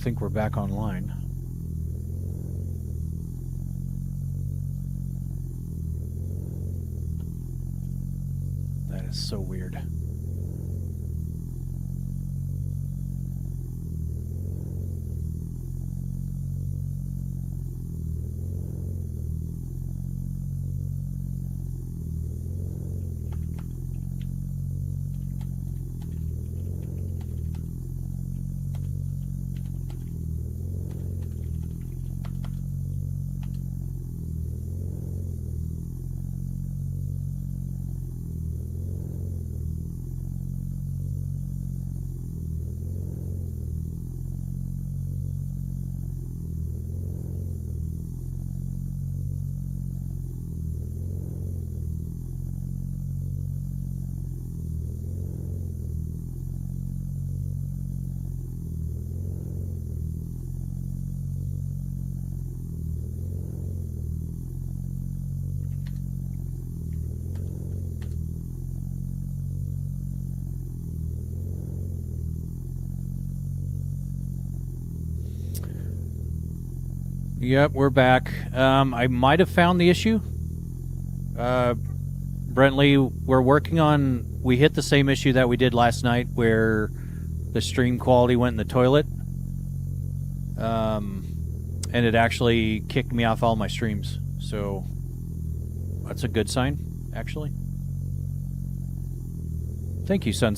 think we're back online. That is so weird. Yep, we're back. I might have found the issue. Brentley, we're working on... We hit the same issue that we did last night where the stream quality went in the toilet. And it actually kicked me off all my streams. So that's a good sign, actually. Thank you, Sun.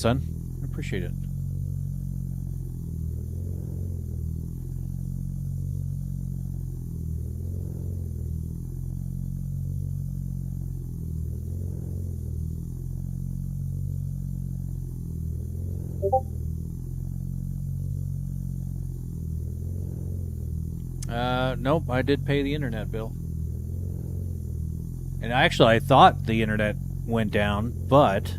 I appreciate it. Nope, I did pay the internet bill. And actually, I thought the internet went down, but...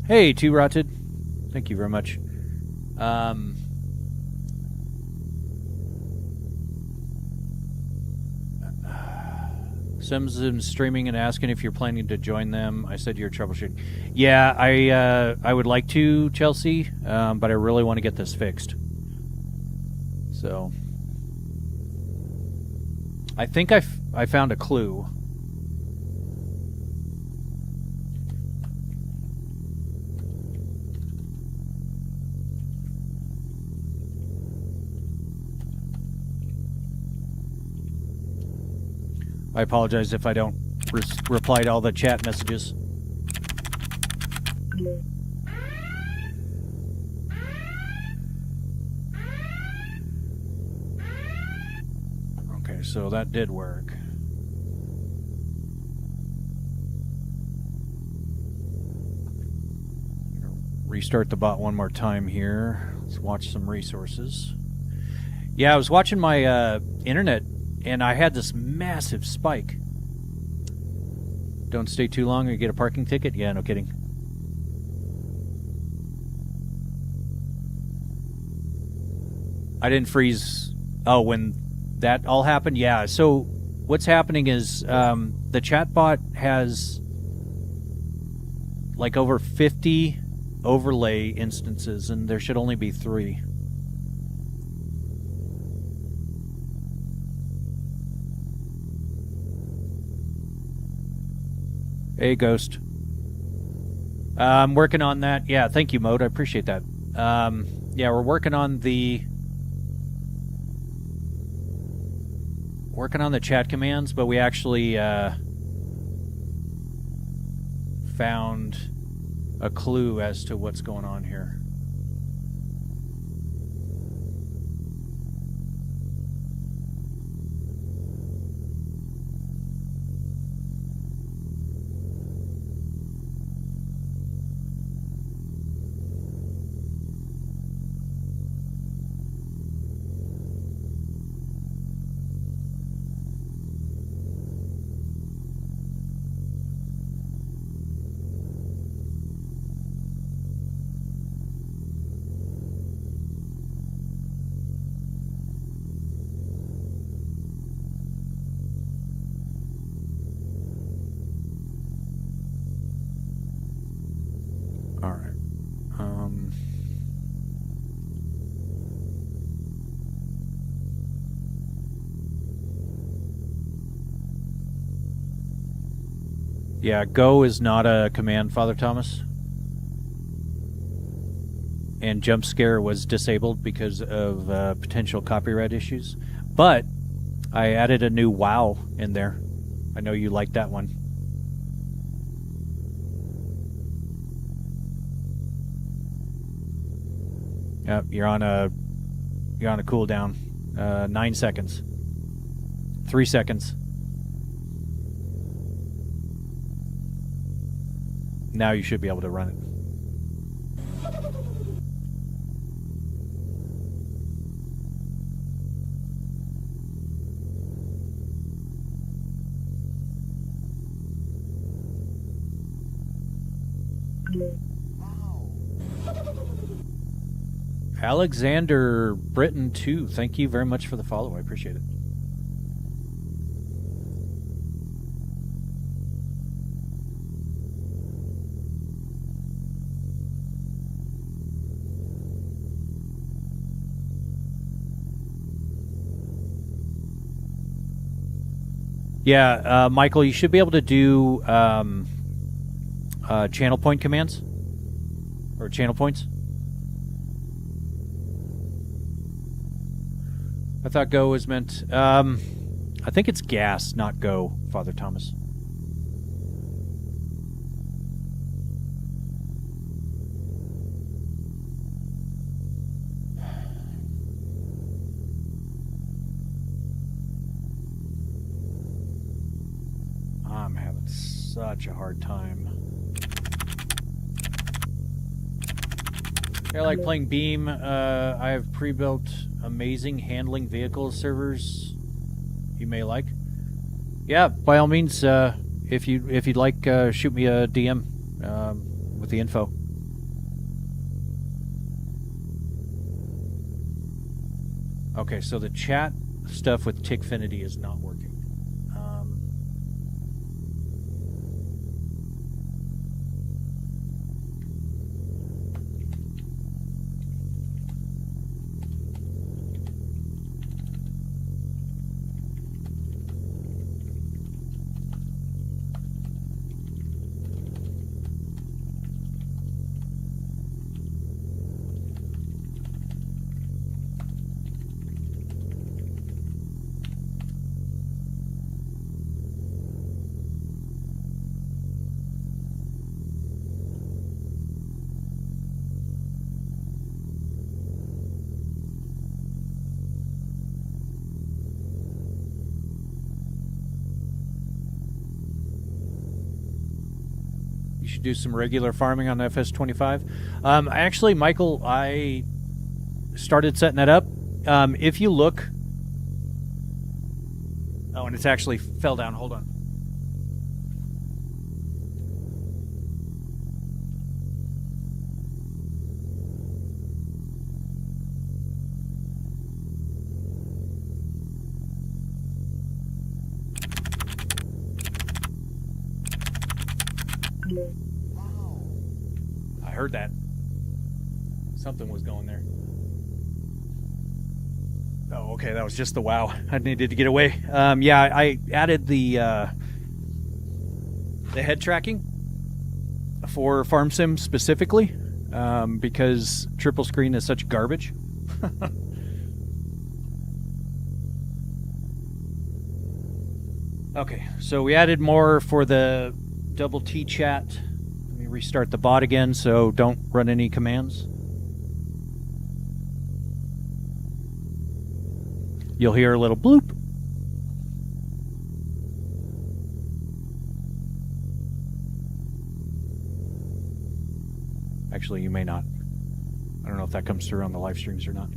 Hey, Two Rotted. Thank you very much. Sims streaming and asking if you're planning to join them. I said you're troubleshooting. Yeah, I would like to, Chelsea, but I really want to get this fixed. So... I think I found a clue. I apologize if I don't reply to all the chat messages. Okay, so that did work. Restart the bot one more time here. Let's watch some resources. Yeah, I was watching my internet, and I had this massive spike. Don't stay too long or you get a parking ticket? Yeah, no kidding. I didn't freeze. Oh, when that all happened? Yeah, so what's happening is the chatbot has like over 50 overlay instances, and there should only be 3. Hey, Ghost. I'm working on that. Yeah, thank you, Mode. I appreciate that. Yeah, we're working on the chat commands, but we actually found a clue as to what's going on here. Yeah, go is not a command, Father Thomas. And jump scare was disabled because of potential copyright issues. But I added a new wow in there. I know you like that one. Yep, you're on a cooldown. 9 seconds. 3 seconds. Now you should be able to run it. Alexander Britton 2, thank you very much for the follow. I appreciate it. Yeah, Michael, you should be able to do channel point commands or channel points. I thought go was meant... I think it's gas, not go, Father Thomas. I'm having such a hard time. I like playing Beam. I have pre-built amazing handling vehicle servers you may like. Yeah, by all means, if you'd like, shoot me a DM with the info. Okay, so the chat stuff with Tickfinity is not working. Do some regular farming on FS25. Actually, Michael, I started setting that up. If you look... Oh, and it's actually fell down. Hold on. I heard that. Something was going there. Oh, okay, that was just the wow. I needed to get away. Yeah, I added the head tracking for Farm Sim specifically because triple screen is such garbage. Okay, so we added more for the double T chat. Let me restart the bot again, so don't run any commands. You'll hear a little bloop. Actually, you may not. I don't know if that comes through on the live streams or not.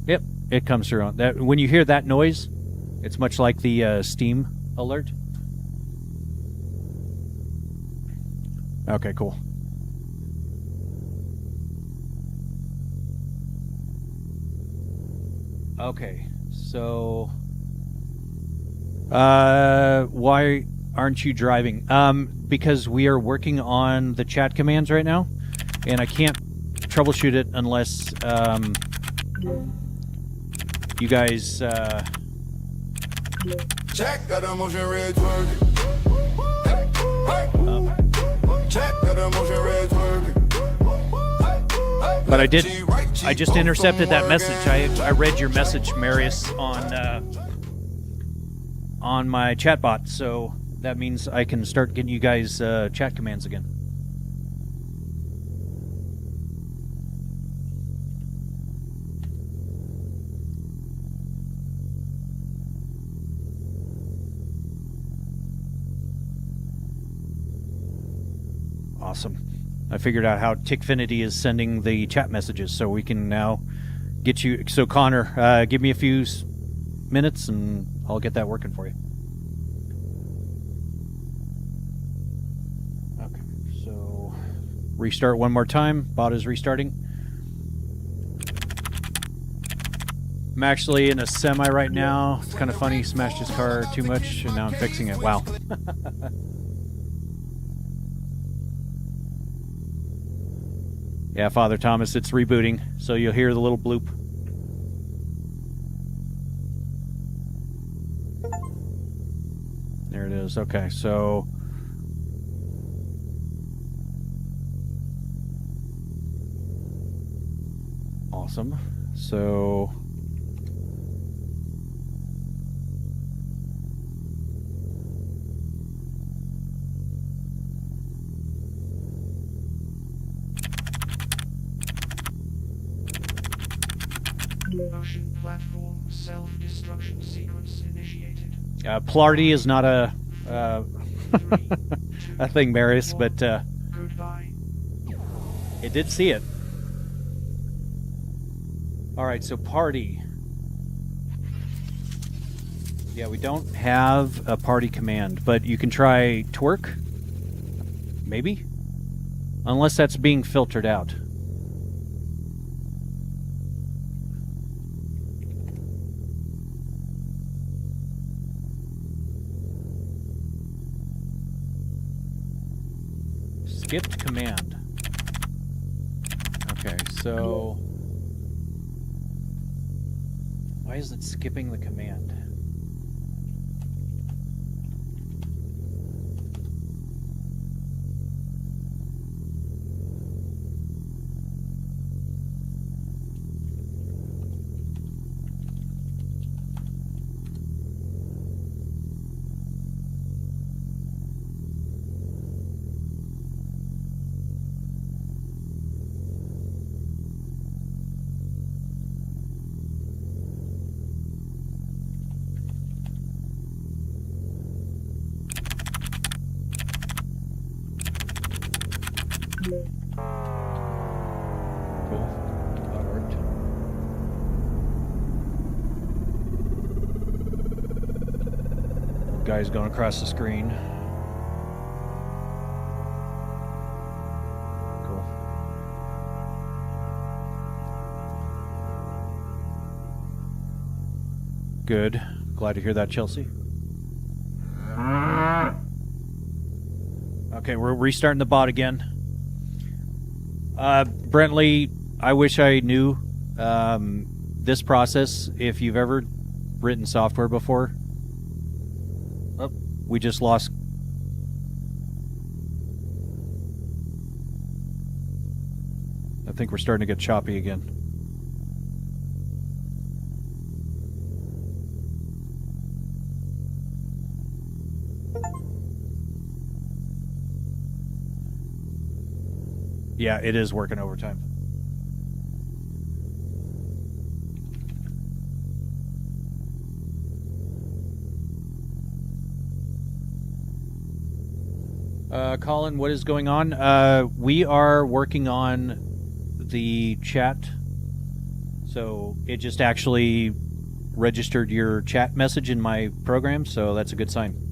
Yep, it comes through on that. When you hear that noise, it's much like the Steam alert. Okay, cool. Okay, so why aren't you driving? Because we are working on the chat commands right now, and I can't troubleshoot it unless You guys, Check that emotion red twerking. Check that emotion red twerking. but I just intercepted that message. I read your message, Marius, on my chatbot, so that means I can start getting you guys chat commands again. Awesome. I figured out how Tickfinity is sending the chat messages, so we can now get you. So Connor, give me a few minutes, and I'll get that working for you. Okay. So restart one more time. Bot is restarting. I'm actually in a semi right now. It's kind of funny. Smashed his car too much, and now I'm fixing it. Wow. Yeah, Father Thomas, it's rebooting, so you'll hear the little bloop. There it is. Okay, so... Awesome. So... Production platform self-destruction sequence initiated. Plardy is not a a thing, Marius, but Goodbye. it did see it. Alright, so party. Yeah, we don't have a party command, but you can try twerk? Maybe? Unless that's being filtered out. Skipped command. Okay, so... Why is it skipping the command? Cool. That worked. Guy's going across the screen. Cool. Good. Glad to hear that, Chelsea. Okay, we're restarting the bot again. Brentley, I wish I knew this process. If you've ever written software before, oh, we just lost. I think we're starting to get choppy again. Yeah, it is working overtime. Colin, what is going on? We are working on the chat. So it just actually registered your chat message in my program, so that's a good sign.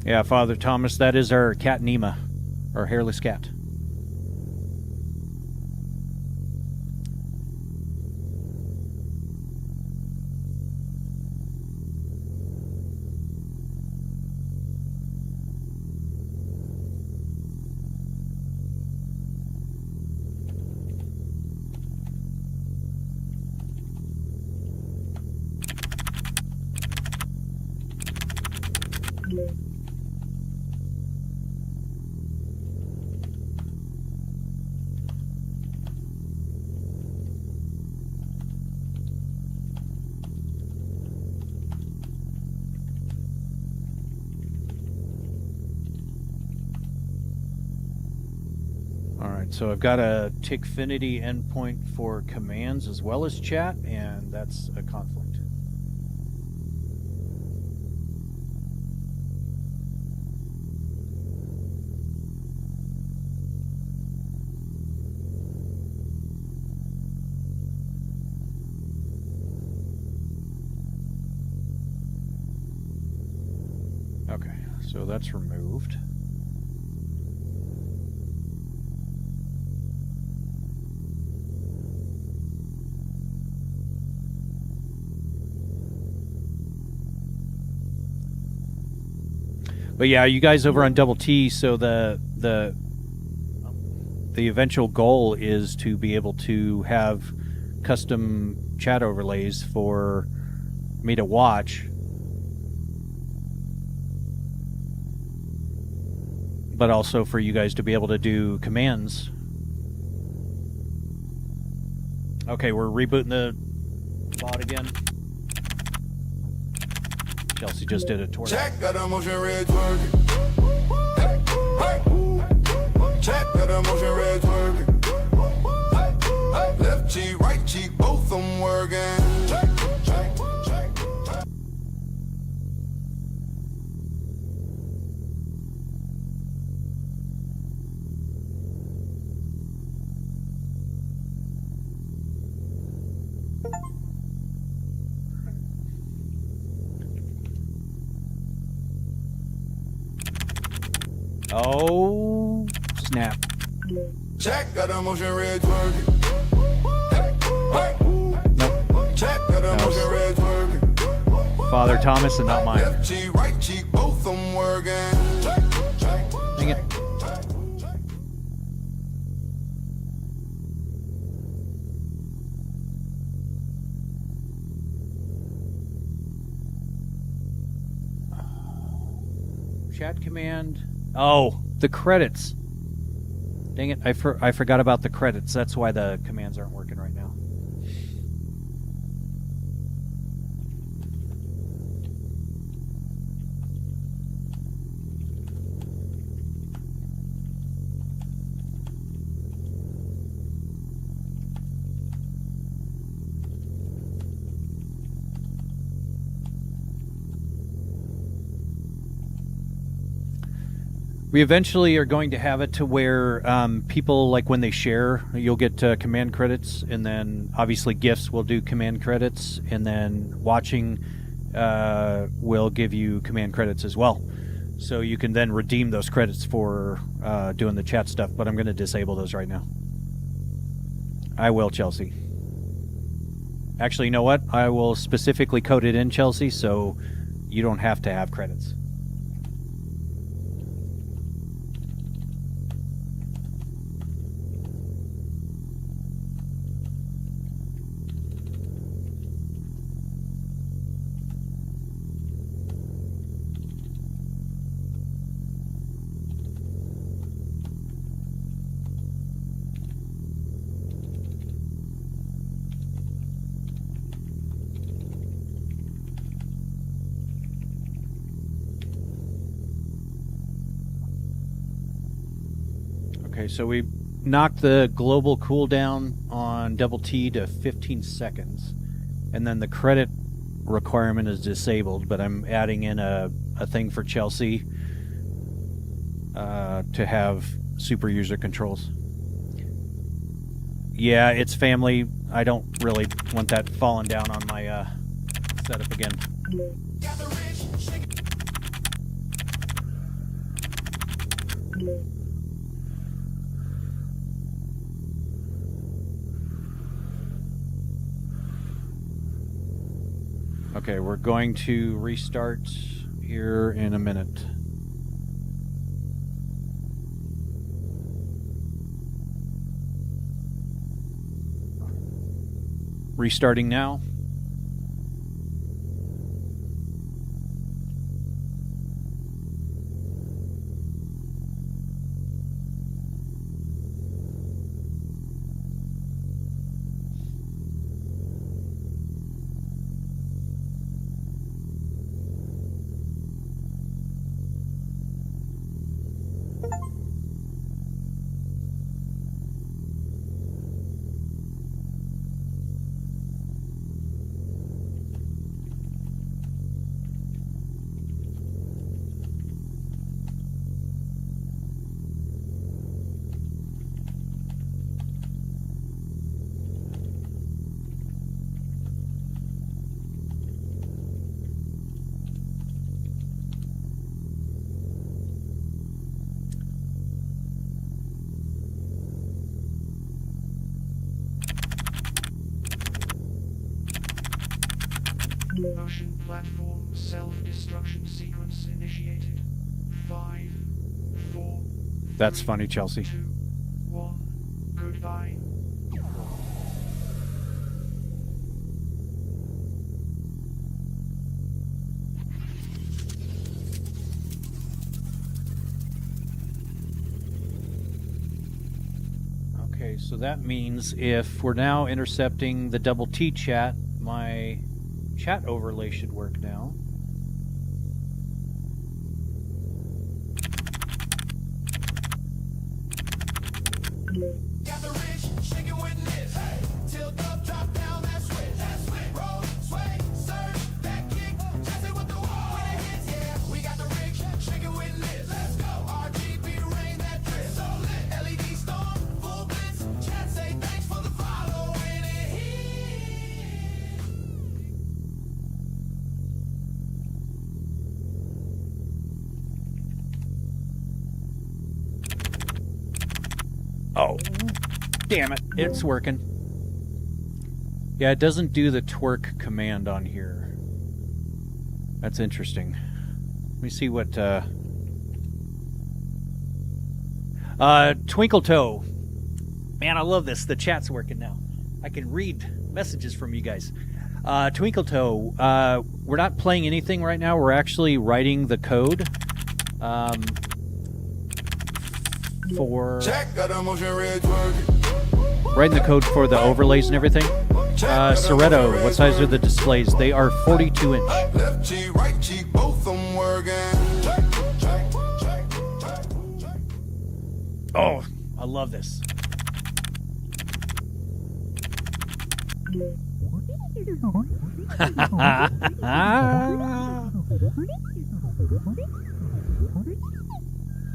Yeah, Father Thomas, that is our cat Nima, our hairless cat. Alright, so I've got a Tickfinity endpoint for commands as well as chat, and that's a conflict. Okay, so that's removed. But yeah, you guys over on Double T, so the eventual goal is to be able to have custom chat overlays for me to watch, but also for you guys to be able to do commands. Okay, we're rebooting the bot again. Chelsea just did a tour. Check got a motion red twerking. Hey. Check got a motion red twerking. Left cheek, right cheek, both them working. Check, check, check, check. Oh, snap. Check got a motion red twerking. Hey. Nope. Check got a motion red twerking. Father Thomas and not mine. Left cheek, right cheek, both them working. Check, check, Dang it. Chat command. Oh, the credits. Dang it, I forgot about the credits. That's why the commands aren't working right now. We eventually are going to have it to where people, like when they share, you'll get command credits, and then obviously GIFs will do command credits, and then watching will give you command credits as well. So you can then redeem those credits for doing the chat stuff, but I'm going to disable those right now. I will, Chelsea. Actually, you know what? I will specifically code it in, Chelsea, so you don't have to have credits. Okay, so we knocked the global cooldown on Double T to 15 seconds, and then the credit requirement is disabled, but I'm adding in a thing for Chelsea to have super user controls. Yeah, it's family. I don't really want that falling down on my setup again. Okay, we're going to restart here in a minute. Restarting now. Self-destruction sequence initiated. 5, 4, That's funny, Chelsea. 2, 1. Goodbye. Okay, so that means if we're now intercepting the double T chat, my chat overlay should work now. Got the rich, shaking with this. Tilt up, drop down, that switch. Roll, sway, surge, that kick. Chasing with the wall. When it hits, yeah. We got the rich, shaking with this. Let's go. RGB rain that drip. So lit. LED storm, full blitz. Chat say thanks for the follow. When it hits. Oh, damn it. It's working. Yeah, it doesn't do the twerk command on here. That's interesting. Let me see what, Twinkle Toe. Man, I love this. The chat's working now. I can read messages from you guys. Twinkle Toe, we're not playing anything right now. We're actually writing the code. For Check, got a motion red working. writing the code for the overlays and everything. Soretto, what size are the displays? They are 42 inch. Left cheek, right cheek, both them working. Oh, I love this.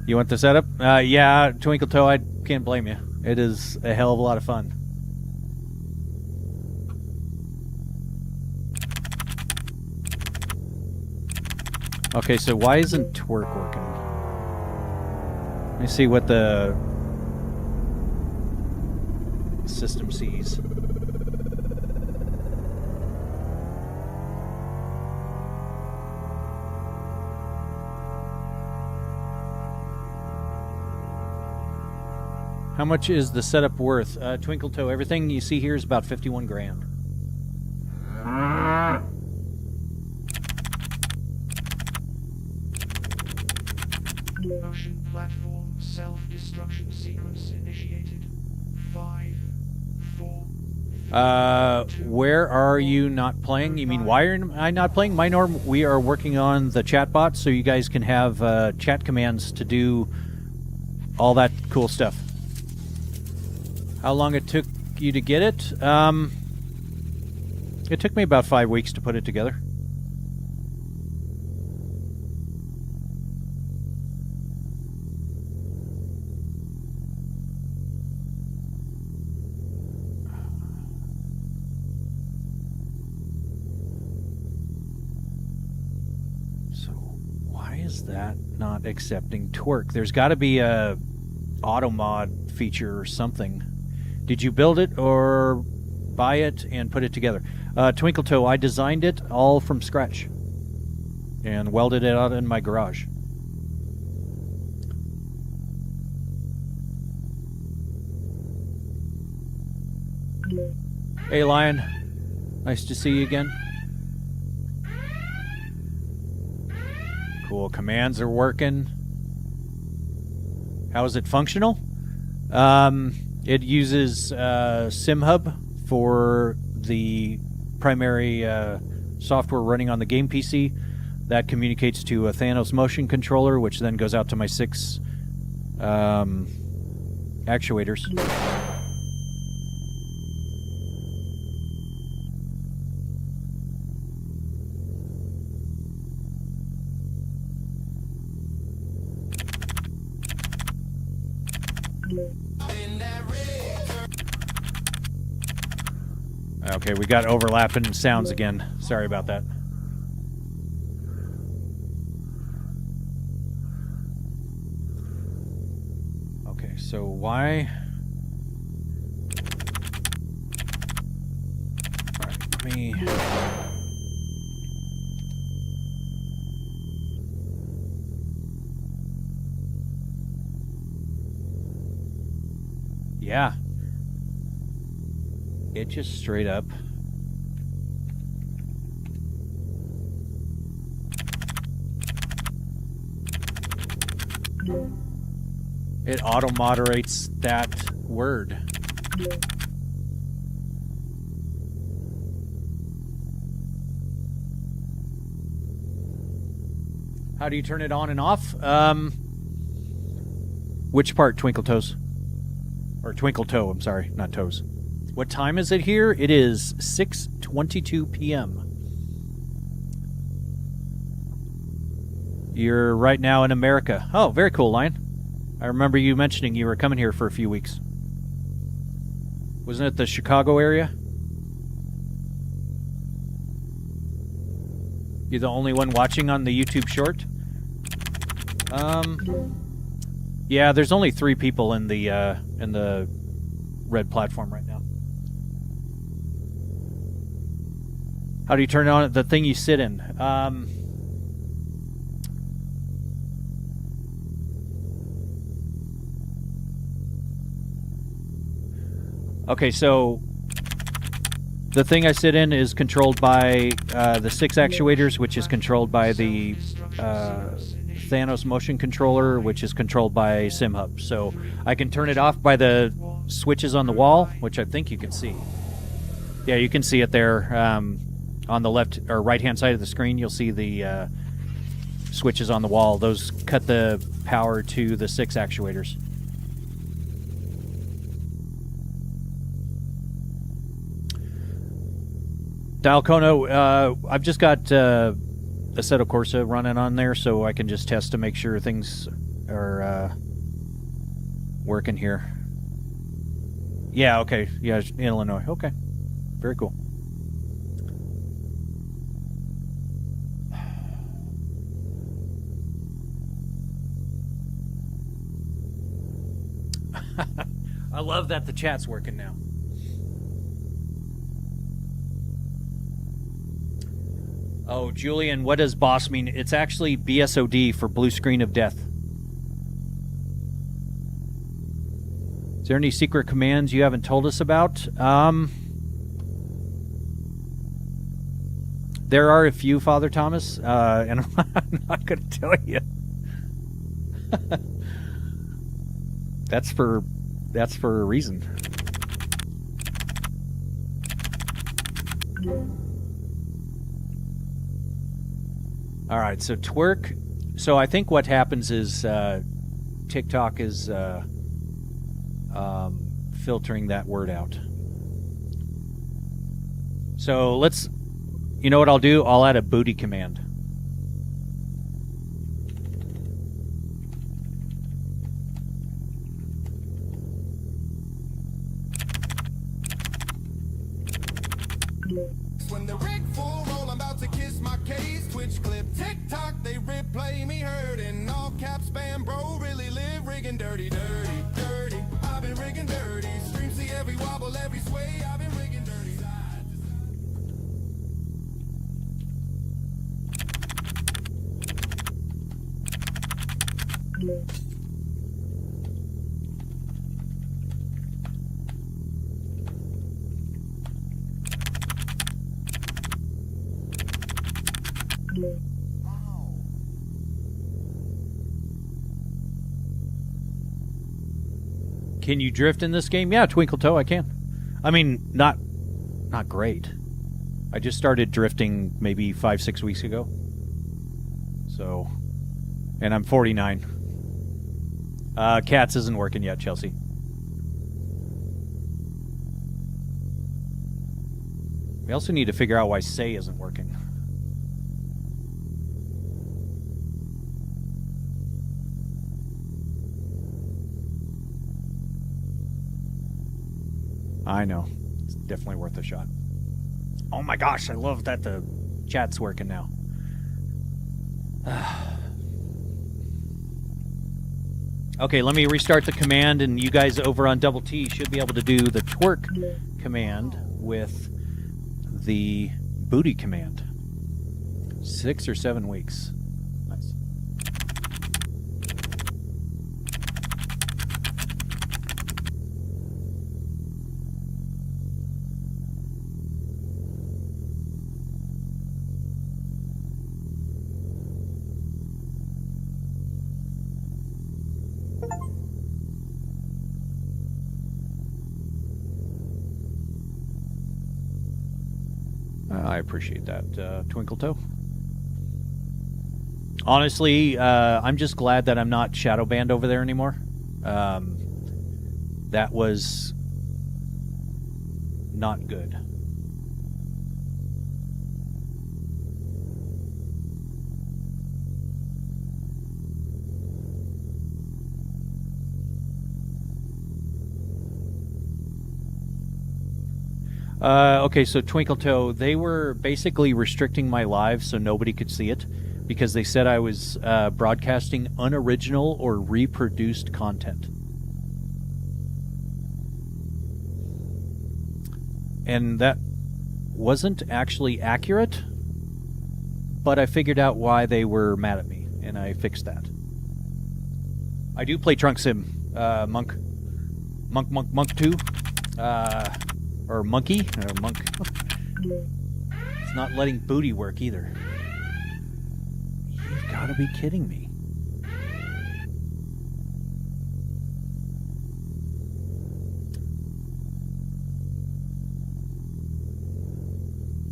You want the setup? Yeah, Twinkle Toe, I can't blame you. It is a hell of a lot of fun. Okay, so why isn't twerk working? Let me see what the system sees. How much is the setup worth? Twinkle Toe, everything you see here is about 51 grand. Ocean platform self-destruction sequence initiated. 5, 4. Where are you not playing? You mean why am I not playing? Minorm, we are working on the chatbot so you guys can have chat commands to do all that cool stuff. How long it took you to get it? It took me about 5 weeks to put it together. So why is that not accepting twerk? There's got to be a auto mod feature or something. Did you build it or buy it and put it together? Twinkle Toe, I designed it all from scratch and welded it out in my garage. Hey Lion, nice to see you again. Cool, commands are working. How is it functional? It uses SimHub for the primary software running on the game PC. That communicates to a Thanos motion controller, which then goes out to my 6 actuators. Okay, we got overlapping sounds again. Sorry about that. Okay, so why? All right, let me. Yeah. It just straight up. It auto moderates that word. How do you turn it on and off? Which part, Twinkle Toes? Or Twinkle Toe, I'm sorry, not Toes. What time is it here? It is 6:22 p.m. You're right now in America. Oh, very cool, Lion. I remember you mentioning you were coming here for a few weeks. Wasn't it the Chicago area? You're the only one watching on the YouTube short? Yeah, there's only 3 people in the red platform right now. How do you turn on the thing you sit in? Okay, so the thing I sit in is controlled by the 6 actuators, which is controlled by the Thanos motion controller, which is controlled by SimHub. So I can turn it off by the switches on the wall, which I think you can see. Yeah, you can see it there on the left or right-hand side of the screen. You'll see the switches on the wall. Those cut the power to the 6 actuators. Dalcono, I've just got Assetto Corsa running on there, so I can just test to make sure things are working here. Yeah, okay. Yeah, in Illinois. Okay. Very cool. I love that the chat's working now. Oh, Julian, what does boss mean? It's actually BSOD for blue screen of death. Is there any secret commands you haven't told us about? There are a few, Father Thomas, and I'm not going to tell you. That's for a reason. All right, so twerk. So I think what happens is TikTok is filtering that word out. So let's, you know what I'll do? I'll add a booty command. When the rig full roll, I'm about to kiss my case. Twitch clip, TikTok, they replay me hurting. All caps, spam, bro, really live rigging dirty, dirty, dirty. I've been rigging dirty. Stream see every wobble, every sway. I've been rigging dirty. Can you drift in this game? Yeah, Twinkle Toe, I can. I mean, not great. I just started drifting maybe 5-6 weeks ago. So, and I'm 49. Cats isn't working yet, Chelsea. We also need to figure out why Say isn't working. I know. It's definitely worth a shot. Oh my gosh, I love that the chat's working now. Okay, let me restart the command, and you guys over on Double T should be able to do the twerk command with the booty command. 6 or 7 weeks. Nice. I appreciate that, Twinkle Toe. Honestly, I'm just glad that I'm not shadow banned over there anymore. That was not good. Okay, so Twinkle Toe, they were basically restricting my live so nobody could see it because they said I was broadcasting unoriginal or reproduced content. And that wasn't actually accurate, but I figured out why they were mad at me, and I fixed that. I do play Trunk Sim, Monk 2, or Monkey, or Monk. It's not letting booty work either. You've got to be kidding me.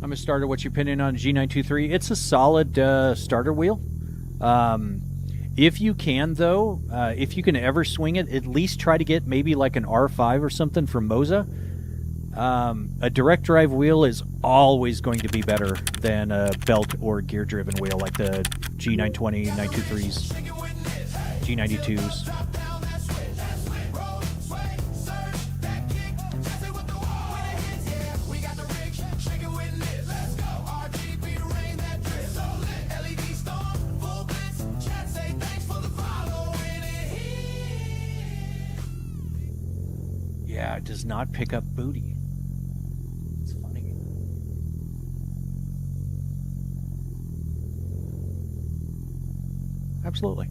I'm a starter. What's your opinion on G923? It's a solid starter wheel. If you can, though, if you can ever swing it, at least try to get maybe like an R5 or something from Moza. A direct drive wheel is always going to be better than a belt or gear driven wheel like the G920, 923s, G92s. Yeah, it does not pick up booty. It's funny. Absolutely.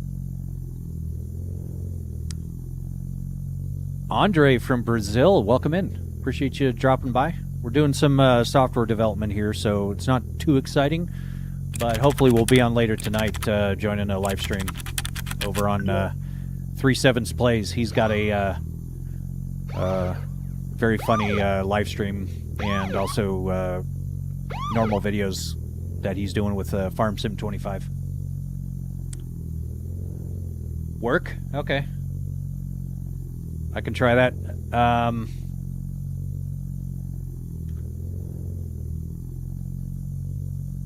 Andre from Brazil, welcome in. Appreciate you dropping by. We're doing some software development here, so it's not too exciting, but hopefully we'll be on later tonight joining a live stream over on 37's Plays. He's got a very funny live stream and also normal videos that he's doing with Farm Sim 25. Work? Okay. I can try that.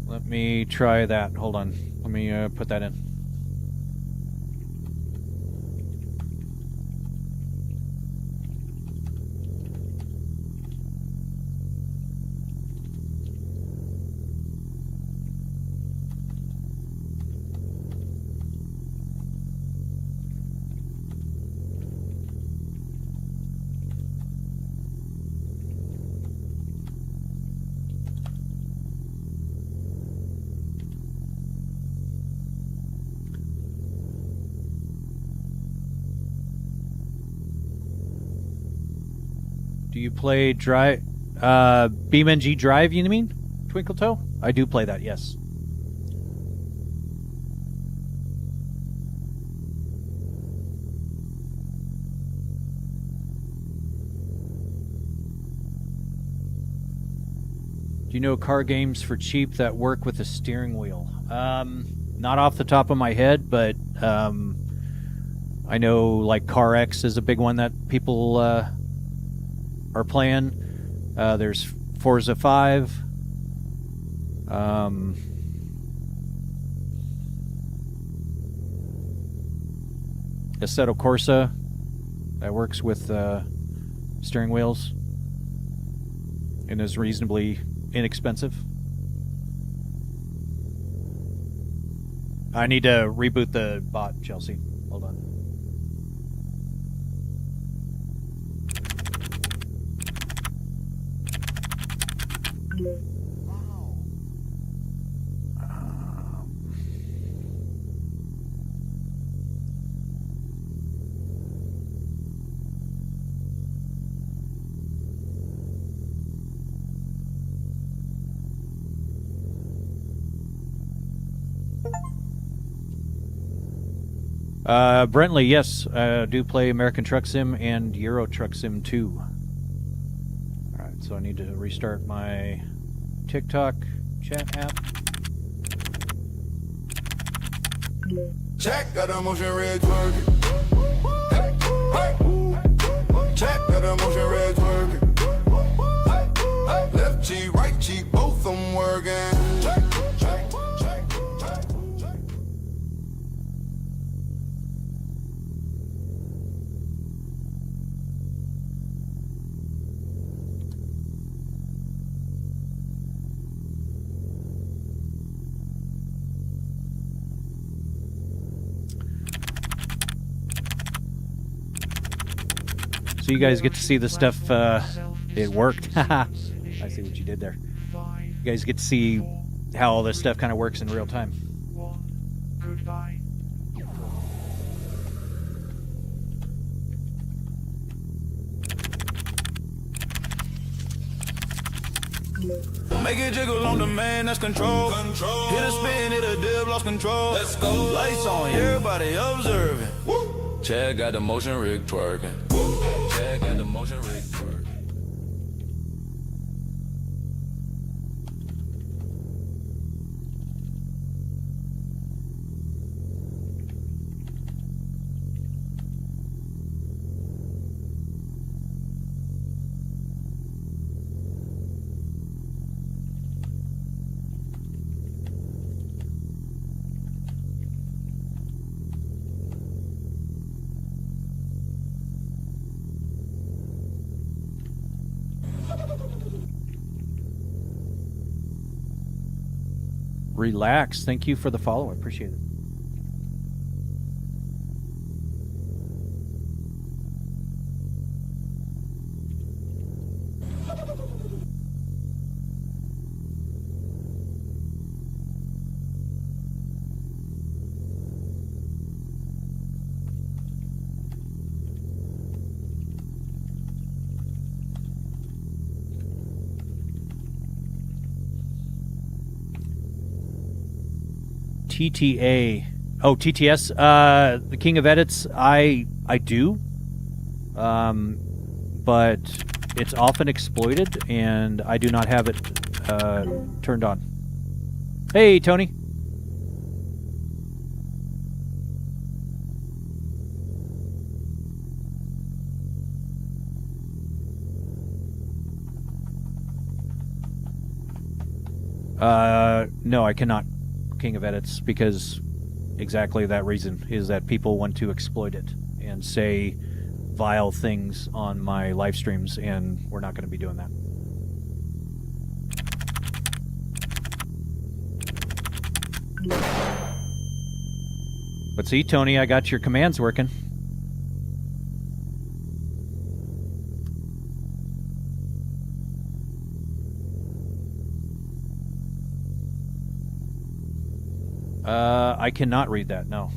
Let me try that. Hold on. Let me put that in. Do you play BeamNG Drive, you mean? Twinkle Toe? I do play that, yes. Do you know car games for cheap that work with a steering wheel? Not off the top of my head, but I know like CarX is a big one that people are playing. There's Forza 5. Assetto Corsa that works with steering wheels and is reasonably inexpensive. I need to reboot the bot, Chelsea. Hold on. Brentley, yes, I do play American Truck Sim and Euro Truck Sim 2. Alright, so I need to restart my TikTok. chat app. Check, got a motion red twerking. Check, got a motion red twerking. Left cheek, right cheek, both them working. Check, check, check, check, check. So you guys get to see the stuff. It worked. I see what you did there. You guys get to see how all this stuff kind of works in real time. 1. Goodbye. Make it jiggle on demand, that's control. Hit a spin, hit a dip, lost control. Let's go. Lights on, everybody observing. Chad got the motion rig twerking. Chad got the motion rig twerking. Relax. Thank you for the follow. I appreciate it. TTA. Oh, TTS. The King of Edits. I do. But it's often exploited, and I do not have it turned on. Hey, Tony. No, I cannot. King of Edits, because exactly that reason is that people want to exploit it and say vile things on my live streams, and we're not going to be doing that. But see, Tony, I got your commands working. I cannot read that, no.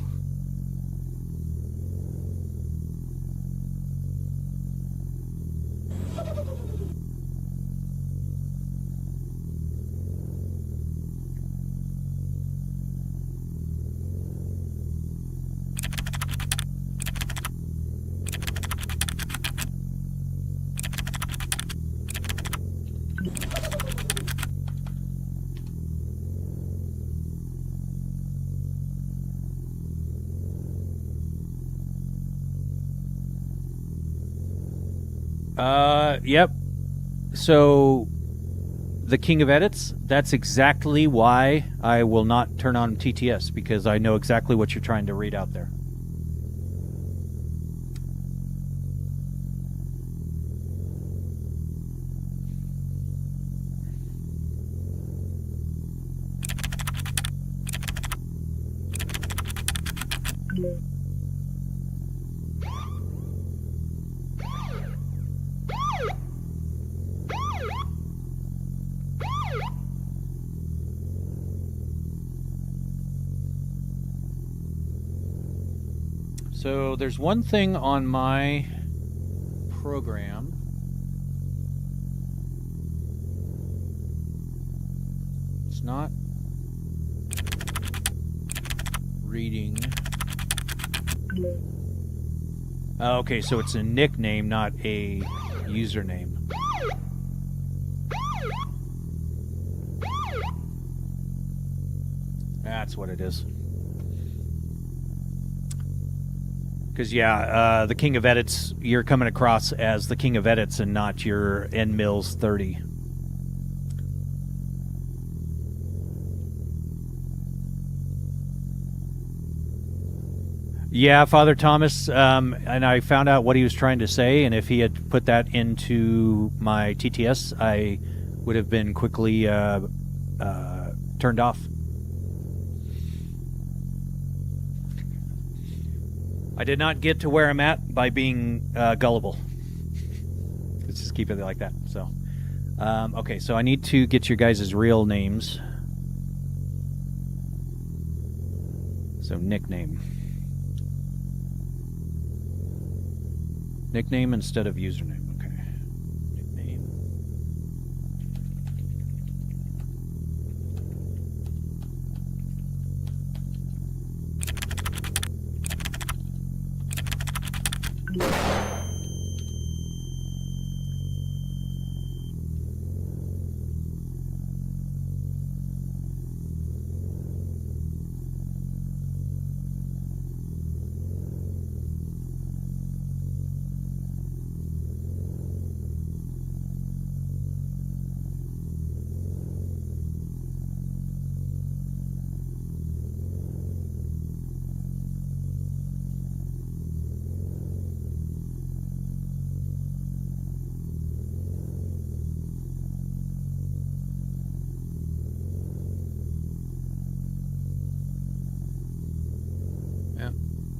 Yep. So, the King of Edits, that's exactly why I will not turn on TTS, because I know exactly what you're trying to read out there. So there's one thing on my program. It's not reading. Okay, so it's a nickname, not a username. That's what it is. Because, yeah, the King of Edits, you're coming across as the King of Edits and not your NMills 30. Yeah, Father Thomas, and I found out what he was trying to say, and if he had put that into my TTS, I would have been quickly turned off. I did not get to where I'm at by being gullible. Let's just keep it like that. So, okay, so I need to get your guys' real names. So, nickname. Nickname instead of username. Okay. Nickname.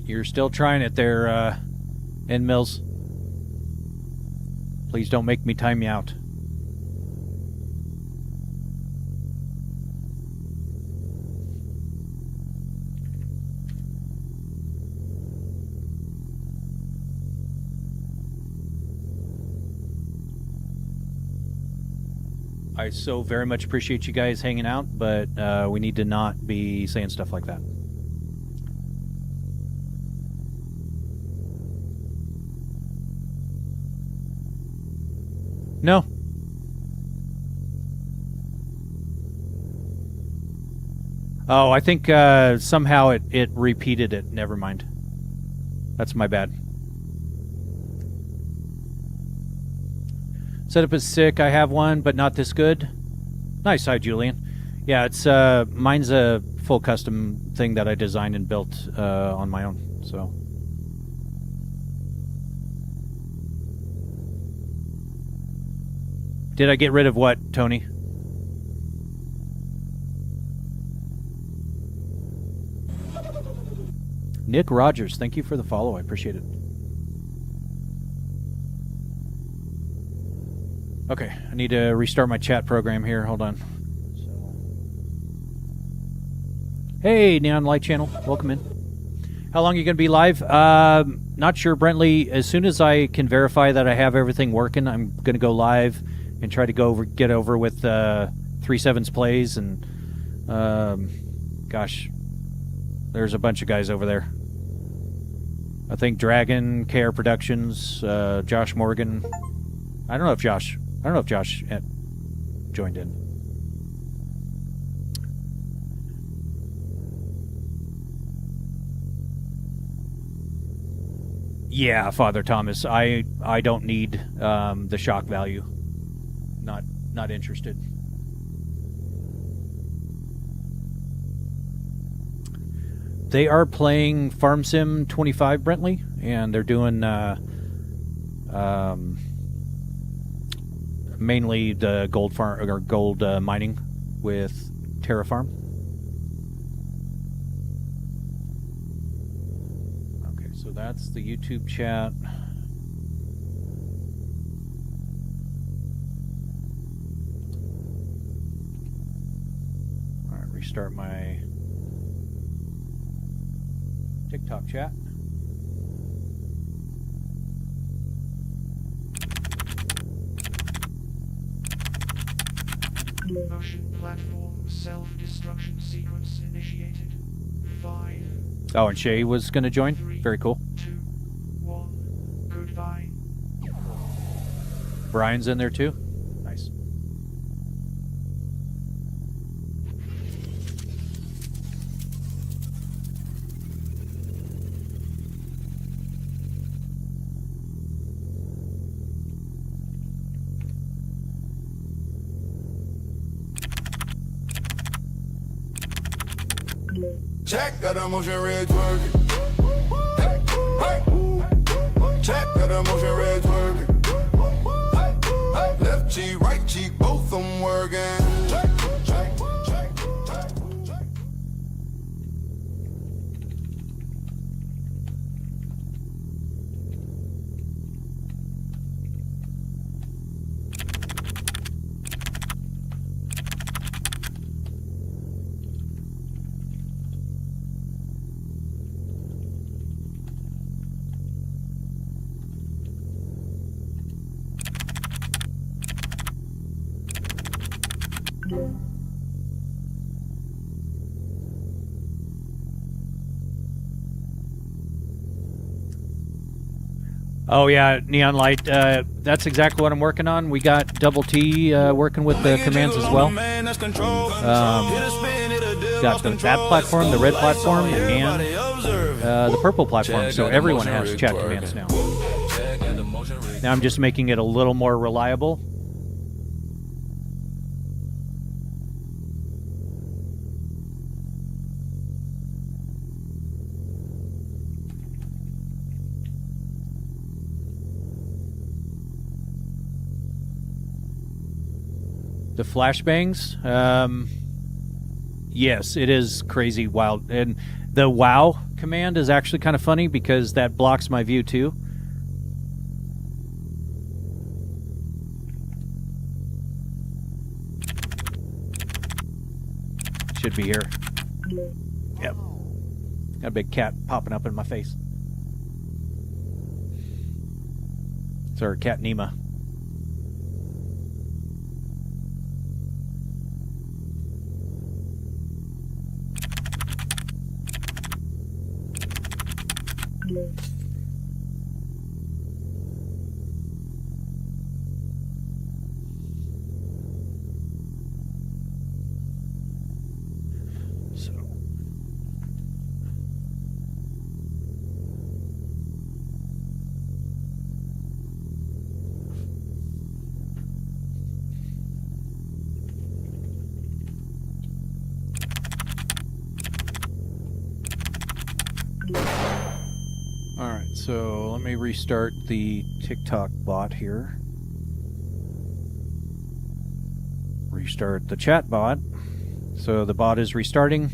You're still trying it there, NMills. Please don't make me time you out. I so very much appreciate you guys hanging out, but we need to not be saying stuff like that. No. Oh, I think somehow it repeated it. Never mind. That's my bad. Setup is sick. I have one, but not this good. Nice, hi, Julian. Yeah, it's mine's a full custom thing that I designed and built on my own. So. Did I get rid of what, Tony? Nick Rogers, thank you for the follow. I appreciate it. Okay, I need to restart my chat program here. Hold on. Hey, Neon Light Channel. Welcome in. How long are you going to be live? Not sure, Brentley. As soon as I can verify that I have everything working, I'm going to go live and try to get over with 3/7's plays. And, gosh, there's a bunch of guys over there. I think Dragon, KR Productions, Josh Morgan. I don't know if Josh joined in. Yeah, Father Thomas. I don't need the shock value. Not interested. They are playing Farm Sim 25, Brentley, and they're doing mainly the gold farm or gold mining with Terra Farm. Okay, so that's the YouTube chat. All right, restart my TikTok chat. Motion platform self-destruction sequence initiated. 5. Oh, and Shay was going to join? 3, Very cool. 2, 1. Goodbye. Brian's in there too? Nice. check, got a motion red twerking. Hey, check, got a motion red twerking. Left cheek, right cheek, both them working. Check, check, check, check, check. Oh yeah, Neon Light. That's exactly what I'm working on. We got Double T working with the commands as well. Got that platform, the red platform, and the purple platform. So everyone has chat commands now. Now I'm just making it a little more reliable. The flashbangs, yes, it is crazy wild. And the WOW command is actually kind of funny because that blocks my view too. Should be here. Yep. Got a big cat popping up in my face. It's our cat Nima. Alright, so let me restart the TikTok bot here. Restart the chat bot. So the bot is restarting.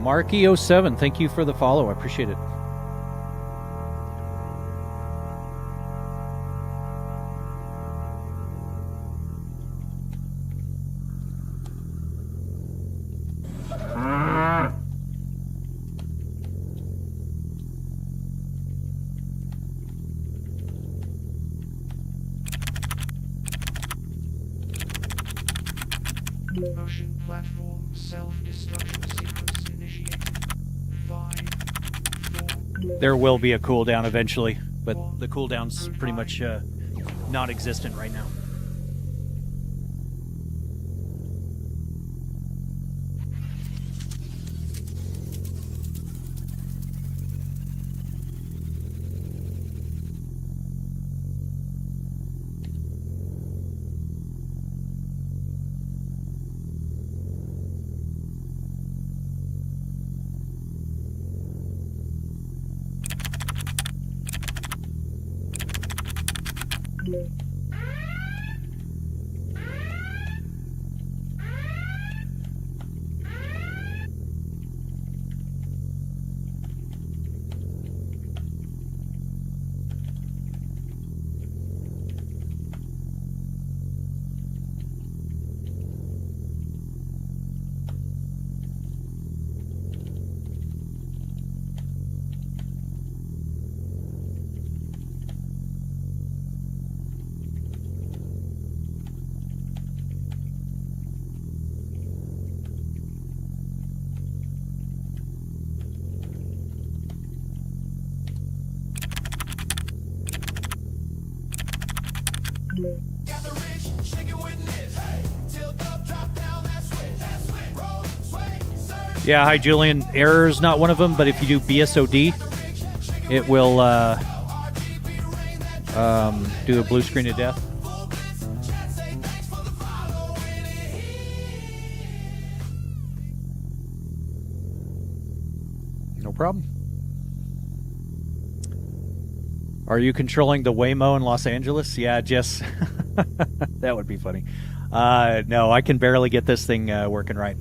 Marky07, thank you for the follow. I appreciate it. Motion platform self-destruction sequence initiated. 5, 4. There will be a cooldown eventually, but the cooldown's pretty much non-existent right now. Yeah, hi Julian. Error's not one of them, but if you do BSOD, it will do a blue screen of death. No problem. Are you controlling the Waymo in Los Angeles? Yeah, Jess. That would be funny. No, I can barely get this thing working right.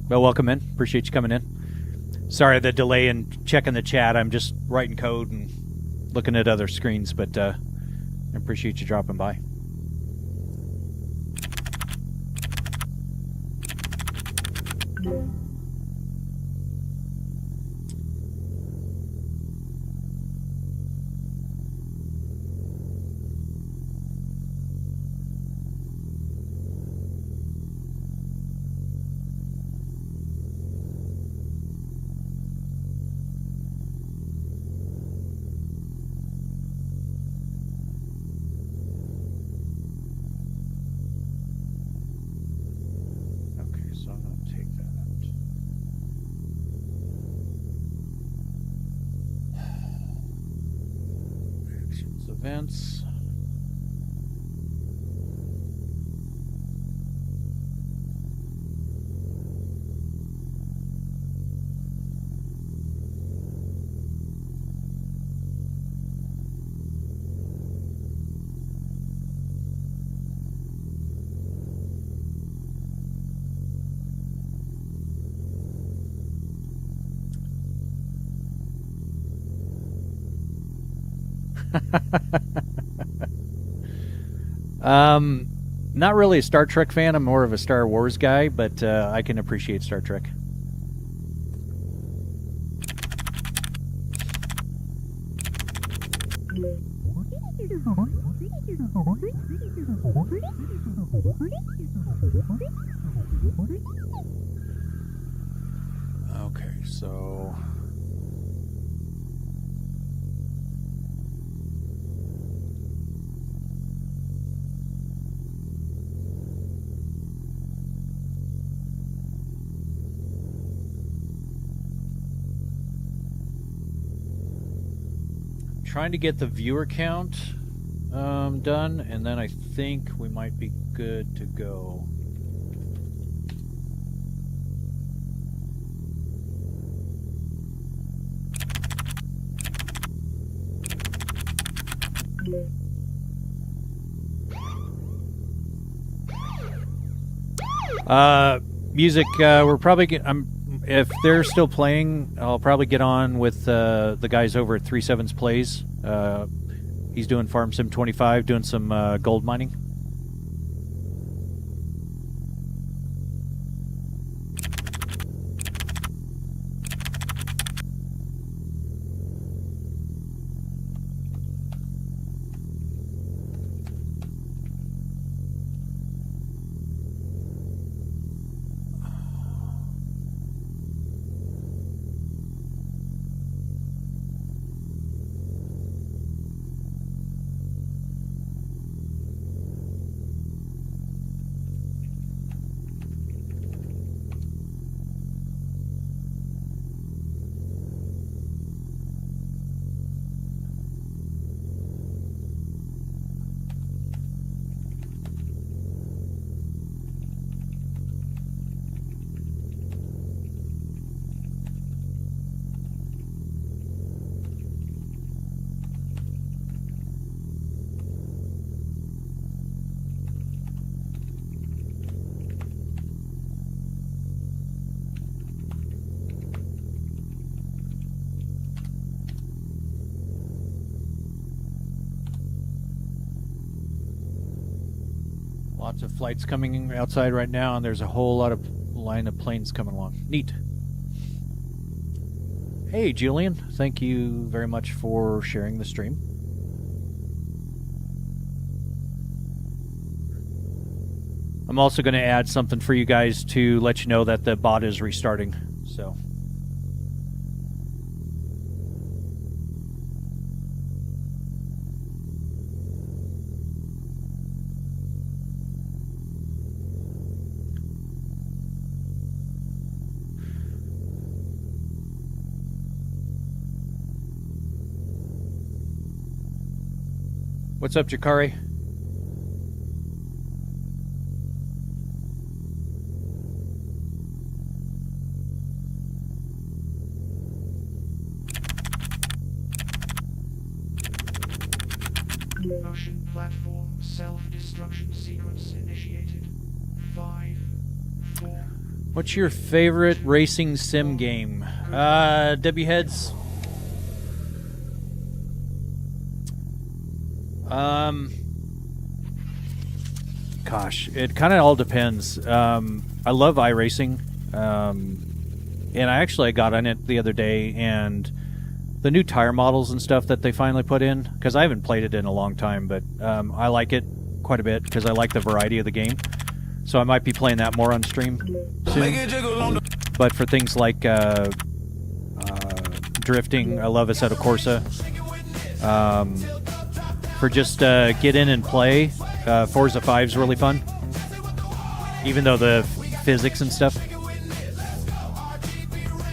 Well, welcome in. Appreciate you coming in. Sorry the delay in checking the chat. I'm just writing code and looking at other screens, but I appreciate you dropping by. Events. Not really a Star Trek fan. I'm more of a Star Wars guy, but I can appreciate Star Trek. Okay, so... trying to get the viewer count done, and then I think we might be good to go. Music, we're probably if they're still playing, I'll probably get on with the guys over at 37's Plays. He's doing Farm Sim 25, doing some gold mining. Lots of flights coming outside right now, and there's a whole lot of line of planes coming along. Neat. Hey, Julian. Thank you very much for sharing the stream. I'm also going to add something for you guys to let you know that the bot is restarting. So... What's up, Jakari? Motion platform self-destruction sequence initiated. 5, 4. What's your favorite racing sim game? W Heads. Gosh, it kind of all depends. I love iRacing, and I got on it the other day, and the new tire models and stuff that they finally put in, because I haven't played it in a long time, but I like it quite a bit because I like the variety of the game. So I might be playing that more on stream soon. But for things like drifting, I love Assetto Corsa. For just get in and play, Forza 5 is really fun. Even though the physics and stuff,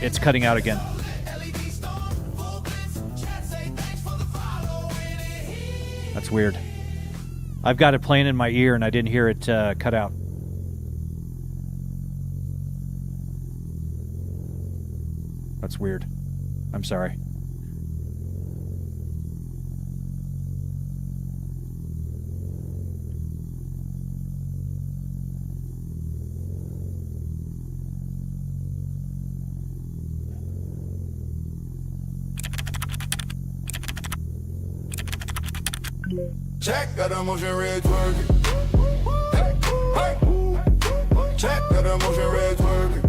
it's cutting out again. That's weird. I've got it playing in my ear and I didn't hear it cut out. That's weird. I'm sorry. Check, got a motion red twerking. Check, got a motion red twerking.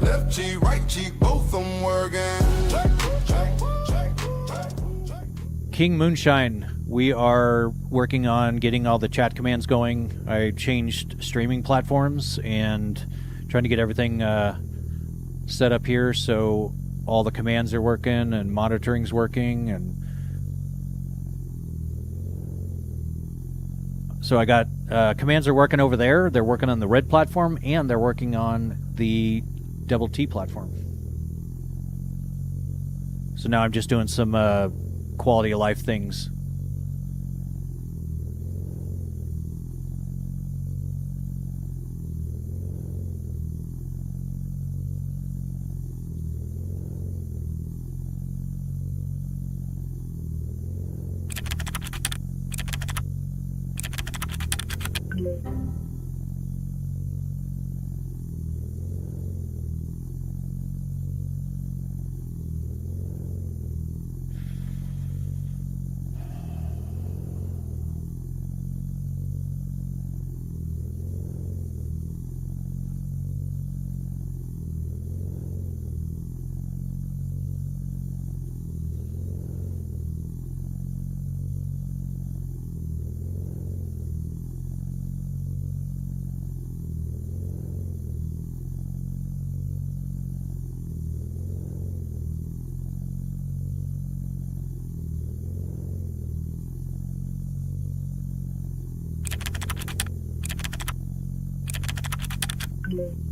Left cheek, right cheek, both them working. King Moonshine, we are working on getting all the chat commands going. I changed streaming platforms and trying to get everything set up here so all the commands are working and monitoring's working, and so I got commands are working over there. They're working on the red platform, and they're working on the double T platform. So now I'm just doing some quality of life things.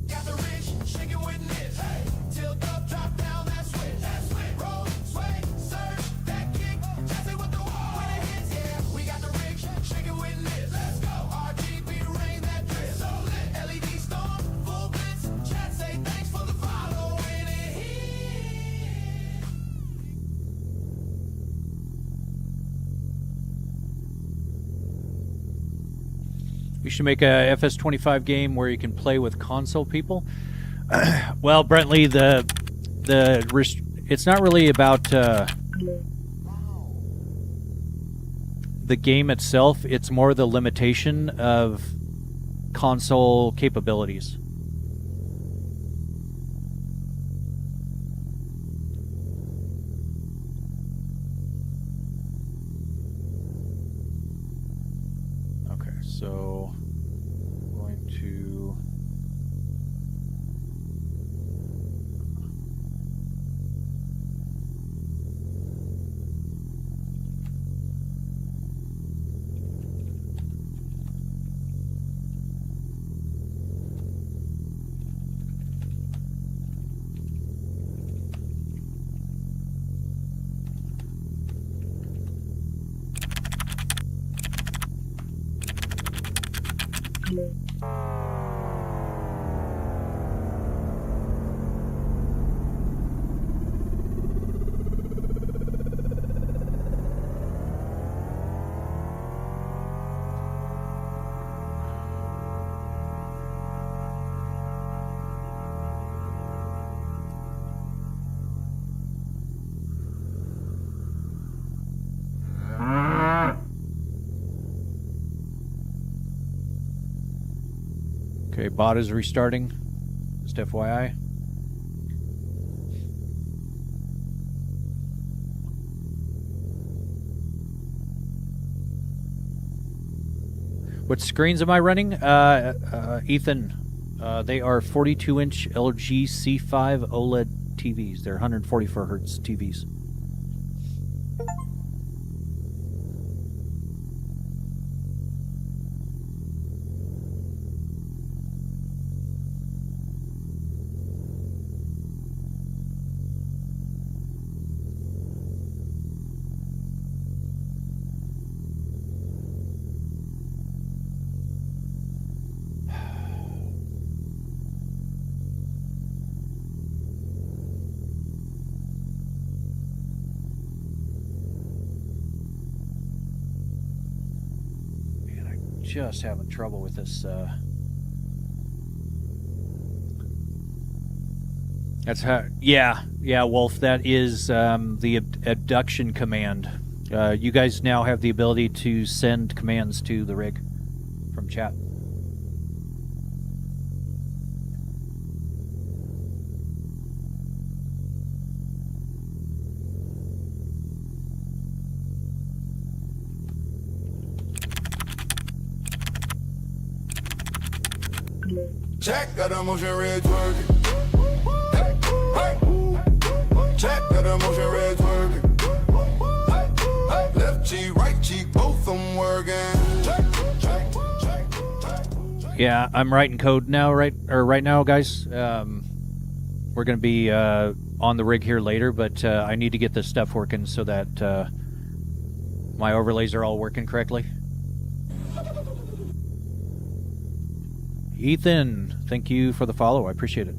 Got the rich, shake it with this. Hey, tilt up, drop down, that switch. That switch. Roll, sway, surge, that kick. Chase it with the wall. When it hits, yeah, we got the rich, shake it with this. Let's go. RGB rain, that drip. So lit. LED storm, full blitz. Chat say thanks for the follow. When it hits. We should make a FS25 game where you can play with console people. Well, Brentley, it's not really about the game itself. It's more the limitation of console capabilities. Okay, so I'm going to Okay, bot is restarting. Just FYI. What screens am I running? Ethan, they are 42-inch LG C5 OLED TVs. They're 144 hertz TVs. Just having trouble with this. That's how. Yeah, Wolf. That is the abduction command. You guys now have the ability to send commands to the rig from chat. Check got a motion red twerking. Hey, hey. Check got a motion red twerking. Hey, hey. Left cheek, right cheek, both them working. Yeah, I'm writing code now. Right now, guys. We're gonna be on the rig here later, but I need to get this stuff working so that my overlays are all working correctly. Ethan, thank you for the follow. I appreciate it.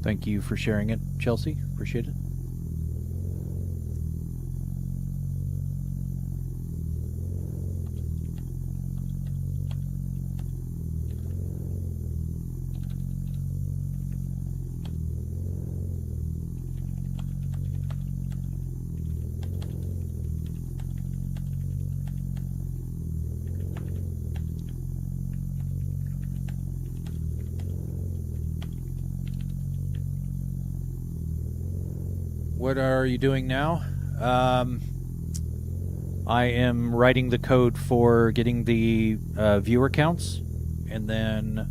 Thank you for sharing it, Chelsea. Appreciate it. What are you doing now? I am writing the code for getting the viewer counts, and then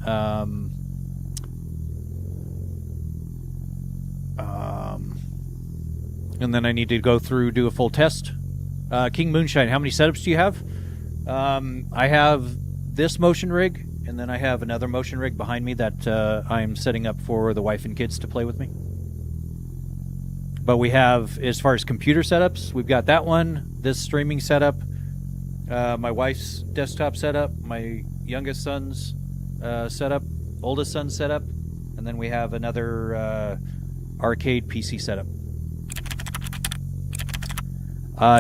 I need to go through, do a full test. King Moonshine, how many setups do you have? I have this motion rig, and then I have another motion rig behind me that I'm setting up for the wife and kids to play with me. But we have, as far as computer setups, we've got that one, this streaming setup, my wife's desktop setup, my youngest son's setup, oldest son's setup, and then we have another arcade PC setup.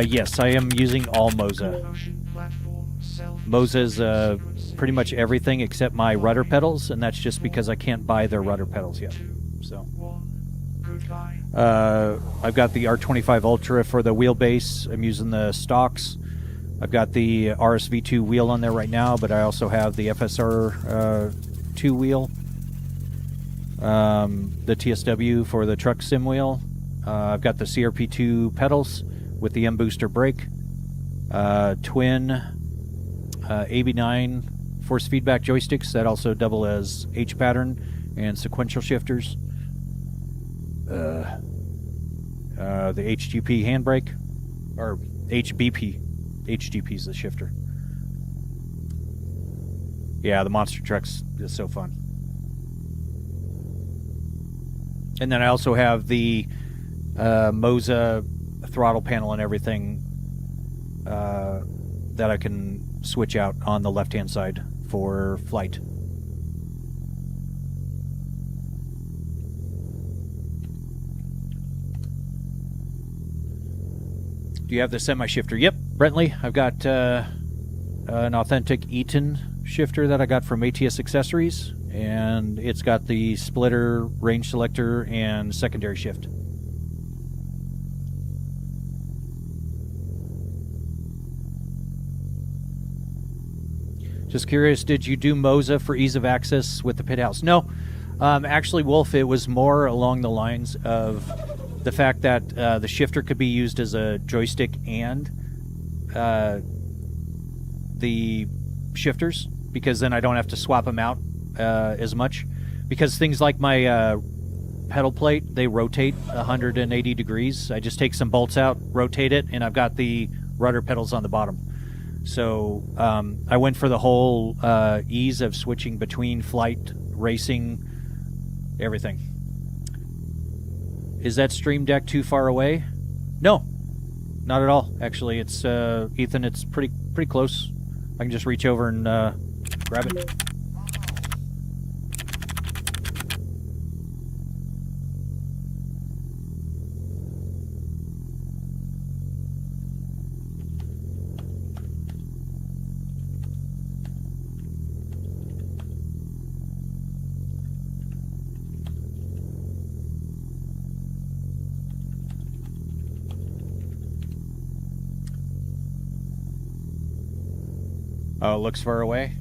Yes, I am using all Moza. Motion platform Moza's pretty much everything except my rudder pedals, and that's just because I can't buy their rudder pedals yet. So I've got the R25 Ultra for the wheelbase. I'm using the stocks. I've got the RSV2 wheel on there right now, but I also have the FSR 2 wheel, the TSW for the truck sim wheel. I've got the CRP2 pedals with the M-Booster brake, twin AB9 force feedback joysticks that also double as H-pattern and sequential shifters. The HGP handbrake, or HBP. HGP is the shifter. Yeah, the monster trucks is so fun. And then I also have the Moza throttle panel and everything that I can switch out on the left-hand side for flight. Do you have the semi-shifter? Yep, Brentley. I've got an authentic Eaton shifter that I got from ATS Accessories, and it's got the splitter, range selector, and secondary shift. Just curious, did you do Moza for ease of access with the pit house? No. Actually, Wolf, it was more along the lines of the fact that the shifter could be used as a joystick and the shifters, because then I don't have to swap them out as much. Because things like my pedal plate, they rotate 180 degrees. I just take some bolts out, rotate it, and I've got the rudder pedals on the bottom. So I went for the whole ease of switching between flight, racing, everything. Is that Stream Deck too far away? No, not at all. Actually, it's Ethan. It's pretty close. I can just reach over and grab it. Oh, it looks far away.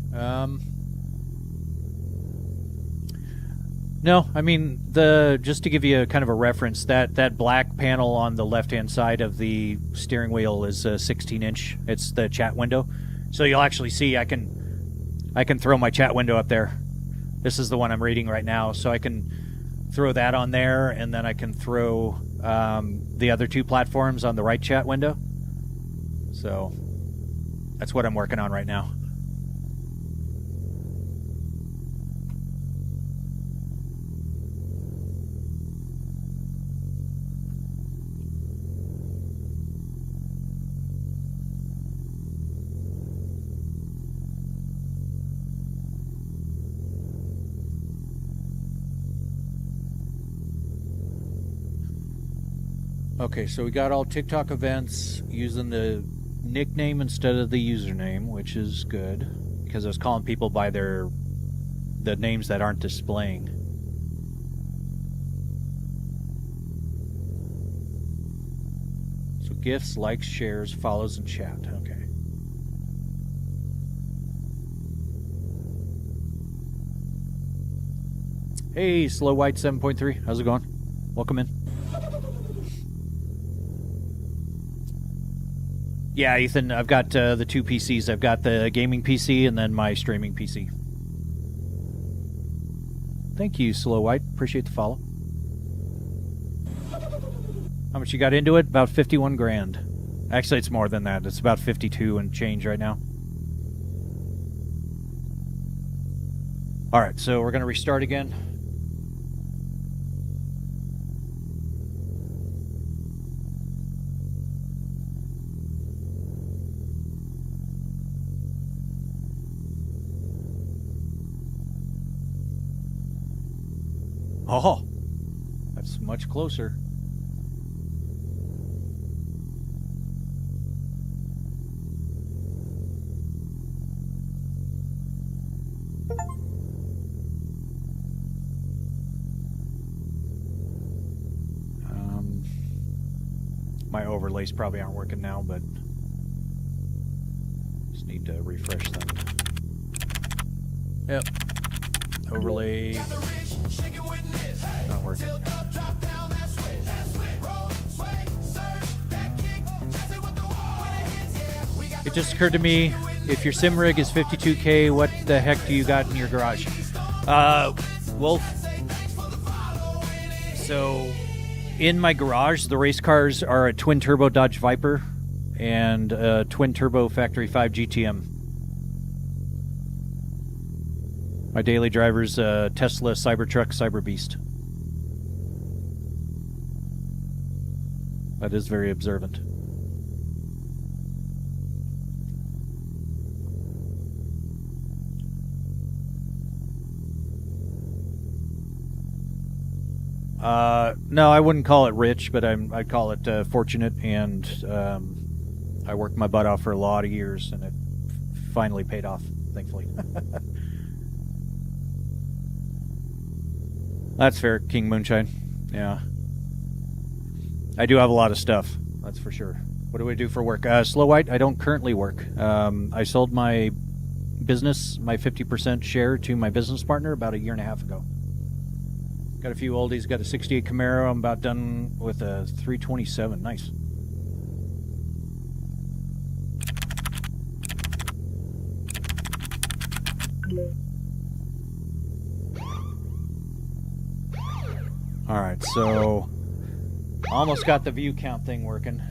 No, I mean, just to give you kind of a reference, that black panel on the left-hand side of the steering wheel is a 16-inch. It's the chat window, so you'll actually see I can throw my chat window up there. This is the one I'm reading right now, so I can throw that on there, and then I can throw the other two platforms on the right chat window. So that's what I'm working on right now. Okay, so we got all TikTok events using the nickname instead of the username, which is good, because I was calling people by the names that aren't displaying. So gifts, likes, shares, follows, and chat. Okay. Hey, Slow White 7.3. How's it going? Welcome in. Yeah, Ethan, I've got the two PCs. I've got the gaming PC and then my streaming PC. Thank you, Slow White. Appreciate the follow. How much you got into it? About 51 grand. Actually, it's more than that. It's about 52 and change right now. All right, so we're going to restart again. Oh, that's much closer. My overlays probably aren't working now, but just need to refresh them. Yep. Overlay. Not working. It just occurred to me, if your sim rig is 52K, what the heck do you got in your garage? Well, so in my garage, the race cars are a twin turbo Dodge Viper and a twin turbo Factory 5 GTM. My daily driver's a Tesla Cybertruck Cyber Beast. That is very observant. No, I wouldn't call it rich, but I'd call it fortunate, and I worked my butt off for a lot of years, and it finally paid off, thankfully. That's fair, King Moonshine. Yeah. I do have a lot of stuff, that's for sure. What do I do for work? Slow White, I don't currently work. I sold my business, my 50% share, to my business partner about a year and a half ago. Got a few oldies, got a 68 Camaro. I'm about done with a 327. Nice. Alright, so almost got the view count thing working.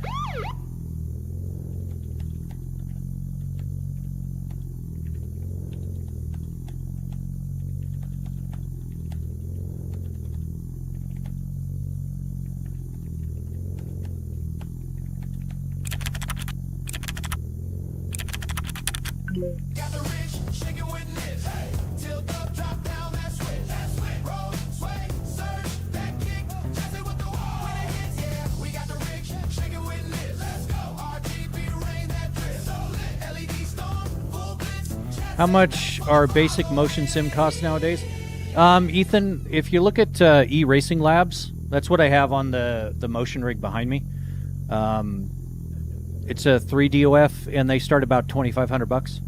Got the rich, shaking with this. Hey, tilt up, drop down, that switch. Roll, sway, surge, that kick, chase it with the wall. When it hits, yeah, we got the rich, shaking with this. Let's go. RGB rain that drip. So lit, LED storm, full blitz. How much are basic motion sim costs nowadays? Ethan, if you look at E-Racing Labs, that's what I have on the motion rig behind me. It's a 3DOF, and they start about $2,500.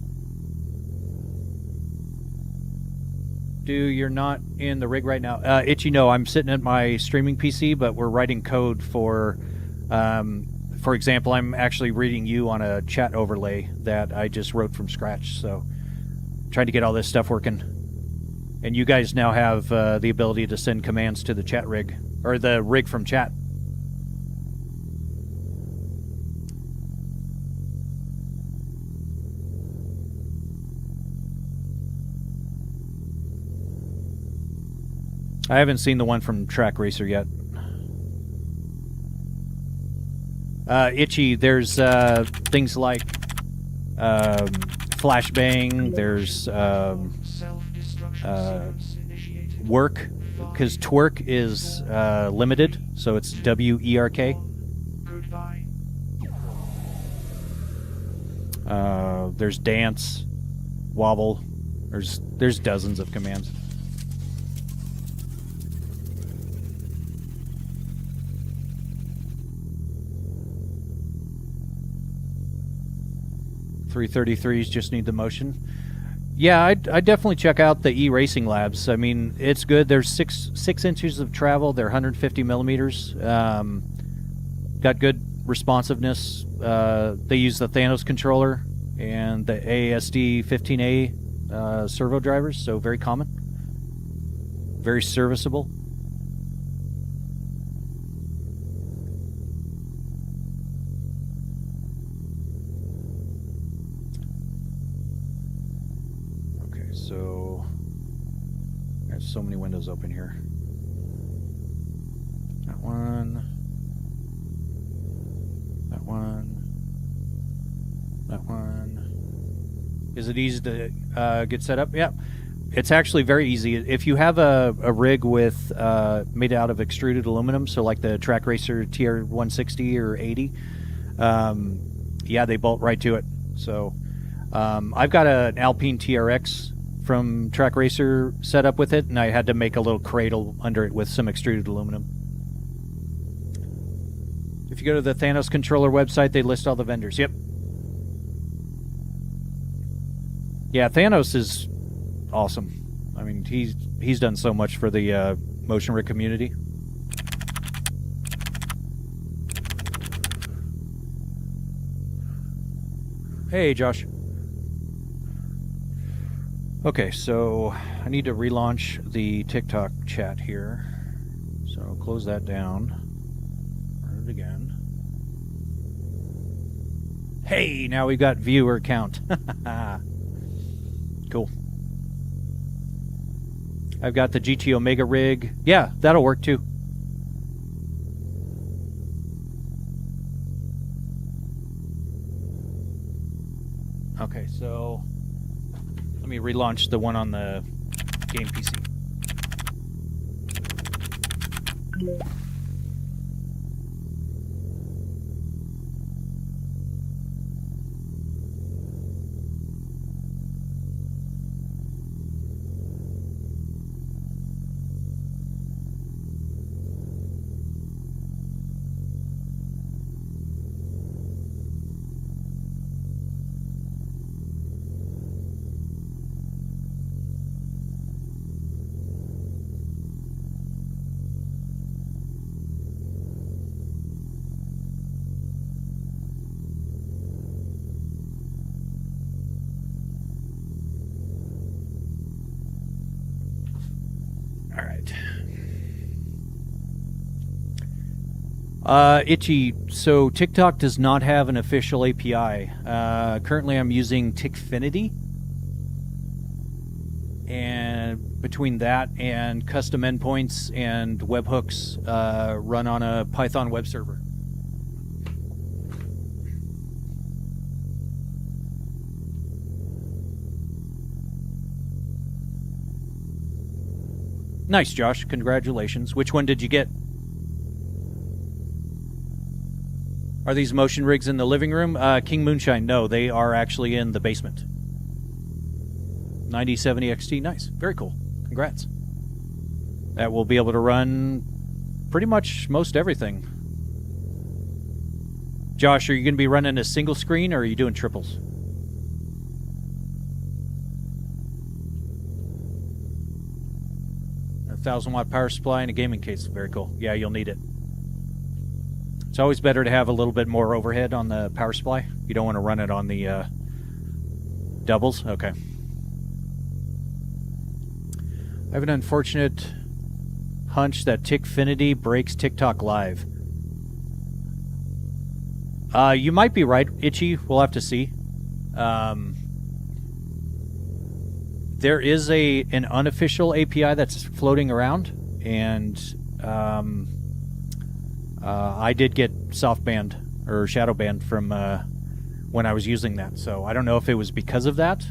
You're not in the rig right now. Itchy, no, I'm sitting at my streaming PC, but we're writing code for example, I'm actually reading you on a chat overlay that I just wrote from scratch, so trying to get all this stuff working. And you guys now have the ability to send commands to the chat rig, or the rig from chat. I haven't seen the one from Track Racer yet. Itchy, there's things like flashbang, there's work, because twerk is limited, so it's WERK. Goodbye. There's dance, wobble, there's dozens of commands. .333s just need the motion. Yeah, I'd definitely check out the E-Racing Labs. I mean, it's good. There's six inches of travel. They're 150 millimeters. Got good responsiveness. They use the Thanos controller and the ASD 15A servo drivers, so very common. Very serviceable. So there's so many windows open here. That one. That one. That one. Is it easy to get set up? Yeah. It's actually very easy. If you have a rig with made out of extruded aluminum, so like the Track Racer TR 160 or 80, yeah, they bolt right to it. So I've got an Alpine TRX from Track Racer set up with it, and I had to make a little cradle under it with some extruded aluminum. If you go to the Thanos controller website, they list all the vendors. Yep. Yeah, Thanos is awesome. I mean, he's done so much for the motion rig community. Hey, Josh. Okay, so I need to relaunch the TikTok chat here. So I'll close that down. Run it again. Hey, now we've got viewer count. Cool. I've got the GT Omega rig. Yeah, that'll work too. Okay, so let me relaunch the one on the game PC. Itchy, so TikTok does not have an official API. Currently I'm using Tickfinity. And between that and custom endpoints and webhooks run on a Python web server. Nice, Josh. Congratulations. Which one did you get? Are these motion rigs in the living room? King Moonshine, no, they are actually in the basement. 9070 XT, nice. Very cool. Congrats. That will be able to run pretty much most everything. Josh, are you going to be running a single screen or are you doing triples? A 1000-watt power supply and a gaming case. Very cool. Yeah, you'll need it. It's always better to have a little bit more overhead on the power supply. You don't want to run it on the doubles. Okay. I have an unfortunate hunch that Tickfinity breaks TikTok Live. You might be right, Itchy. We'll have to see. There is an unofficial API that's floating around, and I did get soft banned or shadow banned from when I was using that. So I don't know if it was because of that.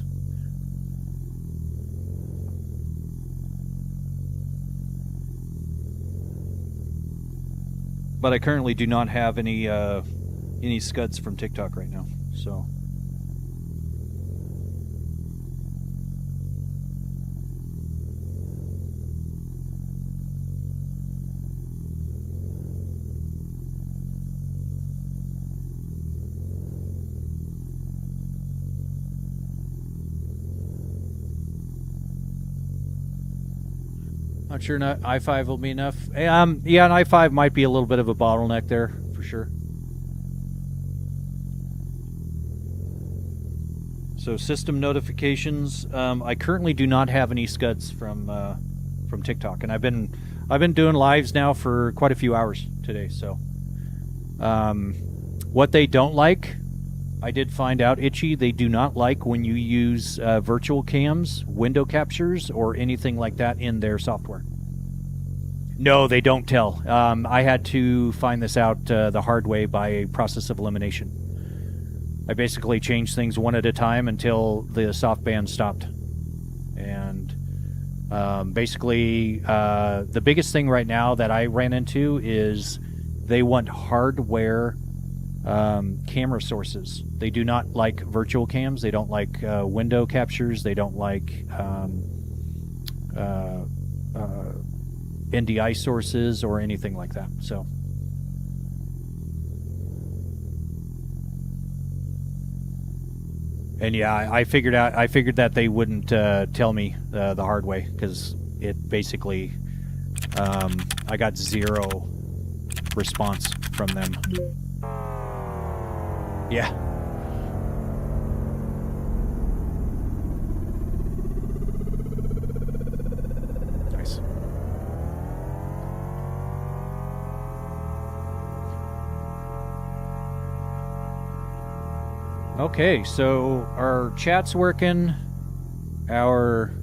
But I currently do not have any scuds from TikTok right now. So not sure i5 will be enough. Yeah, an i5 might be a little bit of a bottleneck there, for sure. So system notifications. I currently do not have any scuds from TikTok, and I've been doing lives now for quite a few hours today. So, what they don't like, I did find out, Itchy, they do not like when you use virtual cams, window captures, or anything like that in their software. No, they don't tell. I had to find this out the hard way by a process of elimination. I basically changed things one at a time until the soft ban stopped. And basically, the biggest thing right now that I ran into is they want hardware camera sources. They do not like virtual cams. They don't like window captures. They don't like NDI sources or anything like that. So And yeah, I figured that they wouldn't tell me the hard way, because it basically I got zero response from them. Yeah. Nice. Okay, so our chat's working, our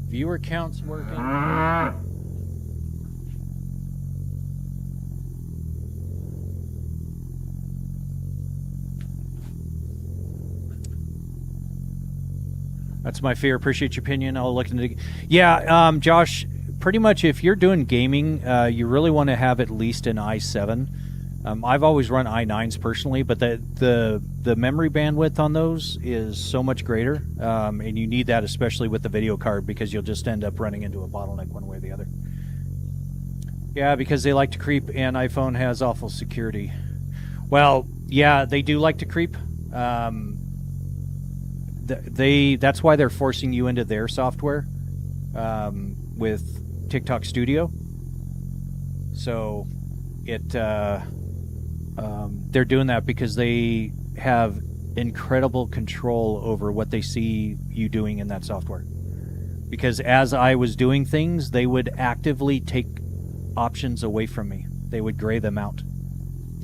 viewer count's working. That's my fear. Appreciate your opinion. I'll look into. Yeah, Josh. Pretty much, if you're doing gaming, you really want to have at least an i7. I've always run i9s personally, but the memory bandwidth on those is so much greater, and you need that especially with the video card, because you'll just end up running into a bottleneck one way or the other. Yeah, because they like to creep, and iPhone has awful security. Well, yeah, they do like to creep. That's why they're forcing you into their software with TikTok Studio. So they're doing that because they have incredible control over what they see you doing in that software. Because as I was doing things, they would actively take options away from me. They would gray them out.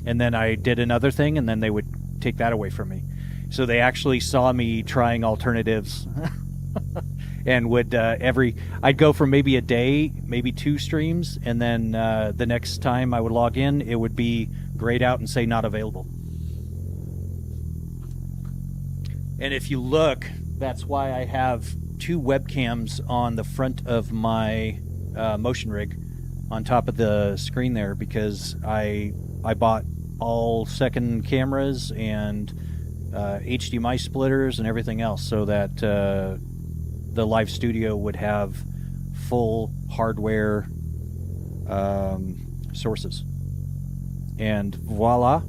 And then I did another thing, and then they would take that away from me. So they actually saw me trying alternatives. And would I'd go for maybe a day, maybe 2 streams, and then the next time I would log in, it would be grayed out and say not available. And if you look, that's why I have 2 webcams on the front of my motion rig on top of the screen there, because I bought all second cameras and HDMI splitters and everything else, so that the live studio would have full hardware sources. And voila,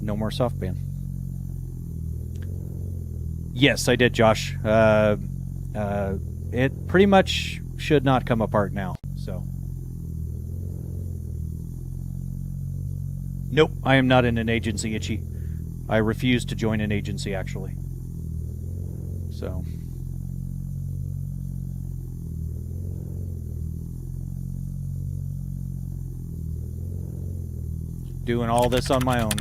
no more softband. Yes, I did, Josh. It pretty much should not come apart now. So, nope, I am not in an agency, Itchy. I refuse to join an agency, actually. So, doing all this on my own.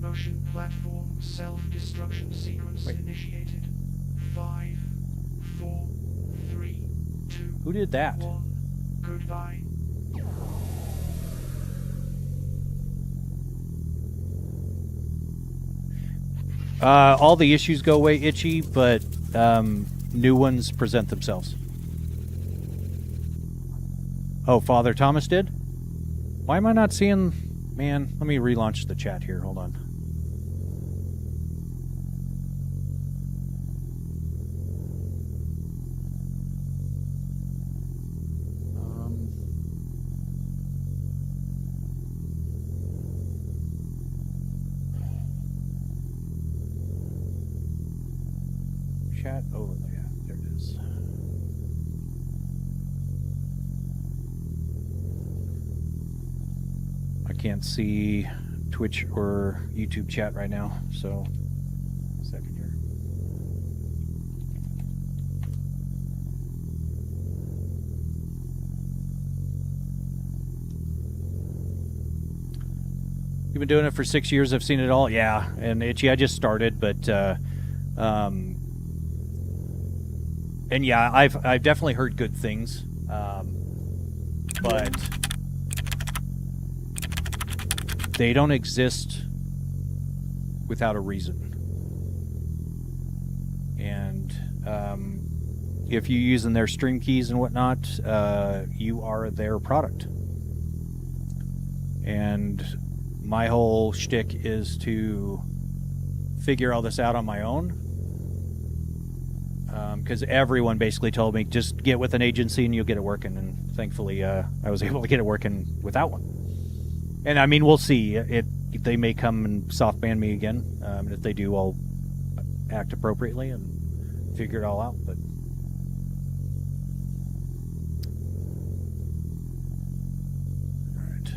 Motion platform self-destruction sequence initiated. 5, 4, 3, 2, Who did that? 1. Goodbye. All the issues go away, Itchy, but new ones present themselves. Oh, Father Thomas did? Why am I not seeing... Man, let me relaunch the chat here. Hold on. Chat over there. There it is. I can't see Twitch or YouTube chat right now, so a second here. You've been doing it for 6 years. I've seen it all. Yeah, and Itchy, I just started, but and yeah, I've definitely heard good things, but they don't exist without a reason. And if you're using their stream keys and whatnot, you are their product. And my whole shtick is to figure all this out on my own. Because everyone basically told me, just get with an agency and you'll get it working. And thankfully, I was able to get it working without one. And I mean, we'll see. they may come and soft ban me again. And if they do, I'll act appropriately and figure it all out. But all right.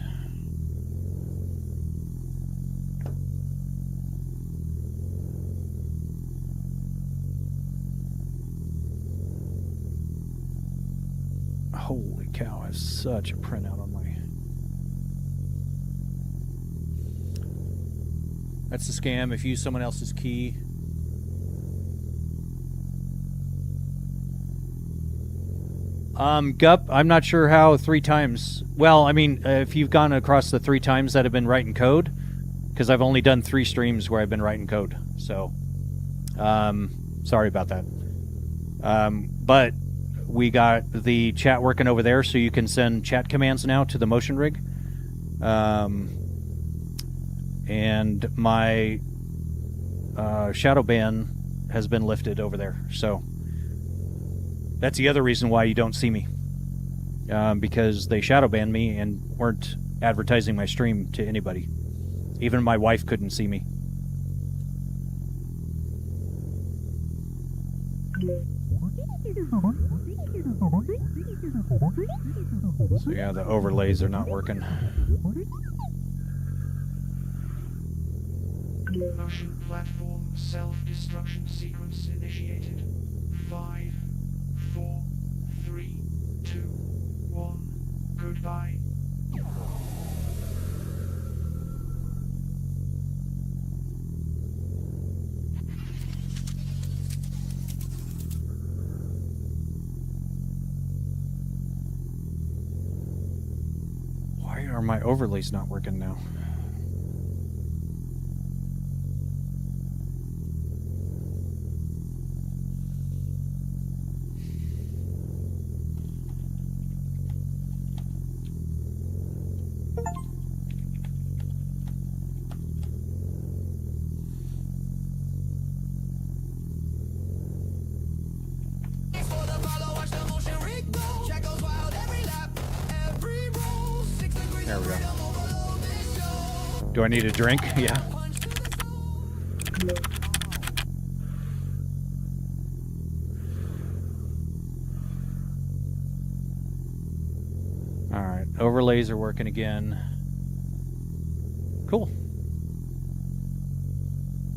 Holy cow! I have such a printout on my. That's a scam. If you use someone else's key. Gup, I'm not sure how 3 times. Well, I mean, if you've gone across the 3 times that I've been writing code, because I've only done 3 streams where I've been writing code. So, sorry about that. But we got the chat working over there, so you can send chat commands now to the motion rig. And my shadow ban has been lifted over there. So that's the other reason why you don't see me. Because they shadow banned me and weren't advertising my stream to anybody. Even my wife couldn't see me. So yeah, the overlays are not working. Motion platform self-destruction sequence initiated. 5, 4, 3, 2, 1. Goodbye. Why are my overlays not working now? There we go. Do I need a drink? Yeah. Alright, overlays are working again. Cool.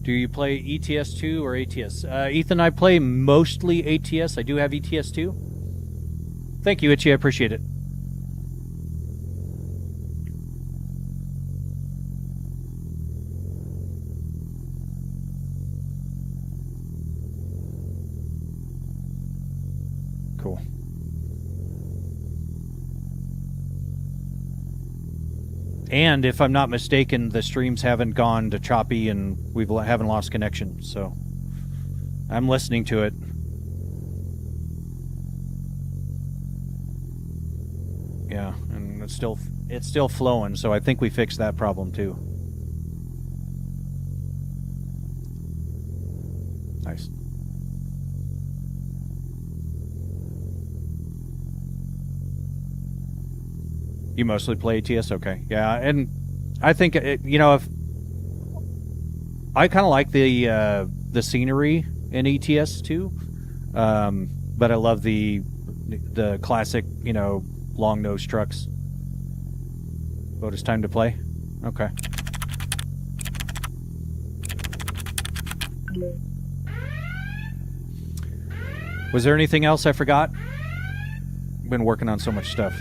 Do you play ETS2 or ATS? Ethan, I play mostly ATS. I do have ETS2. Thank you, Itchy. I appreciate it. Cool. And if I'm not mistaken, the streams haven't gone to choppy and we haven't lost connection, so I'm listening to it. Yeah, and it's still flowing, so I think we fixed that problem too. Nice. You mostly play ATS? Okay. Yeah, and I think, you know, if I kind of like the scenery in ETS too, but I love the classic, you know, long nose trucks. Vote it's time to play? Okay. Was there anything else I forgot? I've been working on so much stuff.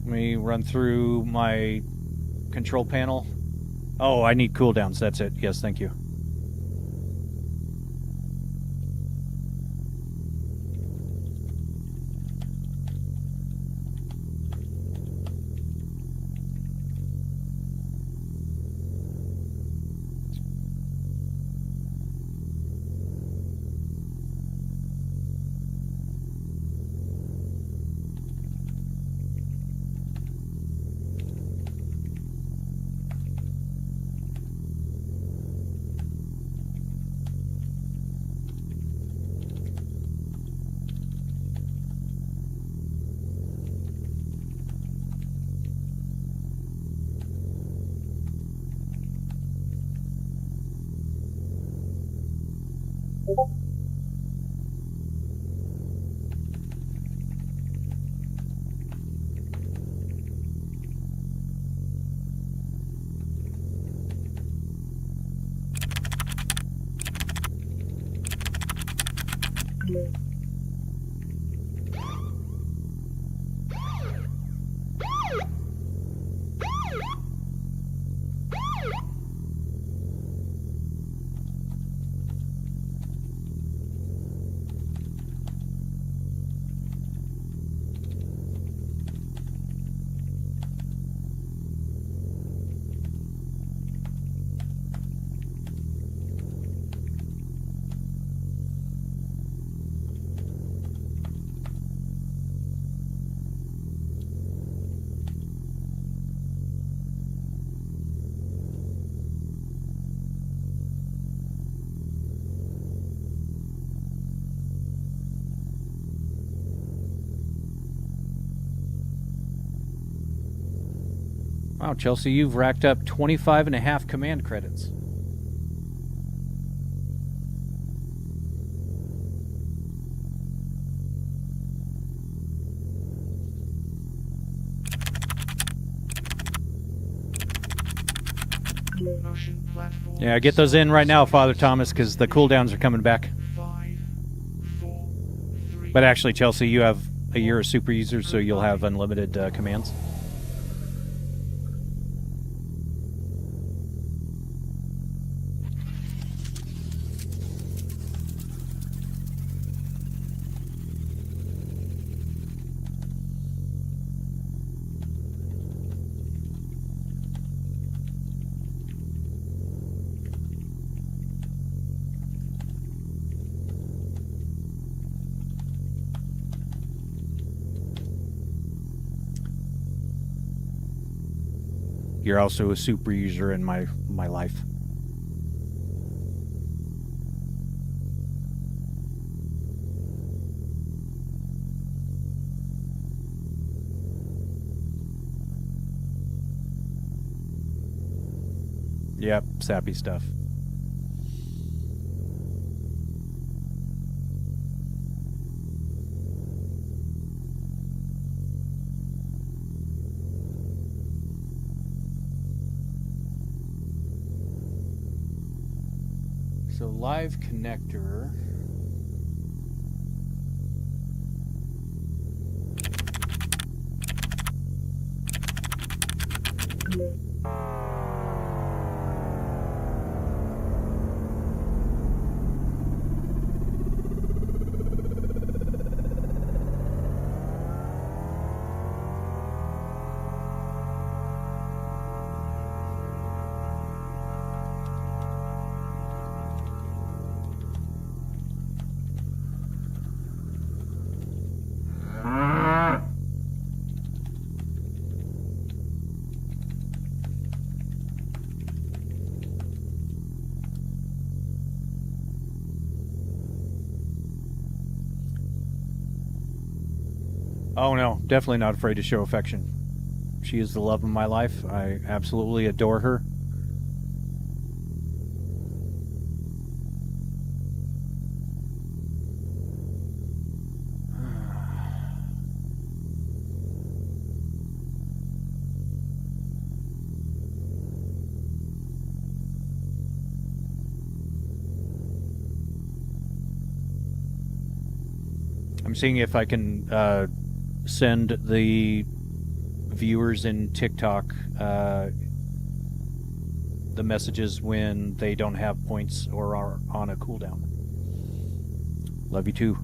Let me run through my control panel. Oh, I need cooldowns. That's it. Yes, thank you. Wow, Chelsea, you've racked up 25.5 command credits. Motion platform. Yeah, get those in right now, Father Thomas, because the cooldowns are coming back. 5, 4, 3. But actually, Chelsea, you have a year of super users, so you'll have unlimited commands. You're also a super user in my life. Yep, sappy stuff. So live connector. Oh no, definitely not afraid to show affection. She is the love of my life. I absolutely adore her. I'm seeing if I can send the viewers in TikTok the messages when they don't have points or are on a cooldown. Love you too.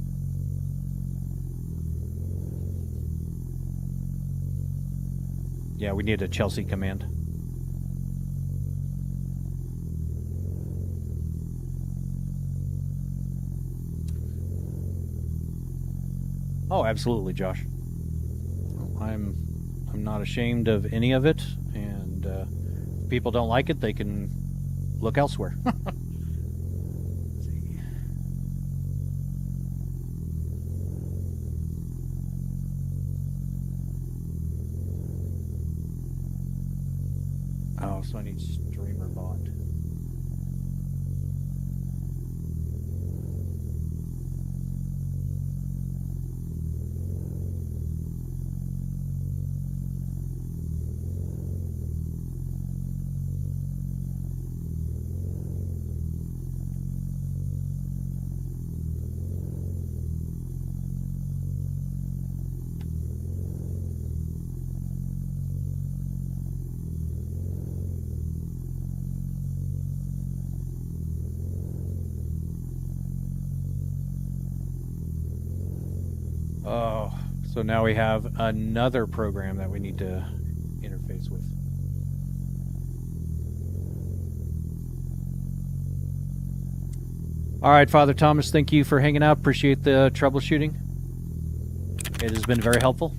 Yeah, we need a Chelsea command. Oh, absolutely, Josh. I'm not ashamed of any of it, and if people don't like it, they can look elsewhere. Let's see. Oh, so I need streamer bot. Oh, so now we have another program that we need to interface with. All right, Father Thomas, thank you for hanging out. Appreciate the troubleshooting. It has been very helpful.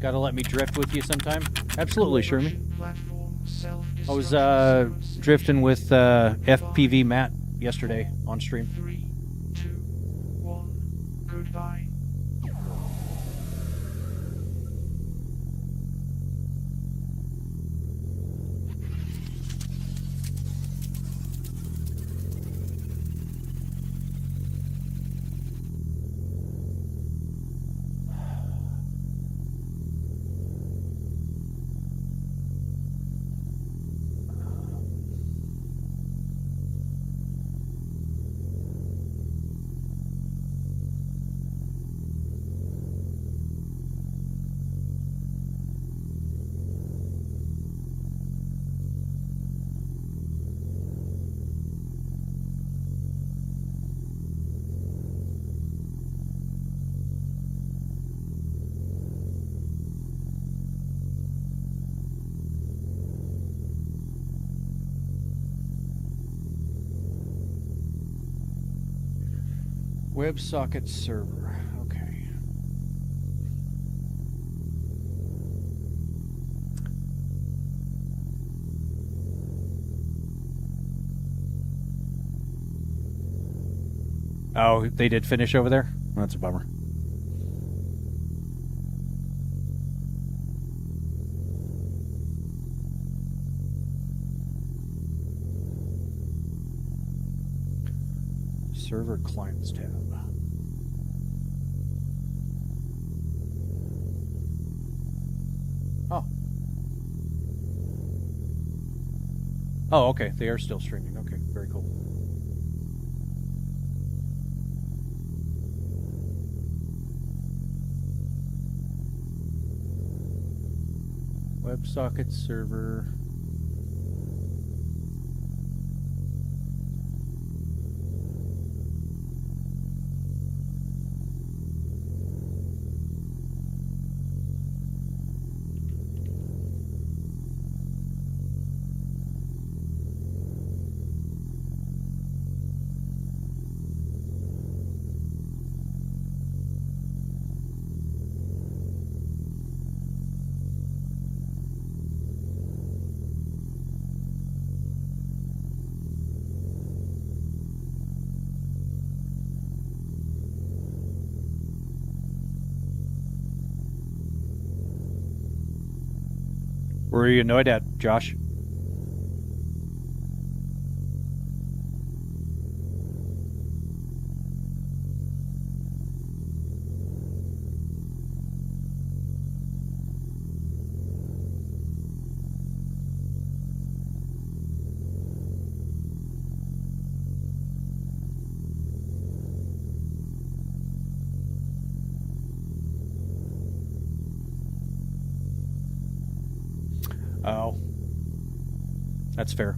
Gotta let me drift with you sometime? Absolutely, Sherman. I was drifting with FPV Matt yesterday on stream. 3, 2, 1, goodbye. WebSocket server. Okay. Oh, they did finish over there? That's a bummer. Server clients tab. Oh. Oh, okay. They are still streaming. Okay, very cool. WebSocket server. Where are you annoyed at, Josh? Oh. That's fair.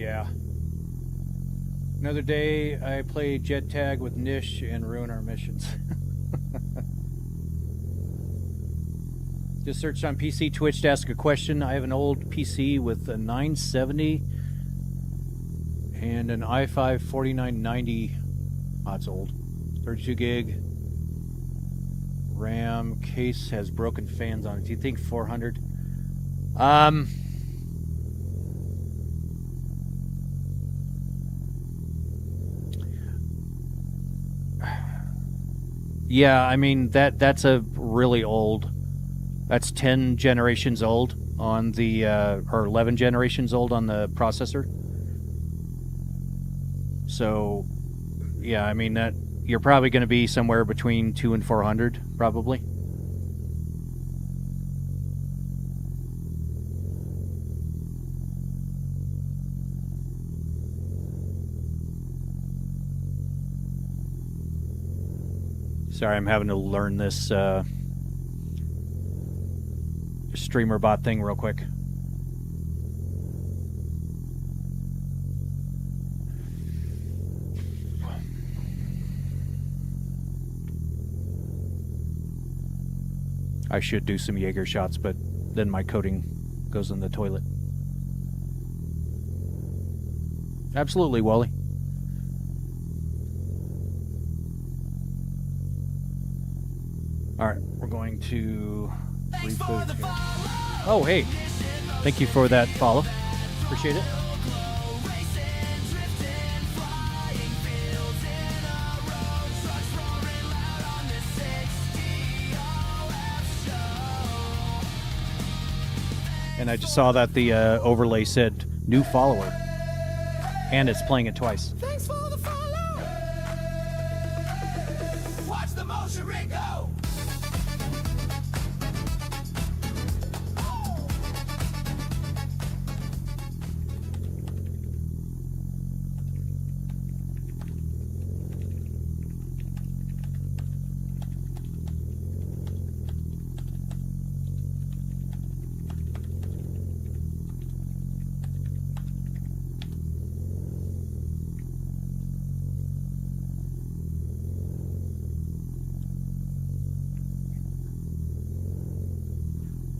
Yeah. Another day I play jet tag with Nish and ruin our missions. Just searched on PC Twitch to ask a question. I have an old PC with a 970 and an i5 4990. Oh, it's old. 32 gig RAM. Case has broken fans on it. Do you think 400? Yeah, I mean that's a really old. That's 10 generations old on the or 11 generations old on the processor. So, yeah, I mean that you're probably going to be somewhere between 2 and 400 probably. Sorry, I'm having to learn this streamer bot thing real quick. I should do some Jaeger shots, but then my coating goes in the toilet. Absolutely, Wally. Alright, we're going to reboot here. Oh, hey. Thank you for that follow. Appreciate it. And I just saw that the overlay said new follower. And it's playing it twice. Thanks for the follow. Watch the motion rig go.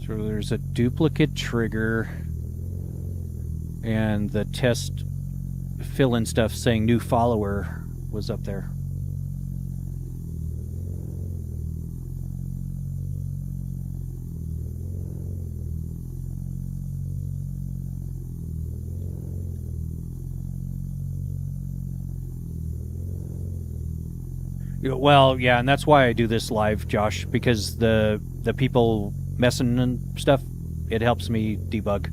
So there's a duplicate trigger and the test fill-in stuff saying new follower was up there. Well, yeah, and that's why I do this live, Josh, because the people messing and stuff, it helps me debug.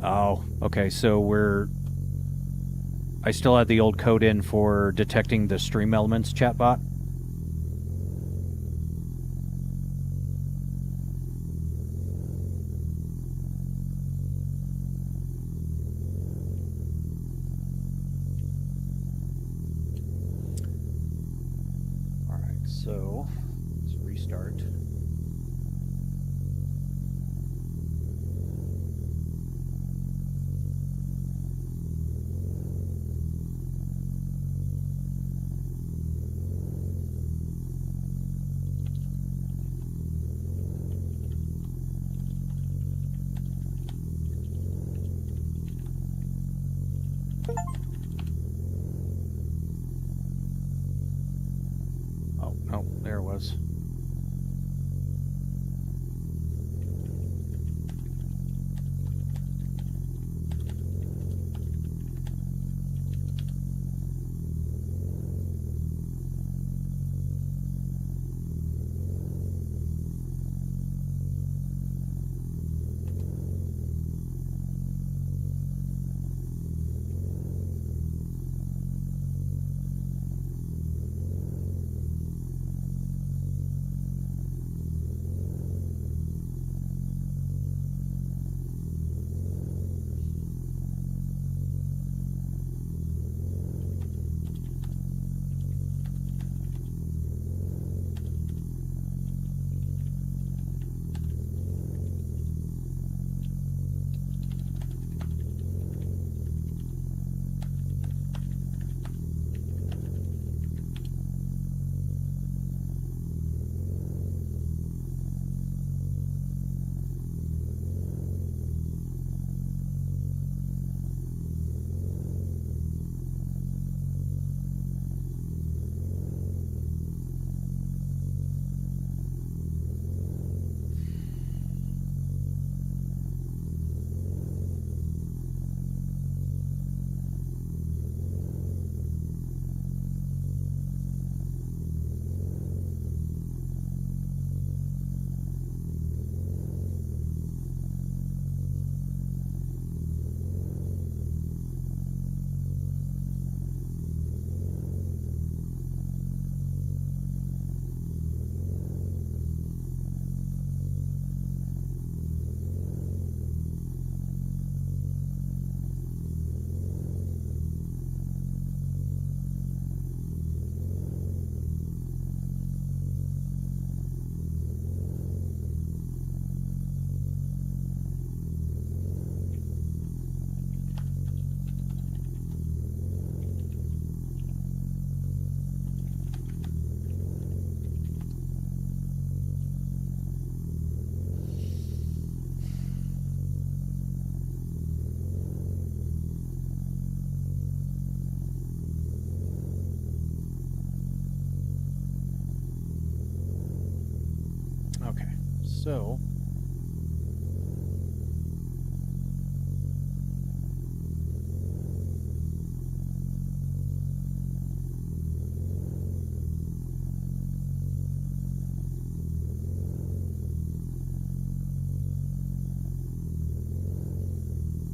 Oh, okay, so I still have the old code in for detecting the Stream Elements chatbot. So, let's restart. Oh, there it was. So,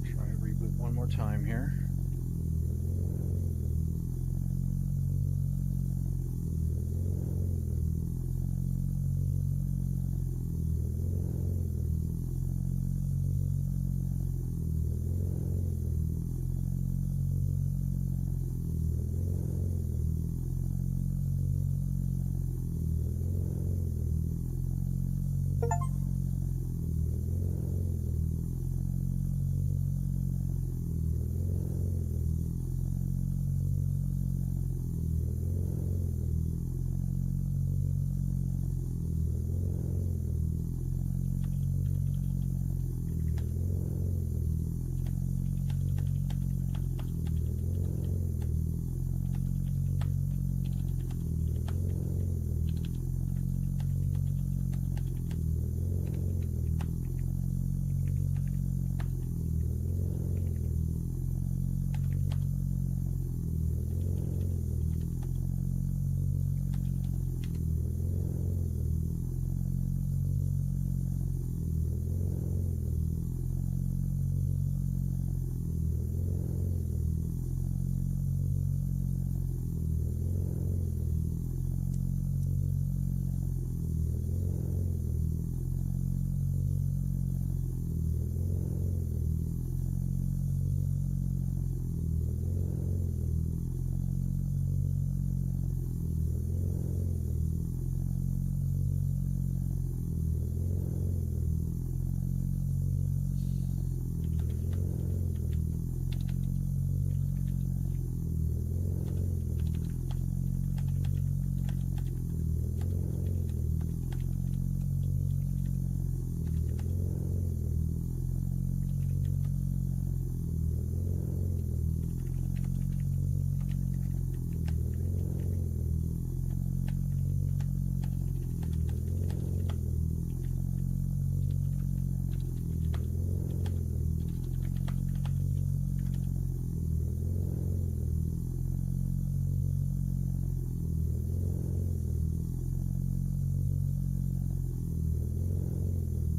try to reboot one more time here.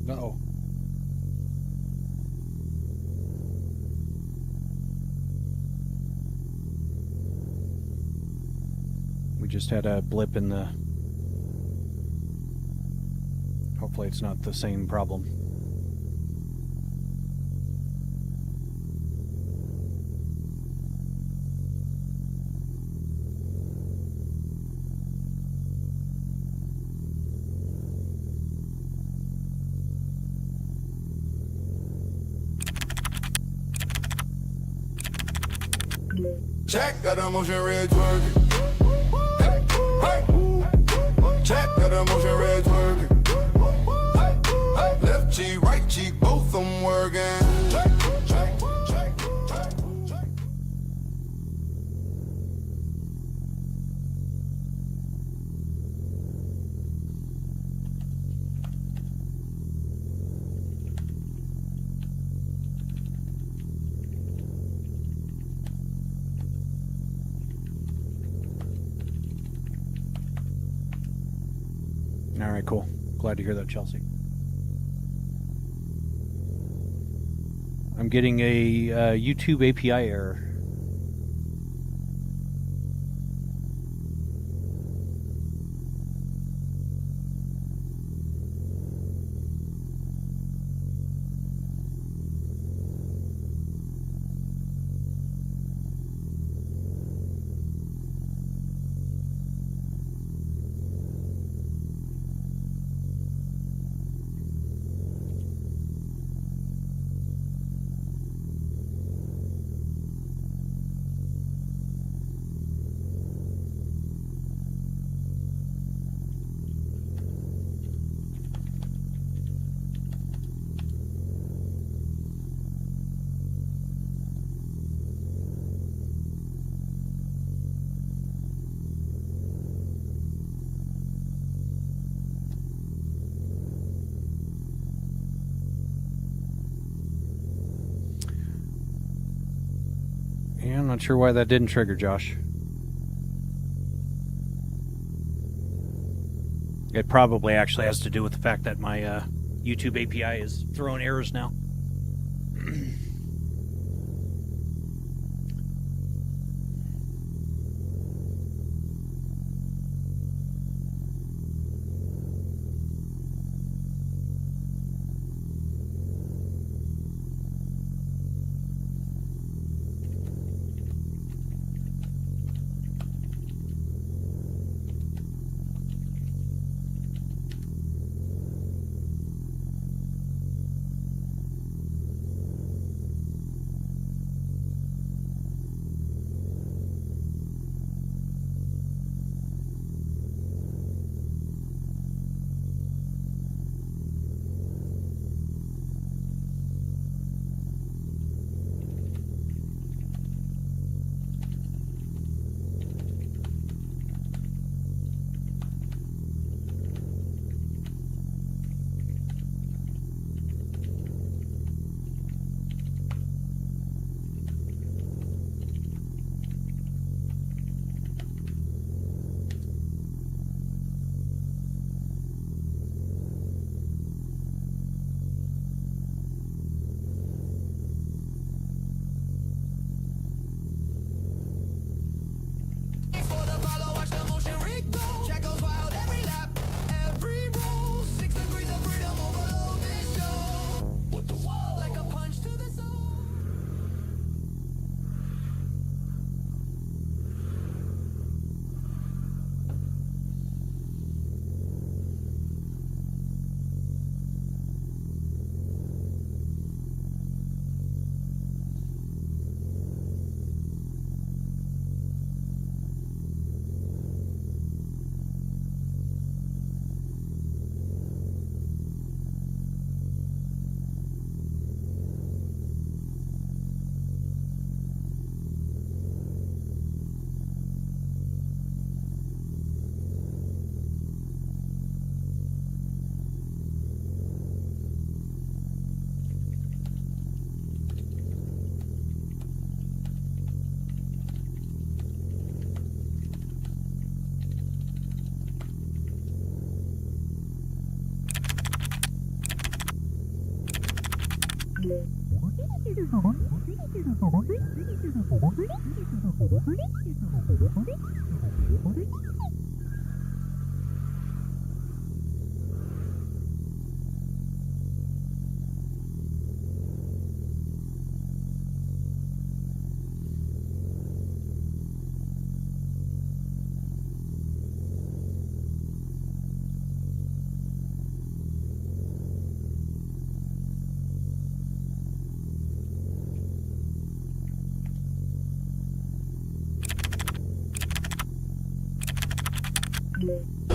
Uh-oh. We just had a blip in the... Hopefully it's not the same problem. Check, got a motion red twerking. Hey, hey. Check, got a motion red twerking. Hey, hey. Left cheek, right cheek, both them working. Check, check, check, check, check. All right, cool. Glad to hear that, Chelsea. I'm getting a YouTube API error. Not sure why that didn't trigger, Josh. It probably actually has to do with the fact that my YouTube API is throwing errors now. For the follow, watch the motion rig go. Jack goes wild every lap, every roll. 6 degrees of freedom overload this show. What the wall? Like a punch to the soul.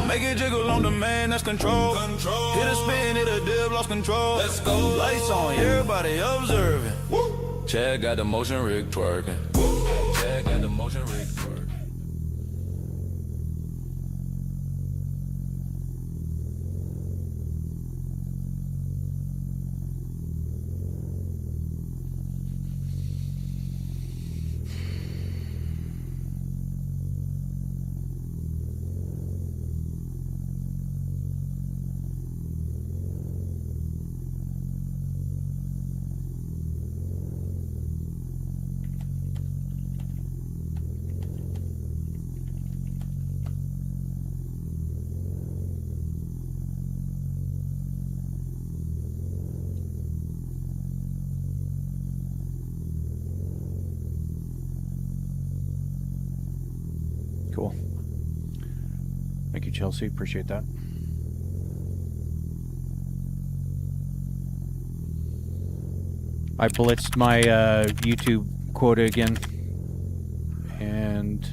Make it jiggle on the man, that's control. Hit a spin, hit a dip, lost control. Let's go. Lights on, everybody observing. Woo. Chad got the motion rig twerking. Woo. Chad got the motion rig twerking. Cool. Thank you, Chelsea. Appreciate that. I blitzed my YouTube quota again and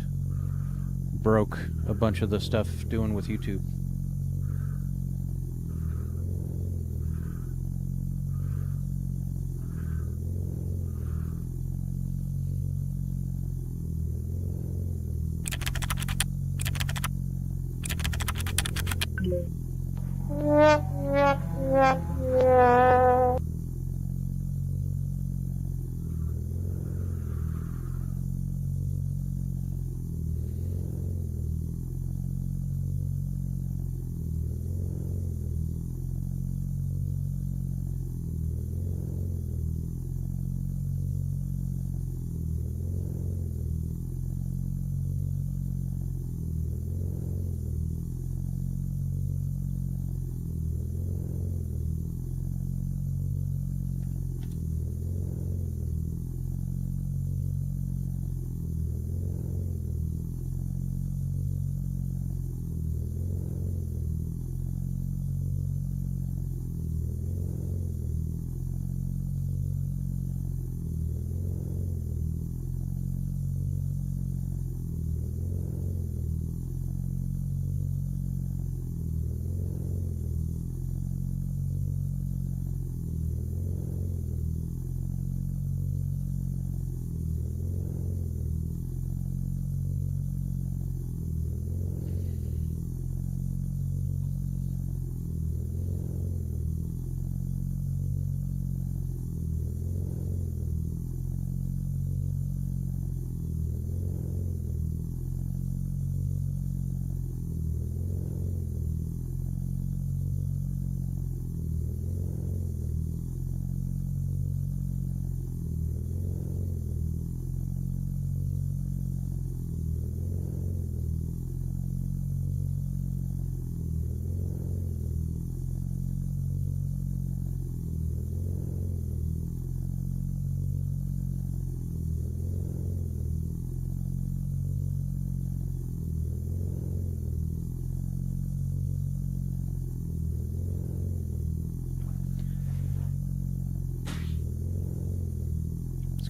broke a bunch of the stuff doing with YouTube.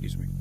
Excuse me.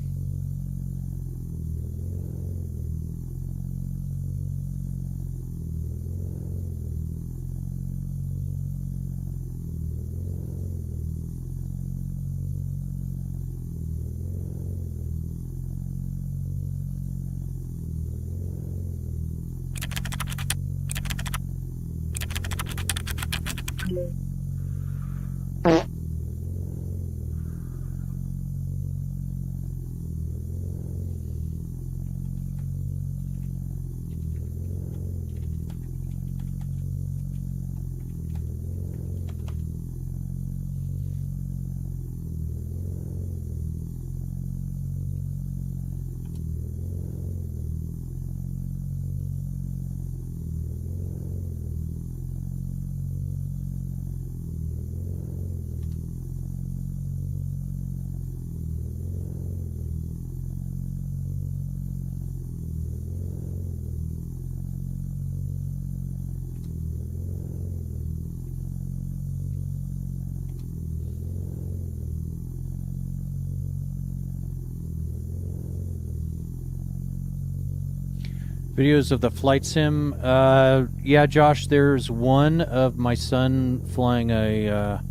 Videos of the flight sim. Yeah, Josh, there's one of my son flying a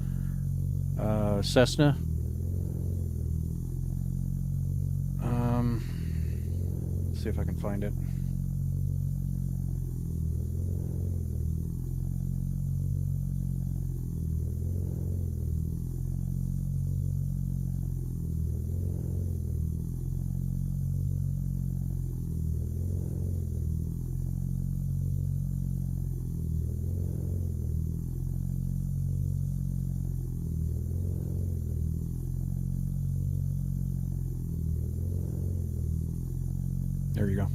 Cessna. Let's see if I can find it. There you go.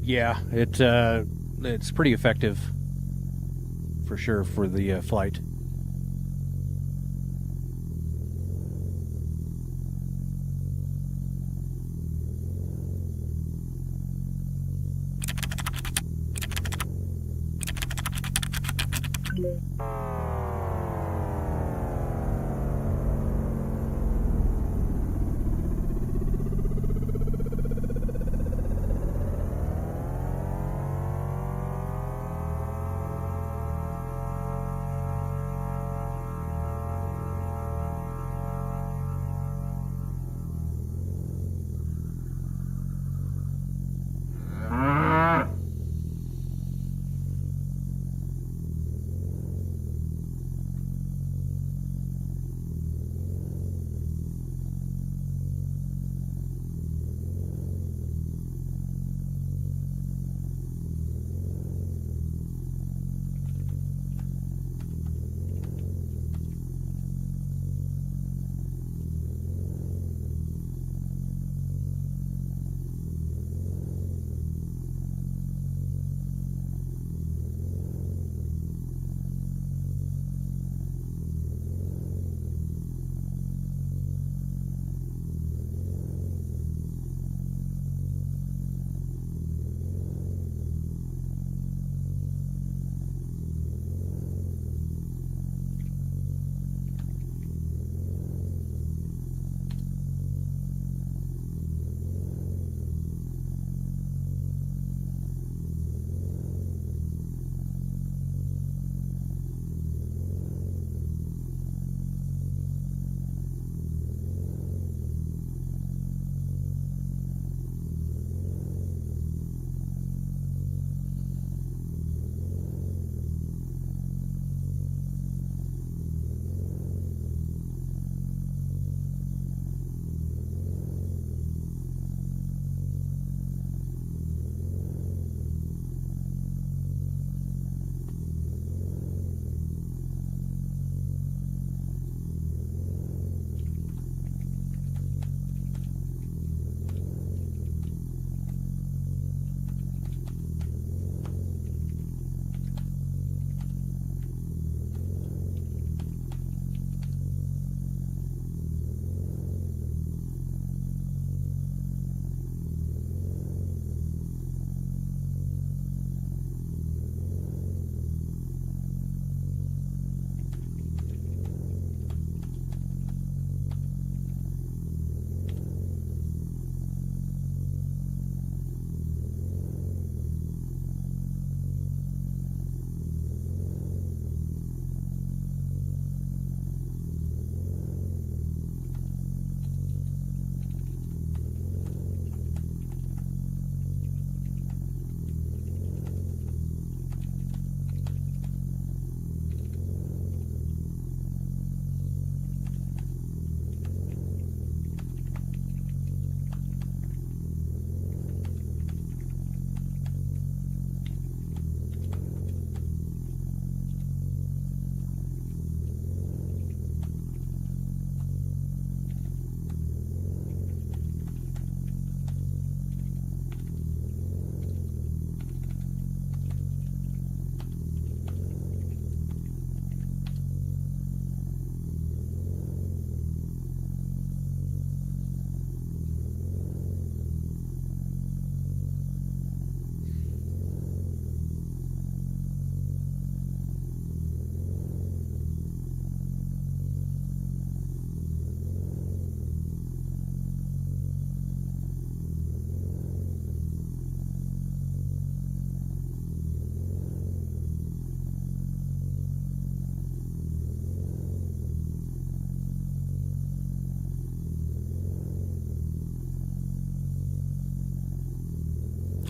Yeah, it's pretty effective for sure for the flight.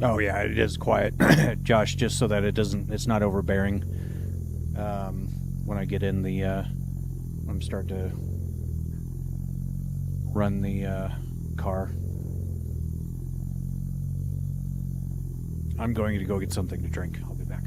Oh yeah, it is quiet, Josh, just so that it's not overbearing. When I get in the, I'm start to run the car. I'm going to go get something to drink. I'll be back.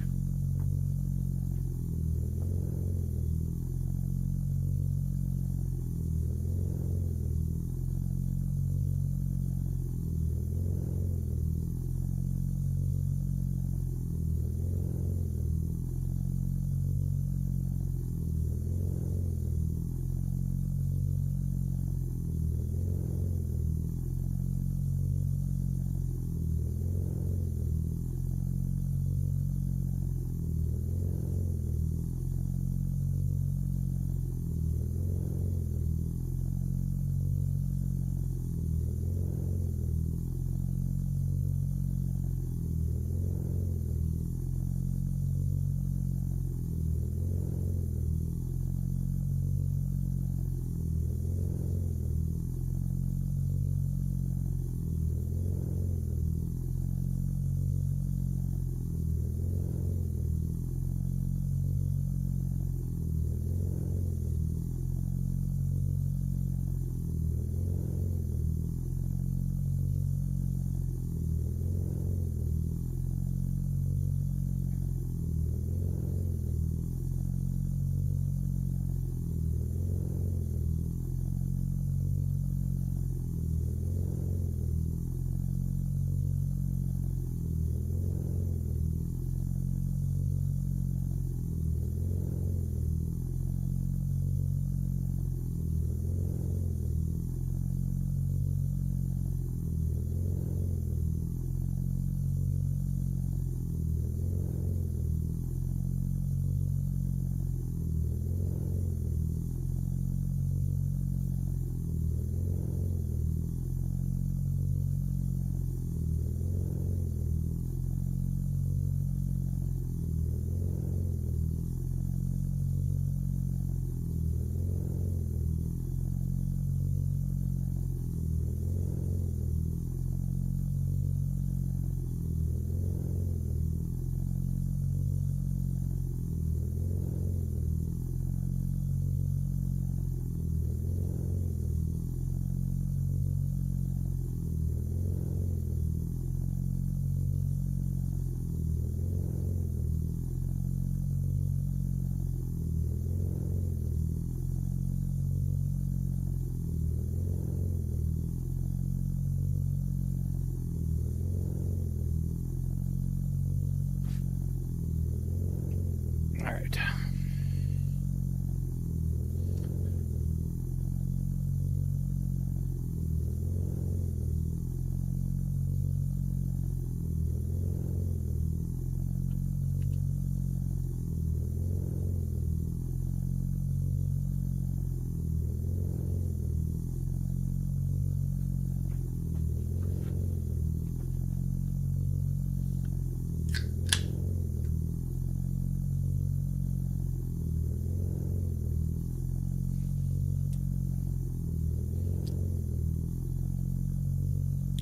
All right.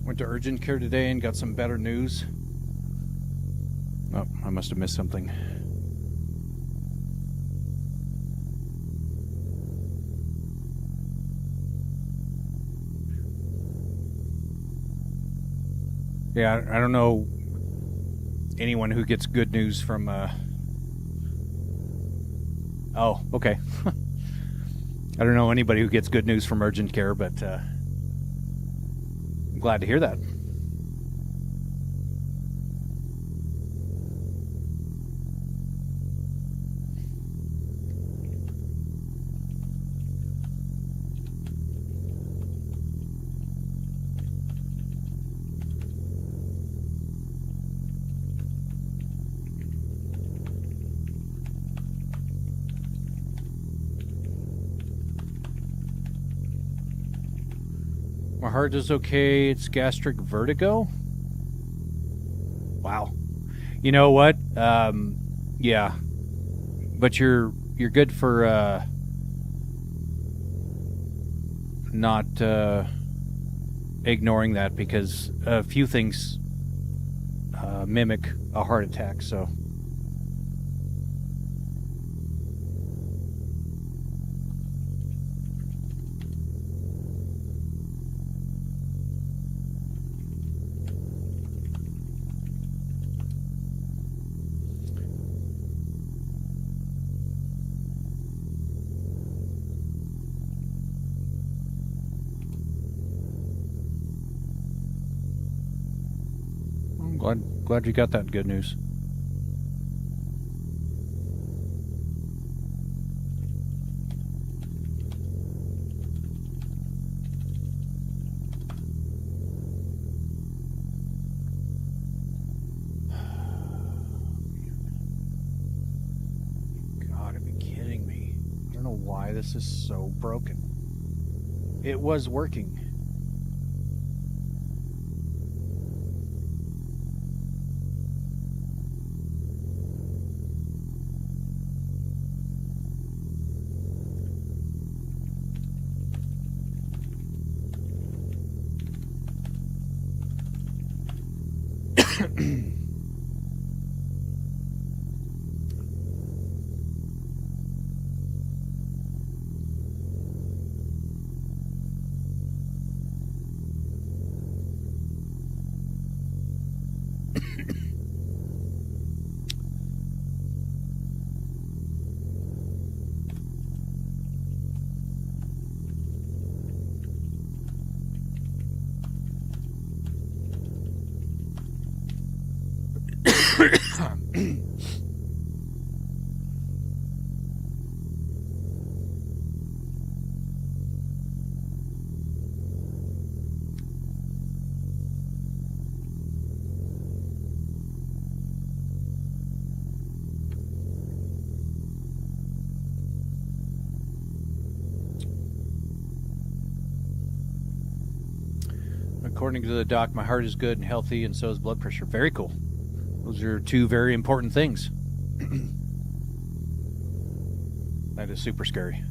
Went to urgent care today and got some better news. Oh, I must have missed something. Yeah, I don't know anyone who gets good news from, Oh, okay. I don't know anybody who gets good news from urgent care, but, I'm glad to hear that. My heart is okay. It's gastric vertigo. Wow. You know what? Yeah. But you're good for not ignoring that, because a few things mimic a heart attack. So. Glad you got that good news. Gotta be kidding me. I don't know why this is so broken. It was working. According to the doc, my heart is good and healthy, and so is blood pressure. Very cool. Those are two very important things. That is super scary.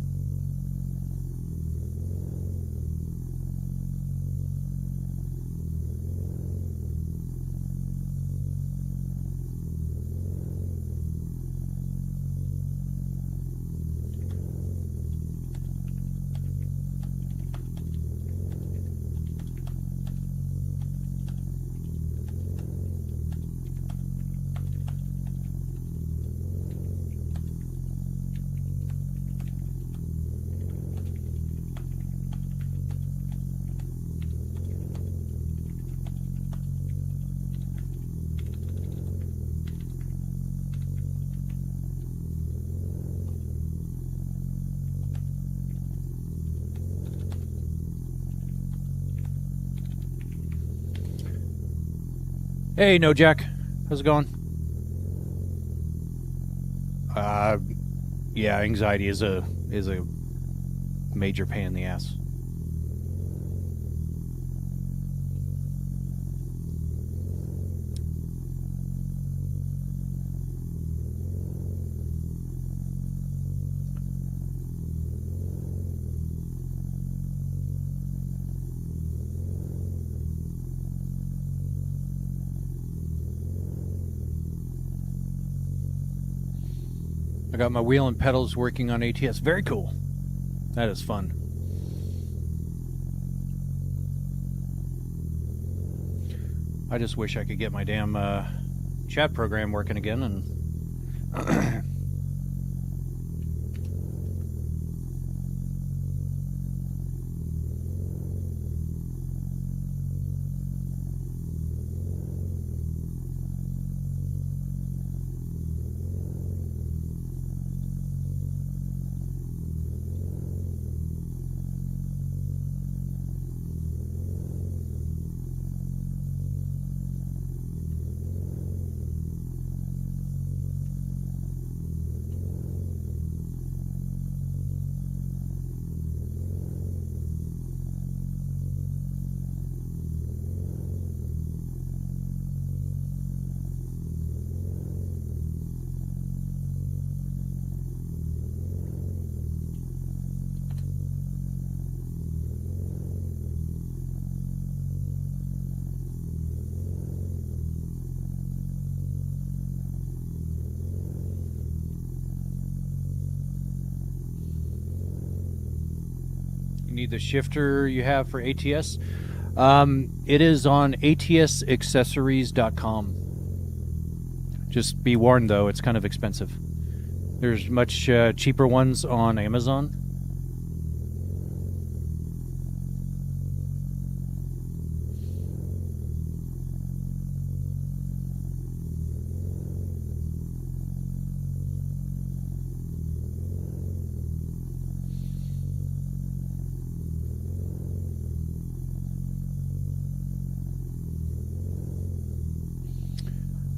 Hey, No Jack, how's it going? Yeah, anxiety is a major pain in the ass. I got my wheel and pedals working on ATS. Very cool. That is fun. I just wish I could get my damn chat program working again and need the shifter you have for ATS. It is on atsaccessories.com. Just be warned, though, it's kind of expensive. There's much cheaper ones on Amazon.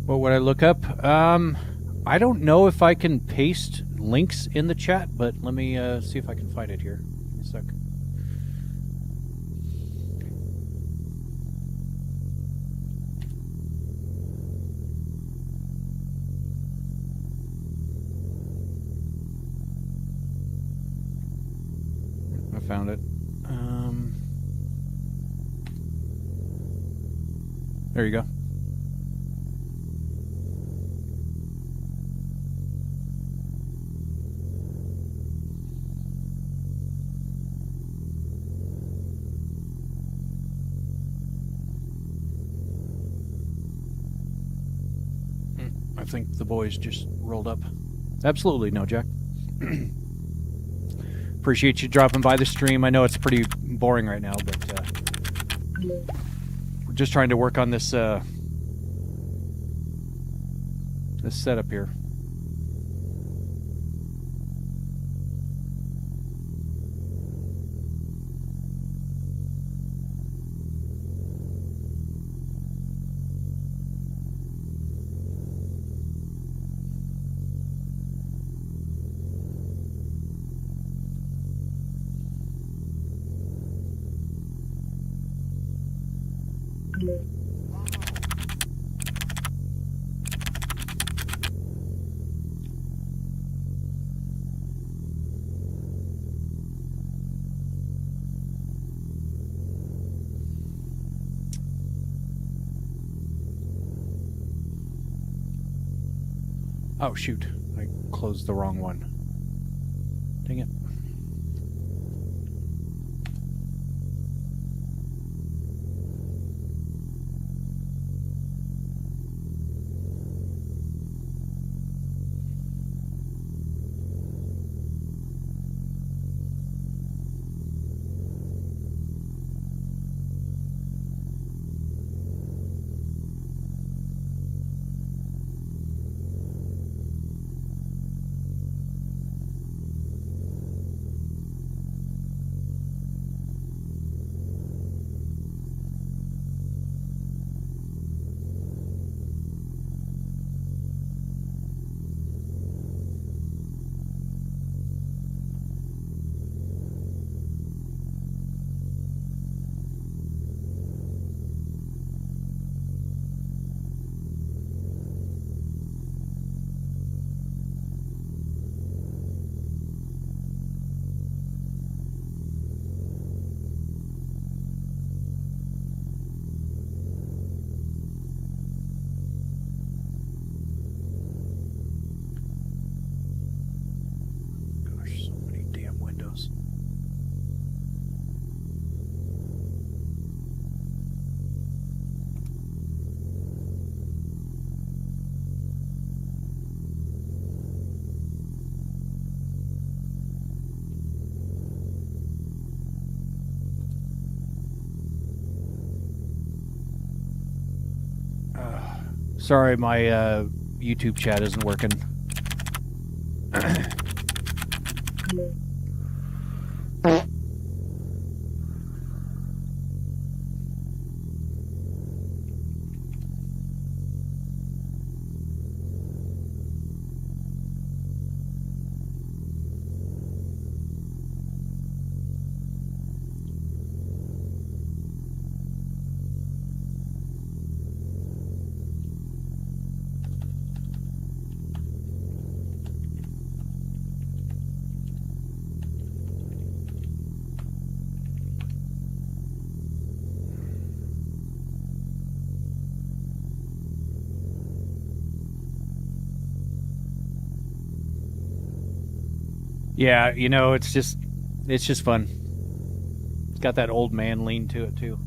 What would I look up? I don't know if I can paste links in the chat, but let me see if I can find it here. Give me a sec. I found it. There you go. I think the boys just rolled up. Absolutely, no, Jack. Appreciate you dropping by the stream. I know it's pretty boring right now, but we're just trying to work on this this setup here. Oh, shoot. I closed the wrong one. Dang it. Sorry, my YouTube chat isn't working. Yeah, you know, it's just fun. It's got that old man lean to it too.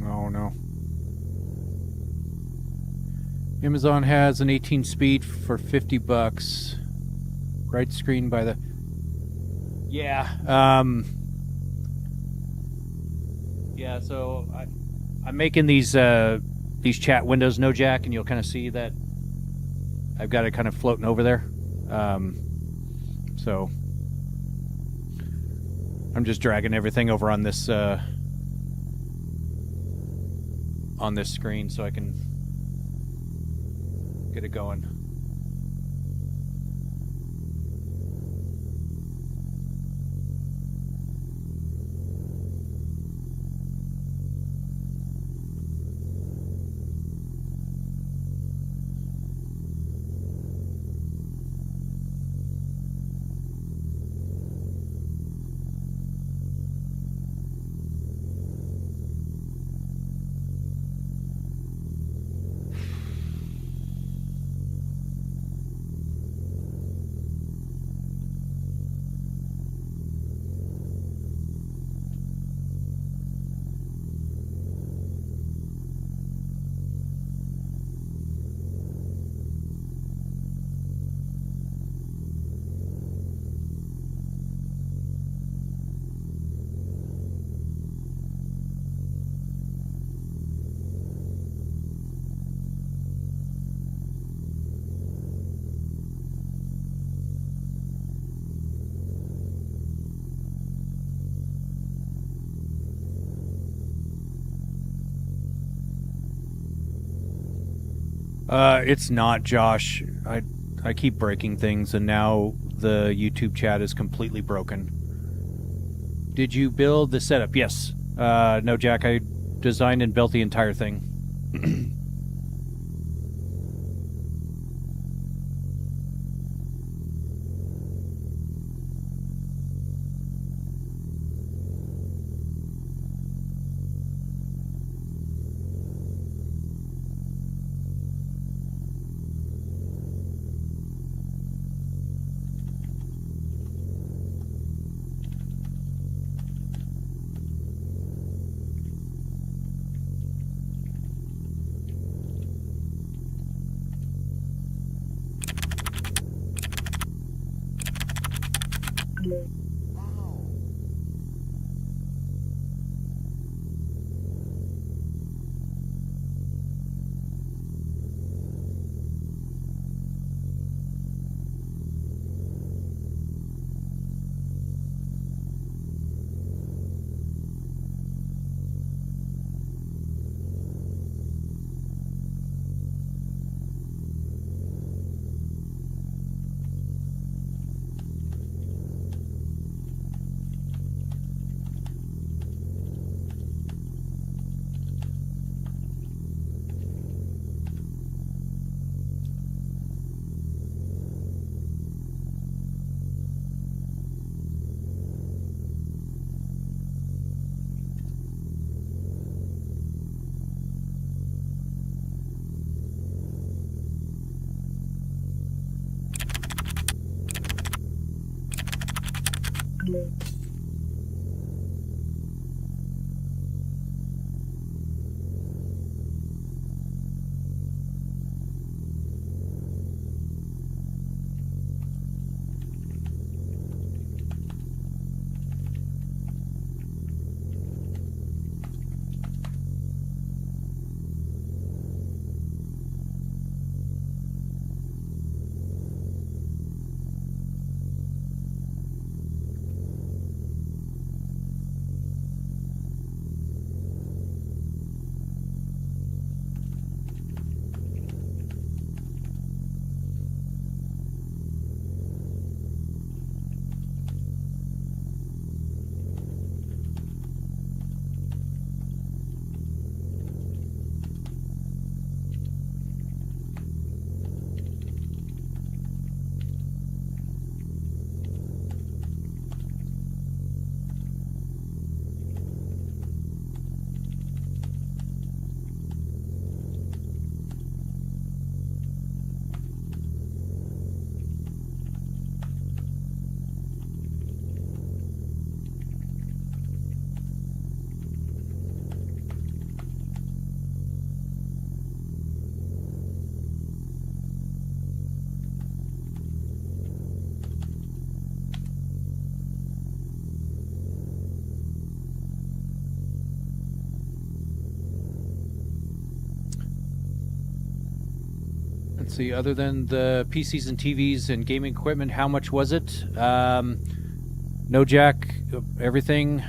Oh no. Amazon has an 18 speed for $50. Right screen by the... Yeah. Yeah, so I'm making these chat windows no jack, and you'll kind of see that I've got it kind of floating over there. So I'm just dragging everything over on this screen so I can get it going. It's not, Josh. I keep breaking things, and now the YouTube chat is completely broken. Did you build the setup? Yes. No, Jack, I designed and built the entire thing. Let's see, other than the PCs and TVs and gaming equipment, how much was it? No, Jack, everything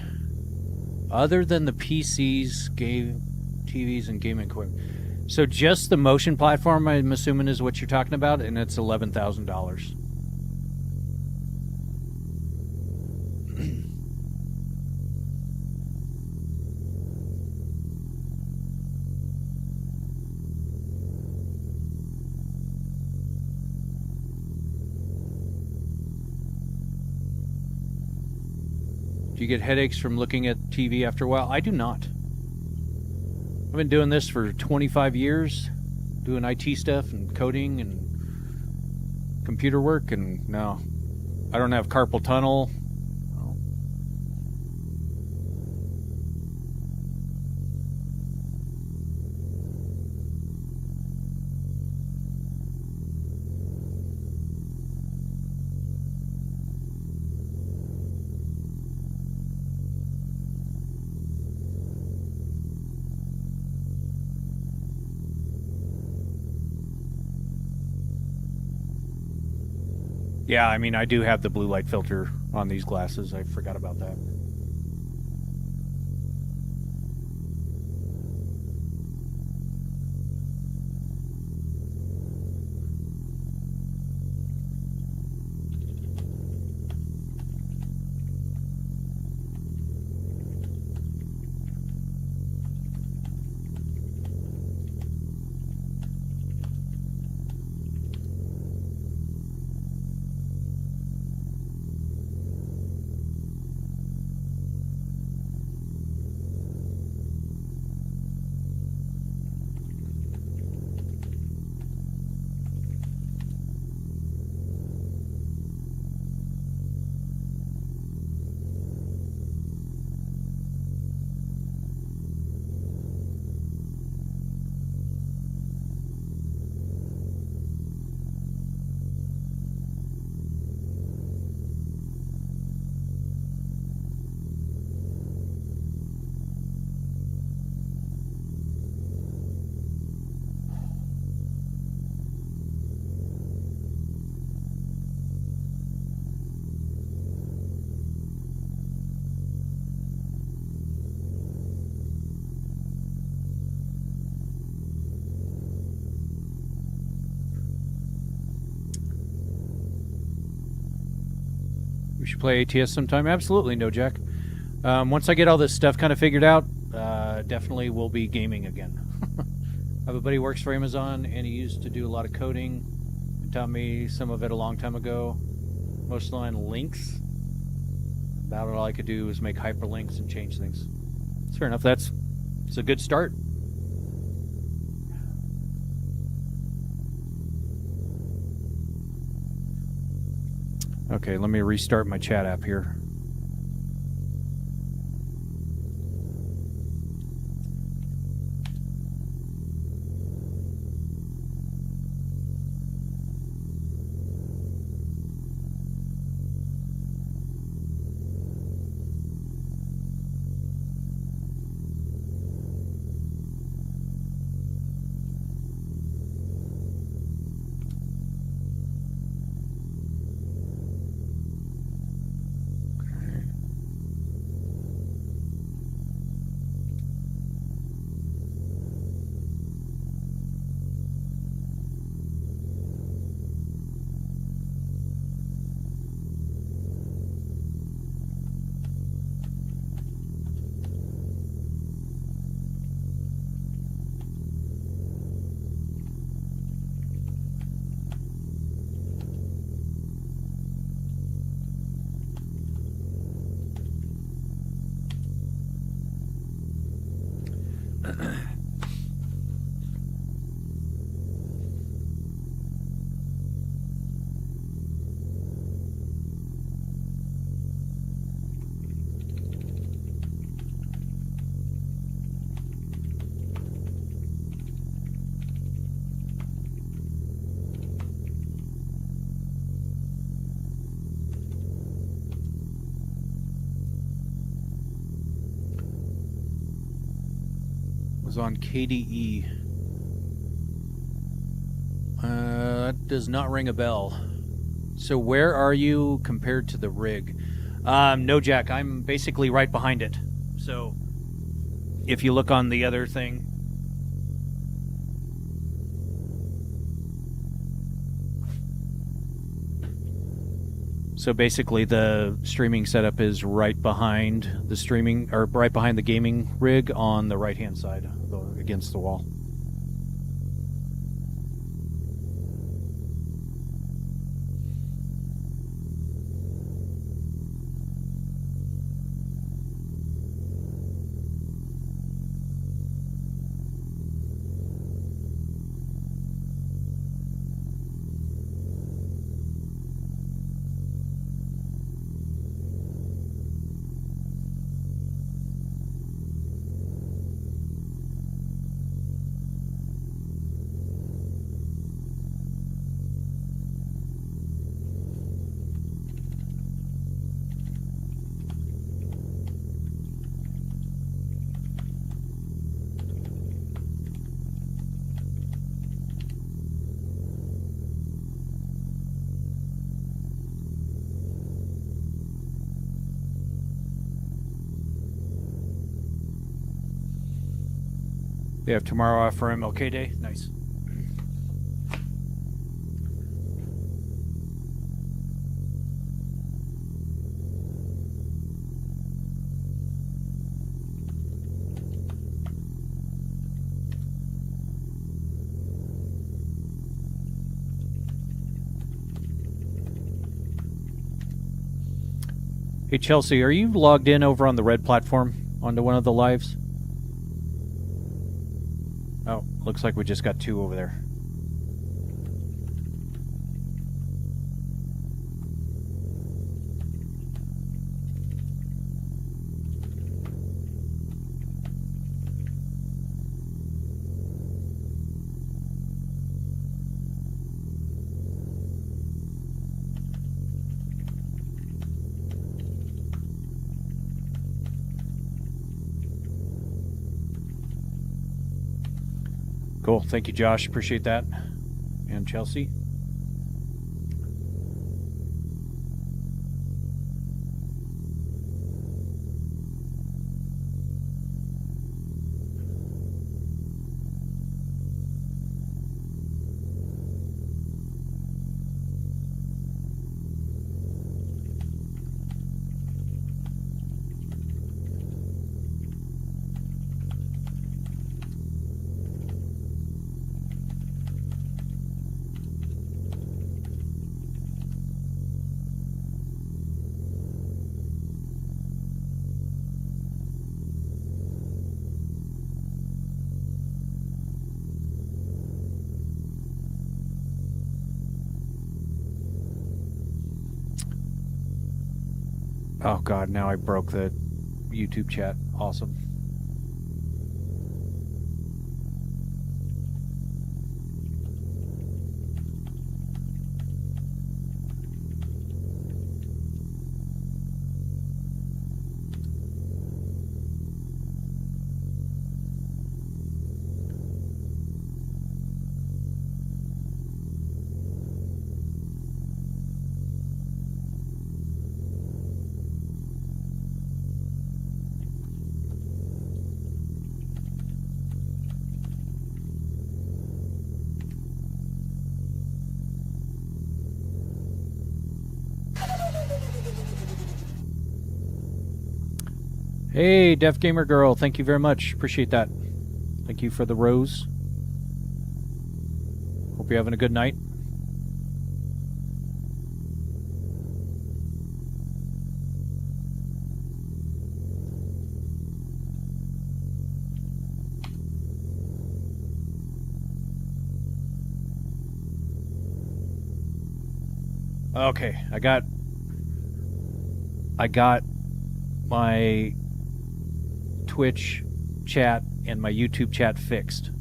other than the PCs, TVs, and gaming equipment. So just the motion platform, I'm assuming, is what you're talking about, and it's $11,000. Do you get headaches from looking at TV after a while? I do not. I've been doing this for 25 years, doing IT stuff and coding and computer work, and no, I don't have carpal tunnel. Yeah, I mean, I do have the blue light filter on these glasses. I forgot about that. should play ATS sometime. Absolutely, no Jack. Once I get all this stuff kind of figured out, definitely will be gaming again. I have a buddy who works for Amazon, and he used to do a lot of coding. He taught me some of it a long time ago, mostly on links. About all I could do was make hyperlinks and change things. It's fair enough. It's a good start. Okay, let me restart my chat app here. Was on KDE. That does not ring a bell. So where are you compared to the rig? No, Jack. I'm basically right behind it. So if you look on the other thing. So basically the streaming setup is right behind the streaming, or right behind the gaming rig on the right-hand side, against the wall. They have tomorrow off for MLK Day. Nice. Hey, Chelsea, are you logged in over on the red platform onto one of the lives? Oh, looks like we just got two over there. Cool. Thank you, Josh. Appreciate that. And Chelsea. Oh god, now I broke the YouTube chat. Awesome. Hey, Deaf Gamer Girl, thank you very much. Appreciate that. Thank you for the rose. Hope you're having a good night. Okay, I got my Twitch chat and my YouTube chat fixed.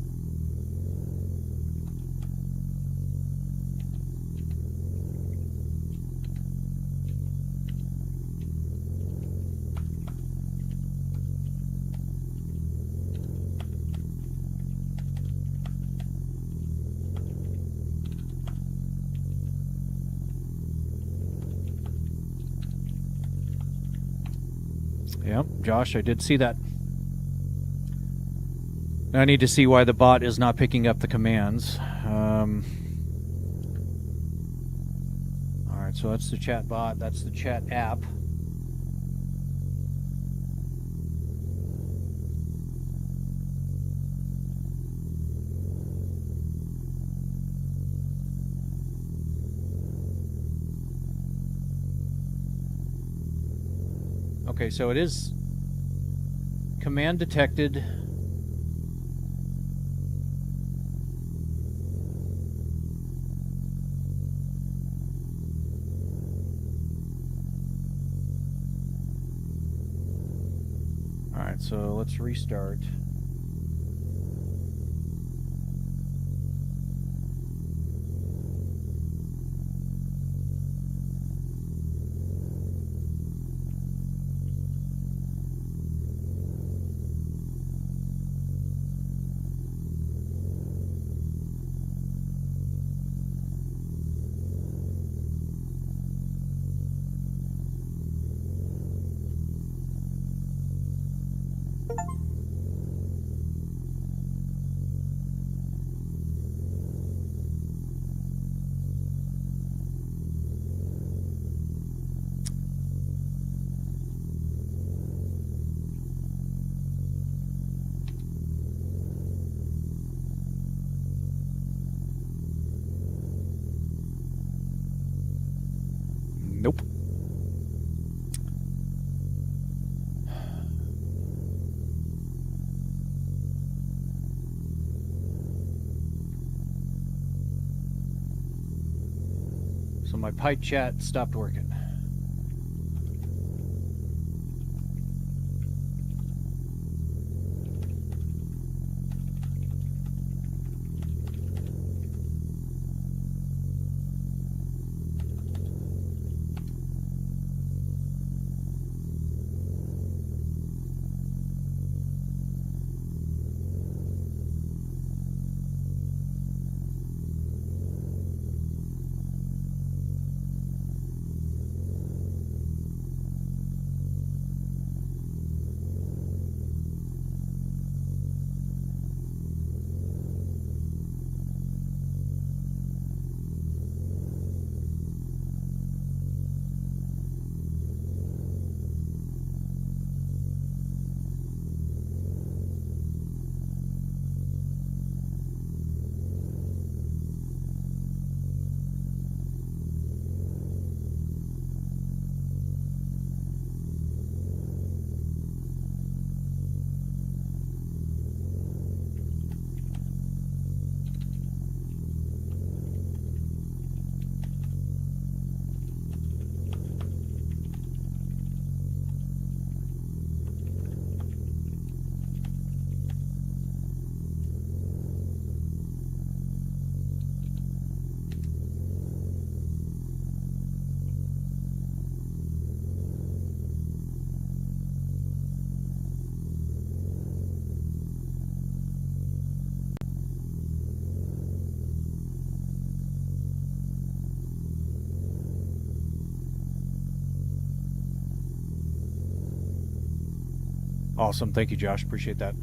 Yep, Josh, I did see that. Now I need to see why the bot is not picking up the commands. Alright, so that's the chat bot, that's the chat app. Okay, so it is command detected. Alright, so let's restart. Nope. So my pipe chat stopped working. Awesome. Thank you, Josh. Appreciate that.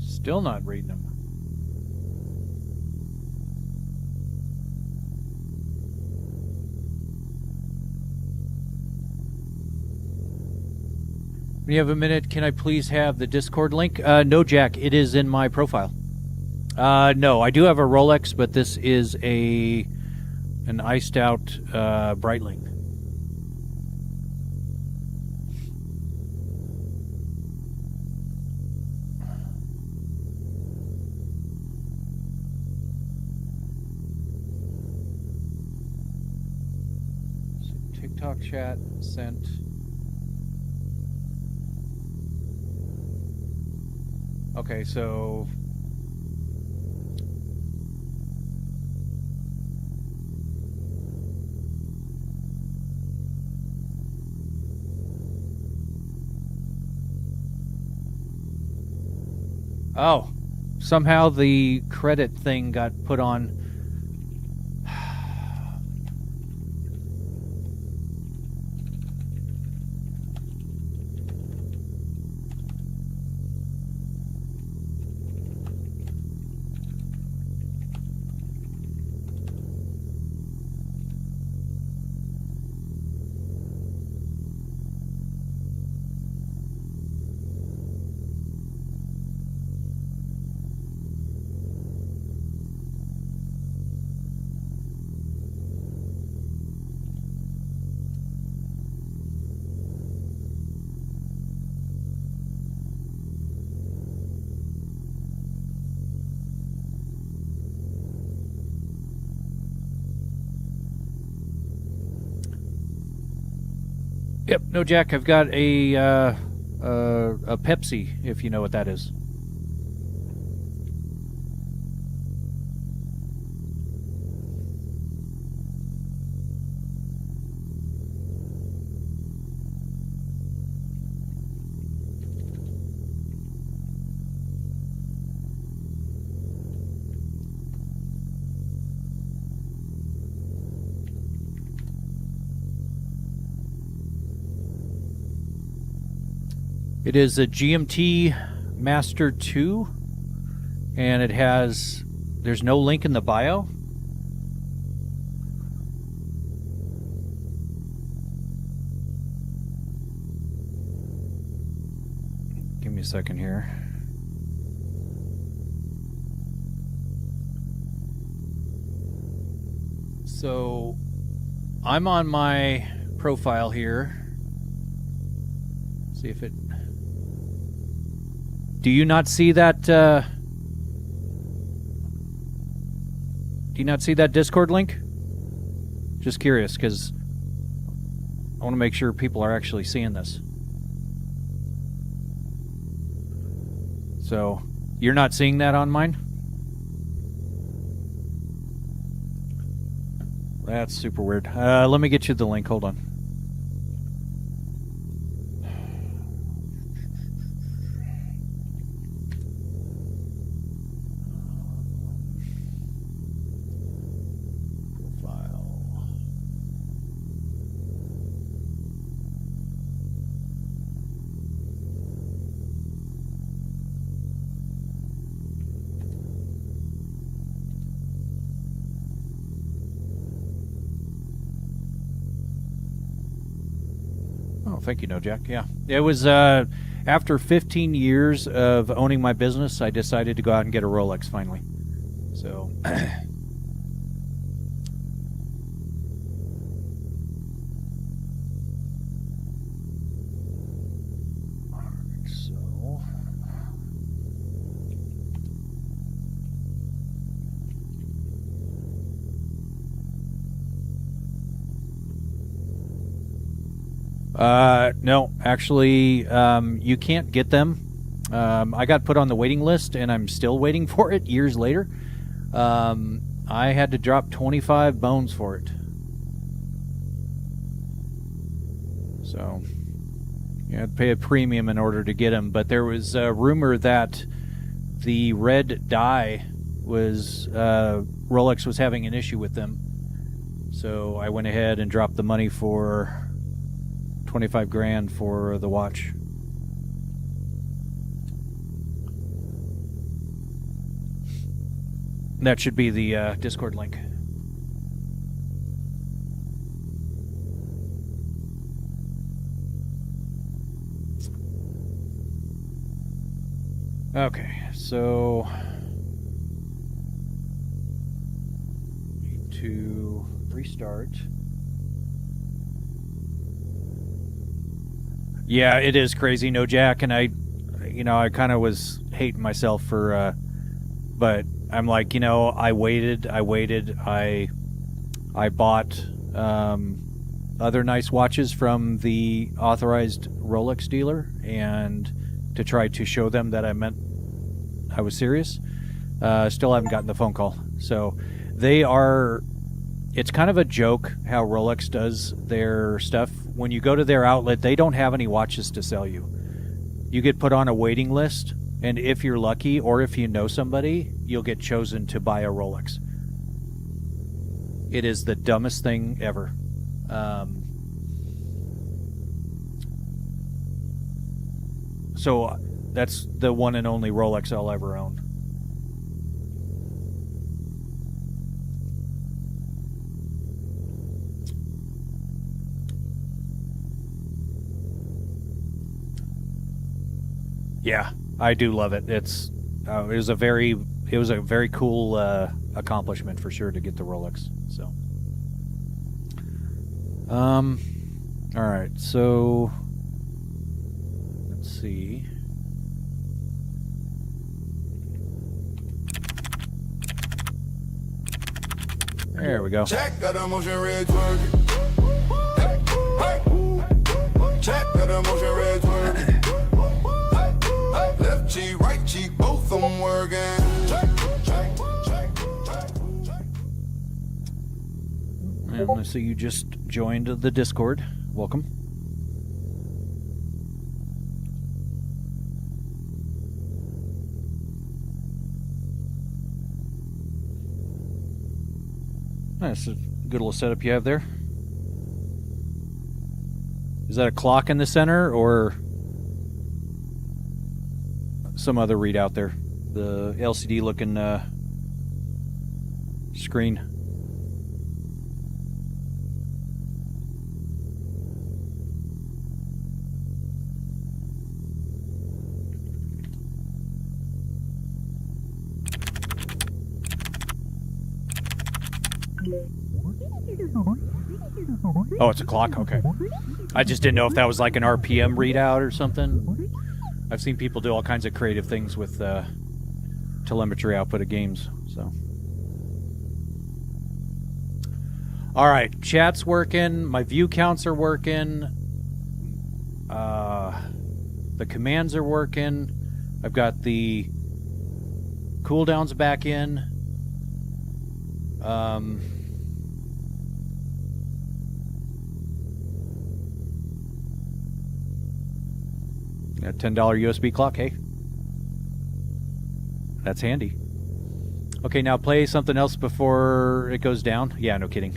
Still not reading them. When you have a minute, can I please have the Discord link? No, Jack. It is in my profile. No, I do have a Rolex, but this is an iced out Breitling. So TikTok chat sent. Okay, so oh, somehow the credit thing got put on. Yep, no, Jack. I've got a Pepsi, if you know what that is. It is a GMT Master 2, and it has, there's no link in the bio. Give me a second here. So, I'm on my profile here. See if it... Do you not see that? Do you not see that Discord link? Just curious, because I want to make sure people are actually seeing this. So, you're not seeing that on mine? That's super weird. Let me get you the link. Hold on. Oh, thank you, No Jack. Yeah. It was after 15 years of owning my business, I decided to go out and get a Rolex finally. So. No, actually, you can't get them. I got put on the waiting list, and I'm still waiting for it years later. I had to drop 25 bones for it. So you had to pay a premium in order to get them. But there was a rumor that the red dye was Rolex was having an issue with them. So I went ahead and dropped the money for 25 grand for the watch. That should be the Discord link. Okay, so need to restart. Yeah, it is crazy, no Jack, and I kind of was hating myself for, but I'm like, I waited, I bought other nice watches from the authorized Rolex dealer, and to try to show them that I was serious. Still haven't gotten the phone call. So it's kind of a joke how Rolex does their stuff. When you go to their outlet, they don't have any watches to sell you. You get put on a waiting list, and if you're lucky or if you know somebody, you'll get chosen to buy a Rolex. It is the dumbest thing ever. So that's the one and only Rolex I'll ever own. Yeah, I do love it. It was a very cool accomplishment for sure to get the Rolex. So, all right. So let's see. There we go. Check got a motion red twerking. Check got a motion red twerking. Left cheek, right cheek, both of them working. And I see you just joined the Discord. Welcome. That's a good little setup you have there. Is that a clock in the center or some other readout there? The LCD looking screen. Oh, it's a clock? Okay. I just didn't know if that was like an RPM readout or something. I've seen people do all kinds of creative things with telemetry output of games. So, all right, chat's working. My view counts are working. The commands are working. I've got the cooldowns back in. A $10 USB clock, hey? That's handy. Okay, now play something else before it goes down. Yeah, no kidding.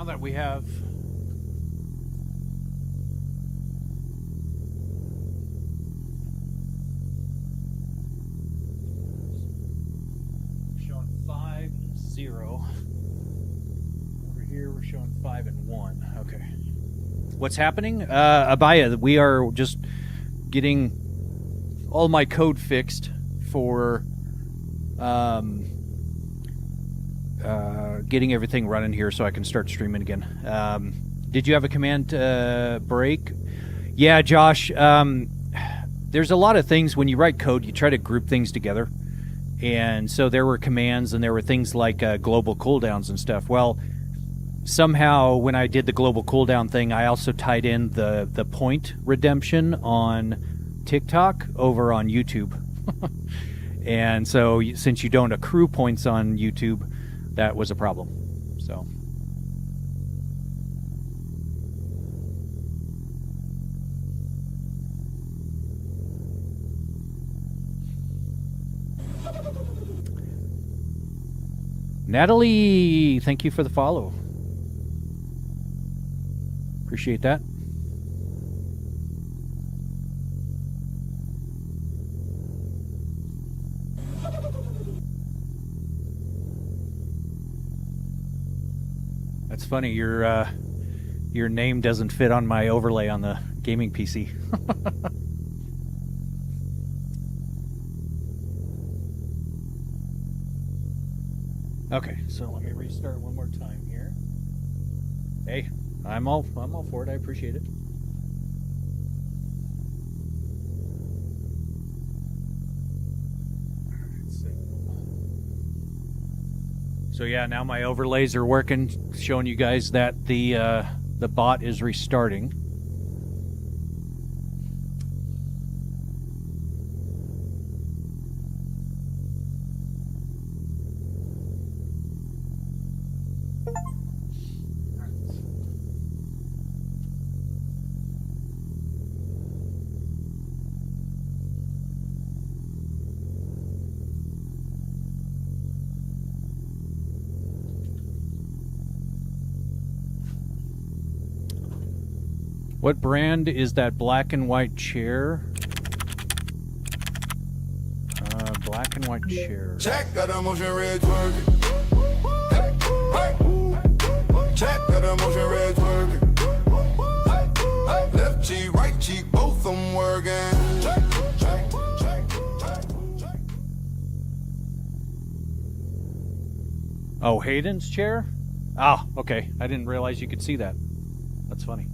now that we have showing 5-0. Over here we're showing 5-1. Okay. What's happening? Abaya, we are just getting all my code fixed for getting everything running here so I can start streaming again. Did you have a command break? Yeah, Josh. There's a lot of things when you write code, you try to group things together. And so there were commands and there were things like global cooldowns and stuff. Well, somehow when I did the global cooldown thing, I also tied in the point redemption on TikTok over on YouTube. And so since you don't accrue points on YouTube, that was a problem. So Natalie, thank you for the follow. Appreciate that. That's funny. Your name doesn't fit on my overlay on the gaming PC. Okay, so let me restart one more time here. Hey, I'm all for it. I appreciate it. So yeah, now my overlays are working, showing you guys that the bot is restarting. What brand is that black and white chair? Black and white chair. Check got a motion red twerking. Check got a motion red twerking. Left cheek, right cheek, both them working. Oh, Hayden's chair? Ah, okay. I didn't realize you could see that. That's funny.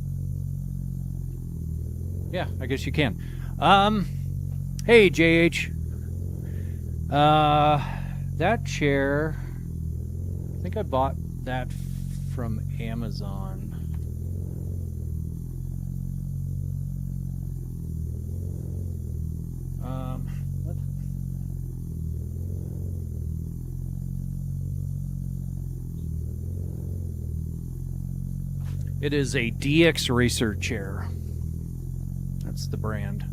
Yeah, I guess you can. Hey, JH. That chair, I think I bought that from Amazon. It is a DX Racer chair. That's the brand.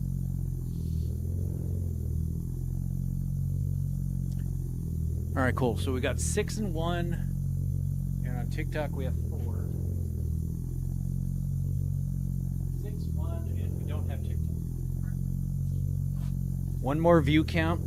All right, cool. So we got 6 and 1, and on TikTok we have 4. 6, 1, and we don't have TikTok. One more view count.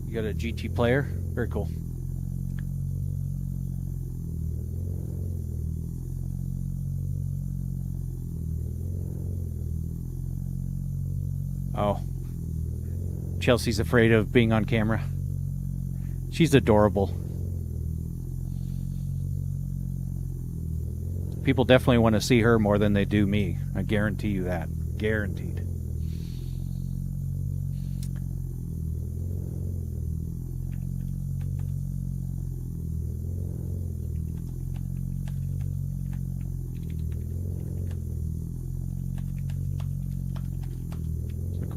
You got a GT player? Very cool. Oh. Chelsea's afraid of being on camera. She's adorable. People definitely want to see her more than they do me. I guarantee you that. Guaranteed.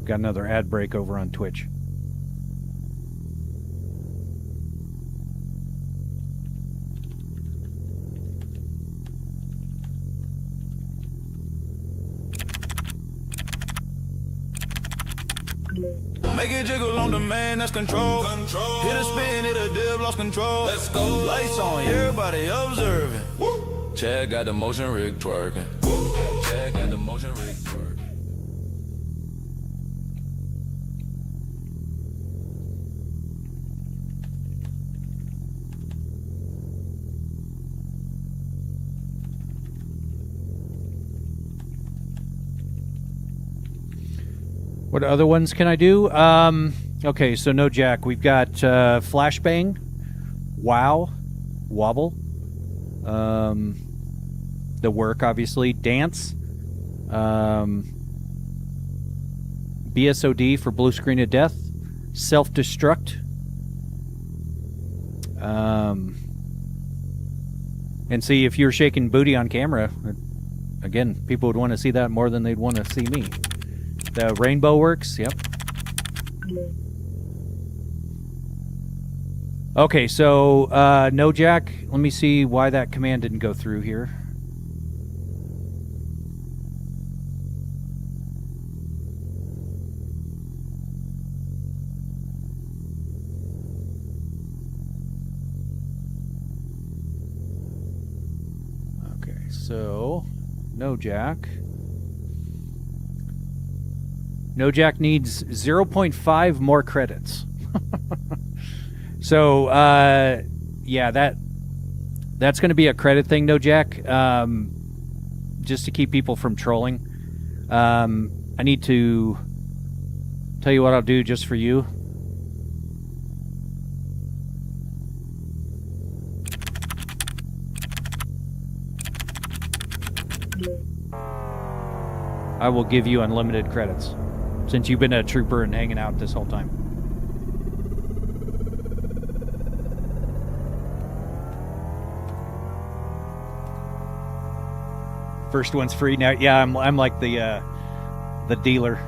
Got another ad break over on Twitch. Make it jiggle on demand, that's control. Hit a spin, hit a dip, lost control. Let's go. Lights on, everybody observing. Chad got the motion rig twerking. Chad got the motion rig twerking. What other ones can I do? Okay, so no jack. We've got flashbang, wow, wobble, the work obviously, dance, BSOD for blue screen of death, self-destruct, and see if you're shaking booty on camera. Again, people would want to see that more than they'd want to see me. The rainbow works, yep. Okay, so no jack. Let me see why that command didn't go through here. Okay, so no jack. No jack needs 0.5 more credits. So, yeah, that's going to be a credit thing, no jack, just to keep people from trolling. I need to tell you what I'll do just for you. I will give you unlimited credits, since you've been a trooper and hanging out this whole time. First one's free now. Yeah, I'm like the dealer.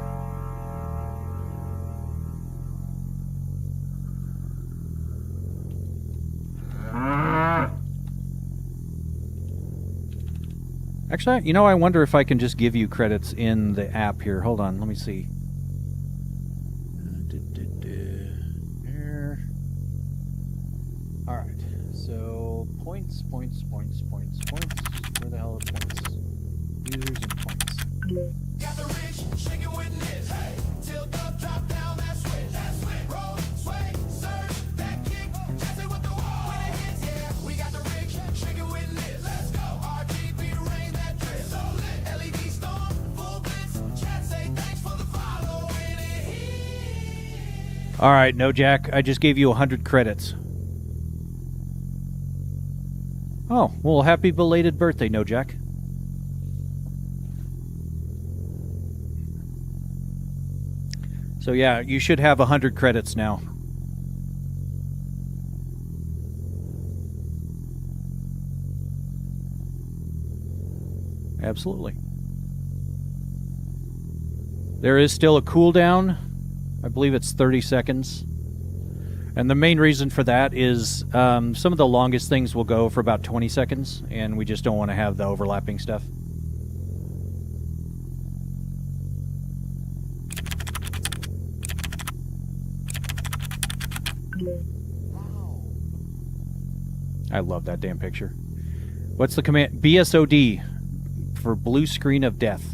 Actually, you know, I wonder if I can just give you credits in the app here. Hold on, let me see. Here. All right. So points. Where the hell are points? Users and points. Got the rich, shake it with this. Hey, tilt up, drop down, that switch. Roll, sway, surge, that kick, chase it with the wall. When it hits, yeah, we got the rich, shake it with this. Let's go. RGB rain that drip. So lit. LED storm, full blitz. Chat say thanks for the follow. When it hits. All right, no jack. I just gave you 100 credits. Oh, well, happy belated birthday, no jack. So yeah, you should have 100 credits now. Absolutely. There is still a cooldown. I believe it's 30 seconds. And the main reason for that is some of the longest things will go for about 20 seconds, and we just don't want to have the overlapping stuff. I love that damn picture. What's the command? BSOD for blue screen of death.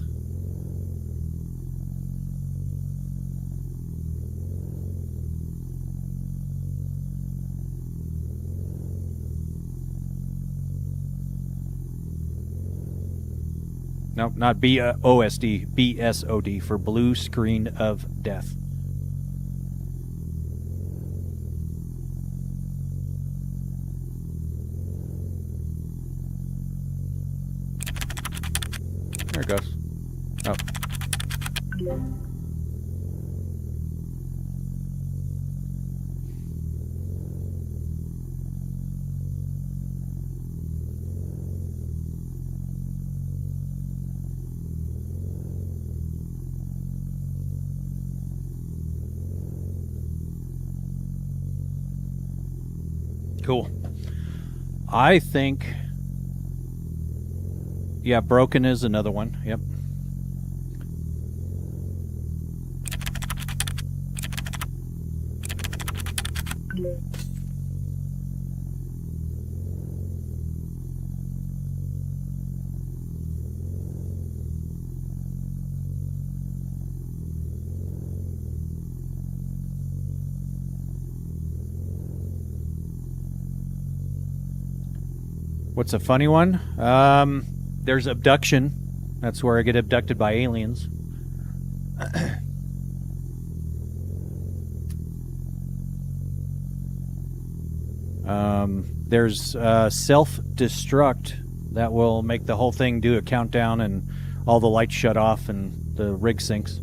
No, not BOSD, BSOD for blue screen of death. There it goes. Oh. Cool. I think... Yeah, broken is another one. Yep. What's a funny one? There's abduction. That's where I get abducted by aliens. There's self-destruct that will make the whole thing do a countdown and all the lights shut off and the rig sinks.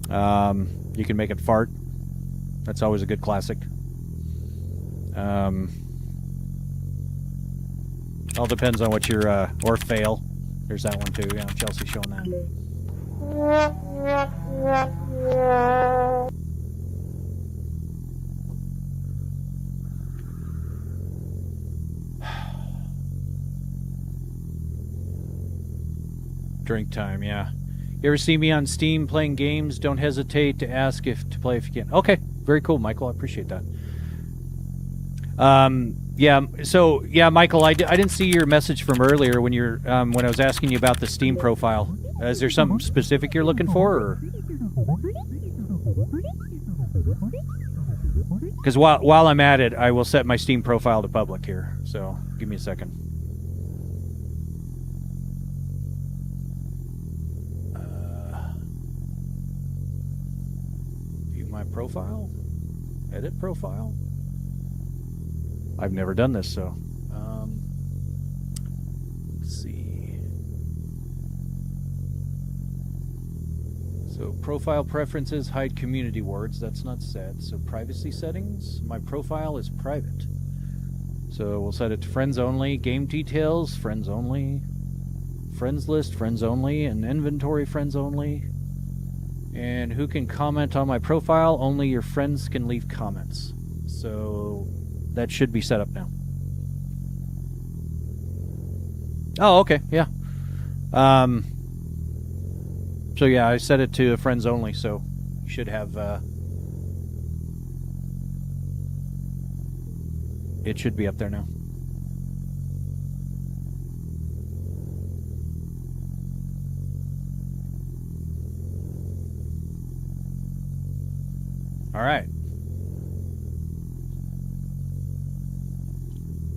You can make it fart. That's always a good classic. All depends on what your, or fail. There's that one too, yeah, Chelsea showing that. Drink time, yeah. You ever see me on Steam playing games? Don't hesitate to ask if to play if you can. Okay, very cool, Michael. I appreciate that. Yeah. So yeah, Michael, I didn't see your message from earlier when you're when I was asking you about the Steam profile. Is there something specific you're looking for, or? Because while I'm at it, I will set my Steam profile to public here. So give me a second. View my profile. Edit profile. I've never done this, so let's see. So profile preferences, hide community words. That's not set. So privacy settings. My profile is private. So we'll set it to friends only. Game details, friends only. Friends list, friends only. And inventory, friends only. And who can comment on my profile? Only your friends can leave comments. So that should be set up now. Oh, okay, yeah. So yeah, I set it to friends only, so you should have, it should be up there now. All right.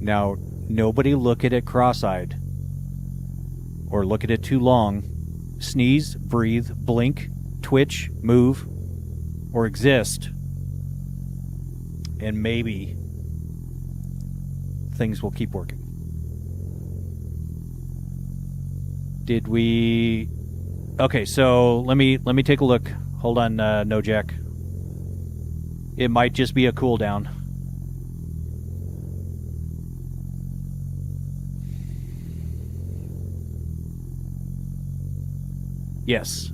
Now, nobody look at it cross-eyed or look at it too long. Sneeze, breathe, blink, twitch, move, or exist, and maybe things will keep working. Did we... Okay, so let me take a look. Hold on, No Jack. It might just be a cooldown. Yes.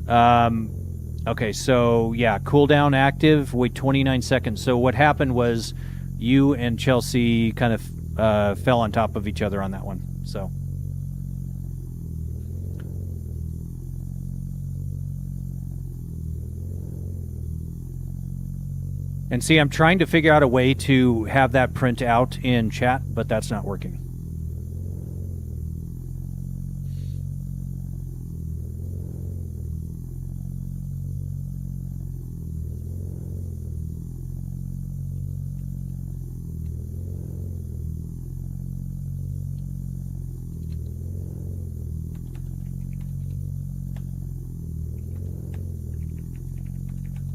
Okay, so yeah, cooldown active, wait 29 seconds. So what happened was you and Chelsea kind of fell on top of each other on that one. So and see, I'm trying to figure out a way to have that print out in chat, but that's not working.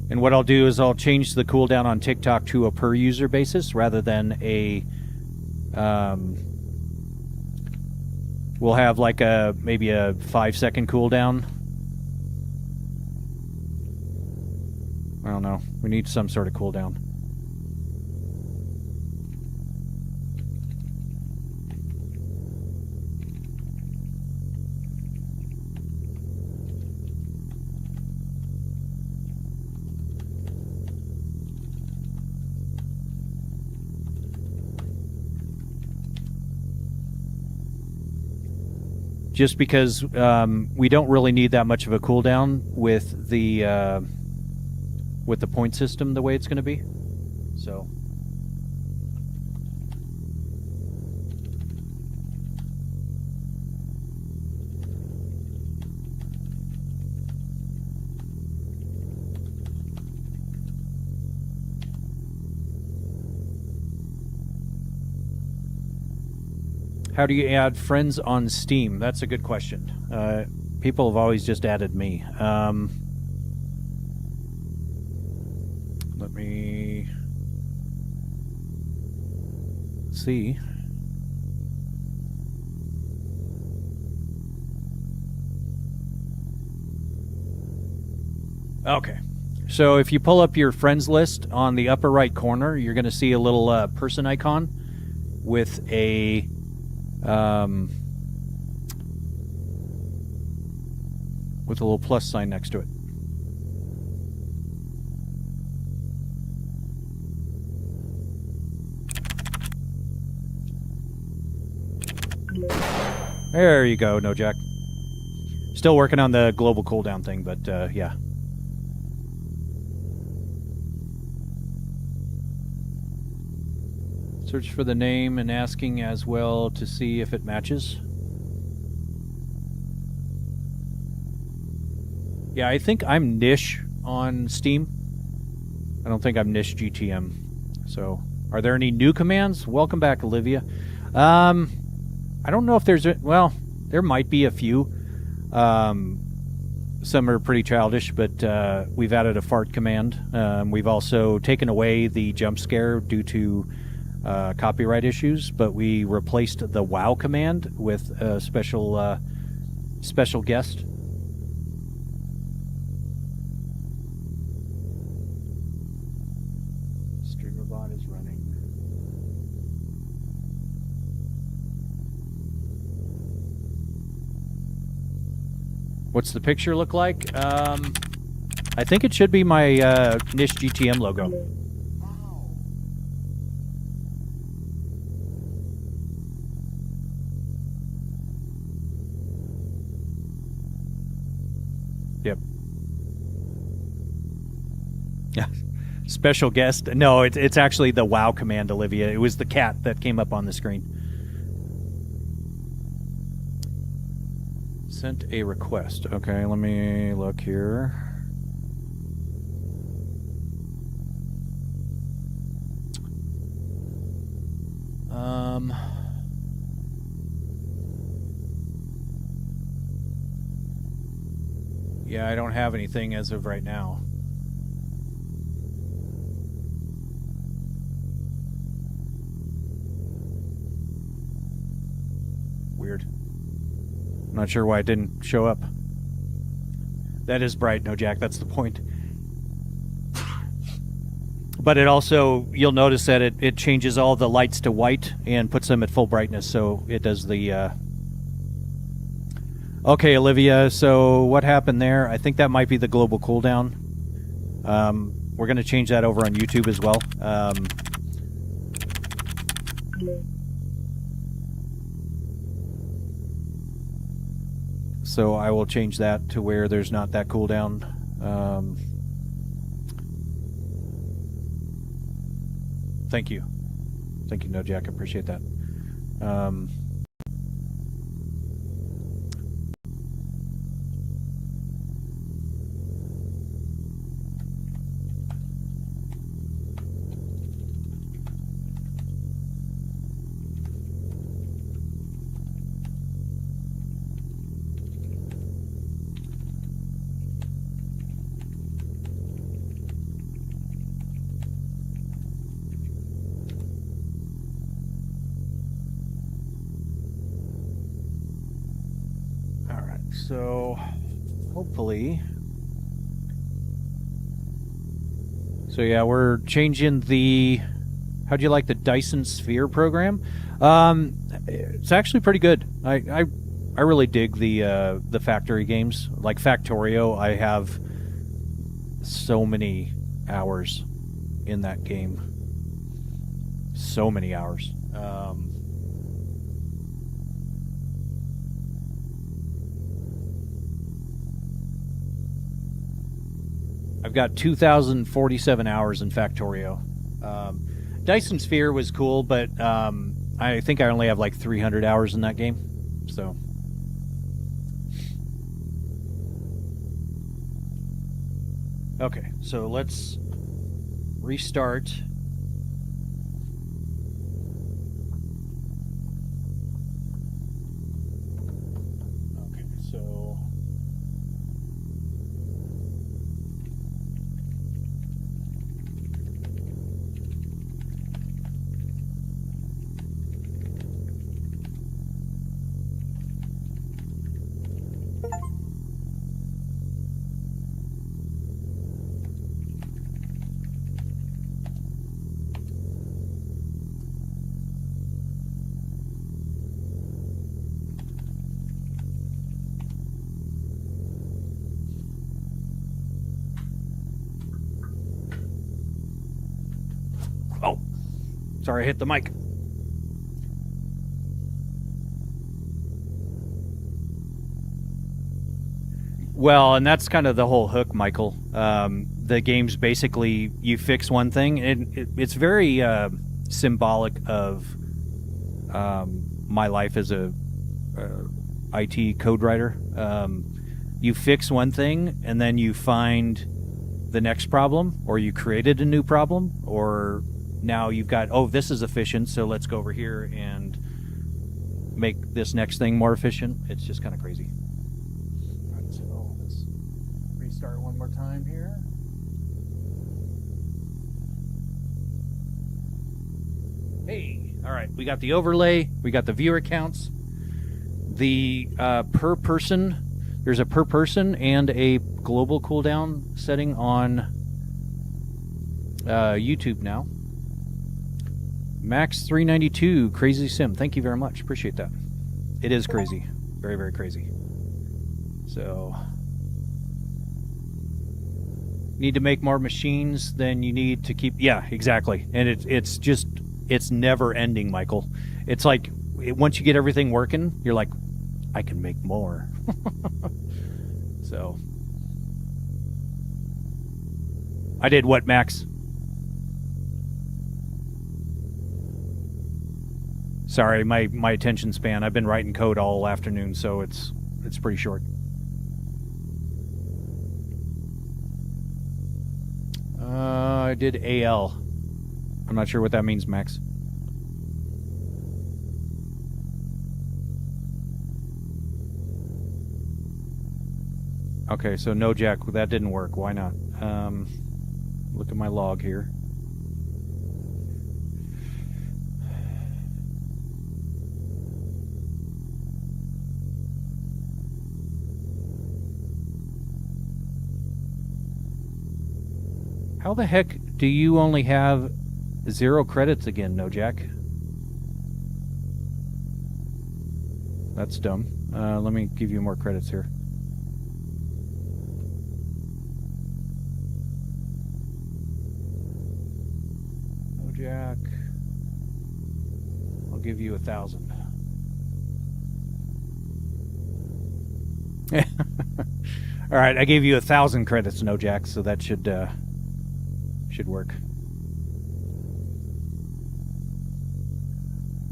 And what I'll do is I'll change the cooldown on TikTok to a per user basis rather than a we'll have like maybe a 5-second cooldown. I don't know. We need some sort of cooldown. Just because we don't really need that much of a cooldown with the with the point system the way it's going to be. So. How do you add friends on Steam? That's a good question. People have always just added me. Let me see. Okay. So if you pull up your friends list on the upper right corner, you're going to see a little person icon with a with a little plus sign next to it. There you go, No Jack. Still working on the global cooldown thing, but yeah. Search for the name and asking as well to see if it matches. Yeah, I think I'm Nish on Steam. I don't think I'm Nish GTM. So, are there any new commands? Welcome back, Olivia. I don't know if there's well, there might be a few. Some are pretty childish, but we've added a fart command. We've also taken away the jump scare due to copyright issues, but we replaced the WoW command with a special guest. Streamerbot is running. What's the picture look like? I think it should be my Nish GTM logo. Yep. Yeah. Special guest. No, it's actually the WoW command, Olivia. It was the cat that came up on the screen. Sent a request. Okay, let me look here. Yeah, I don't have anything as of right now. Weird. I'm not sure why it didn't show up. That is bright, No Jack, that's the point. But it also, you'll notice that it changes all the lights to white and puts them at full brightness, so it does the... Okay, Olivia, so what happened there? I think that might be the global cooldown. We're going to change that over on YouTube as well. So I will change that to where there's not that cooldown. Thank you. Thank you, No Jack. I appreciate that. So, hopefully... So yeah, we're changing the... How'd you like the Dyson Sphere program? It's actually pretty good. I really dig the factory games. Like Factorio, I have so many hours in that game. So many hours. I've got 2,047 hours in Factorio. Dyson Sphere was cool, but I think I only have like 300 hours in that game. So. Okay, so let's restart. Okay, so. Oh, sorry, I hit the mic. Well, and that's kind of the whole hook, Michael. The game's basically you fix one thing, and it's very symbolic of my life as a IT code writer. You fix one thing, and then you find the next problem, or you created a new problem, or now you've got, oh, this is efficient, so let's go over here and make this next thing more efficient. It's just kind of crazy. All right, so let's restart one more time here. Hey, all right, we got the overlay, we got the viewer counts, the per person, there's a per person and a global cooldown setting on YouTube now. Max 392 Crazy Sim, thank you very much, appreciate that. It is crazy, very, very crazy. So need to make more machines than you need to keep. Yeah, exactly. And it's just, it's never ending, Michael. It's like once you get everything working, you're like, I can make more. So I did what, Max? Sorry, my attention span. I've been writing code all afternoon, so it's pretty short. I did AL. I'm not sure what that means, Max. Okay, so no jack, that didn't work. Why not? Look at my log here. How the heck do you only have 0 credits again, no jack? That's dumb. Let me give you more credits here. No jack. I'll give you 1,000. All right, I gave you 1,000 credits, no jack, so that should work.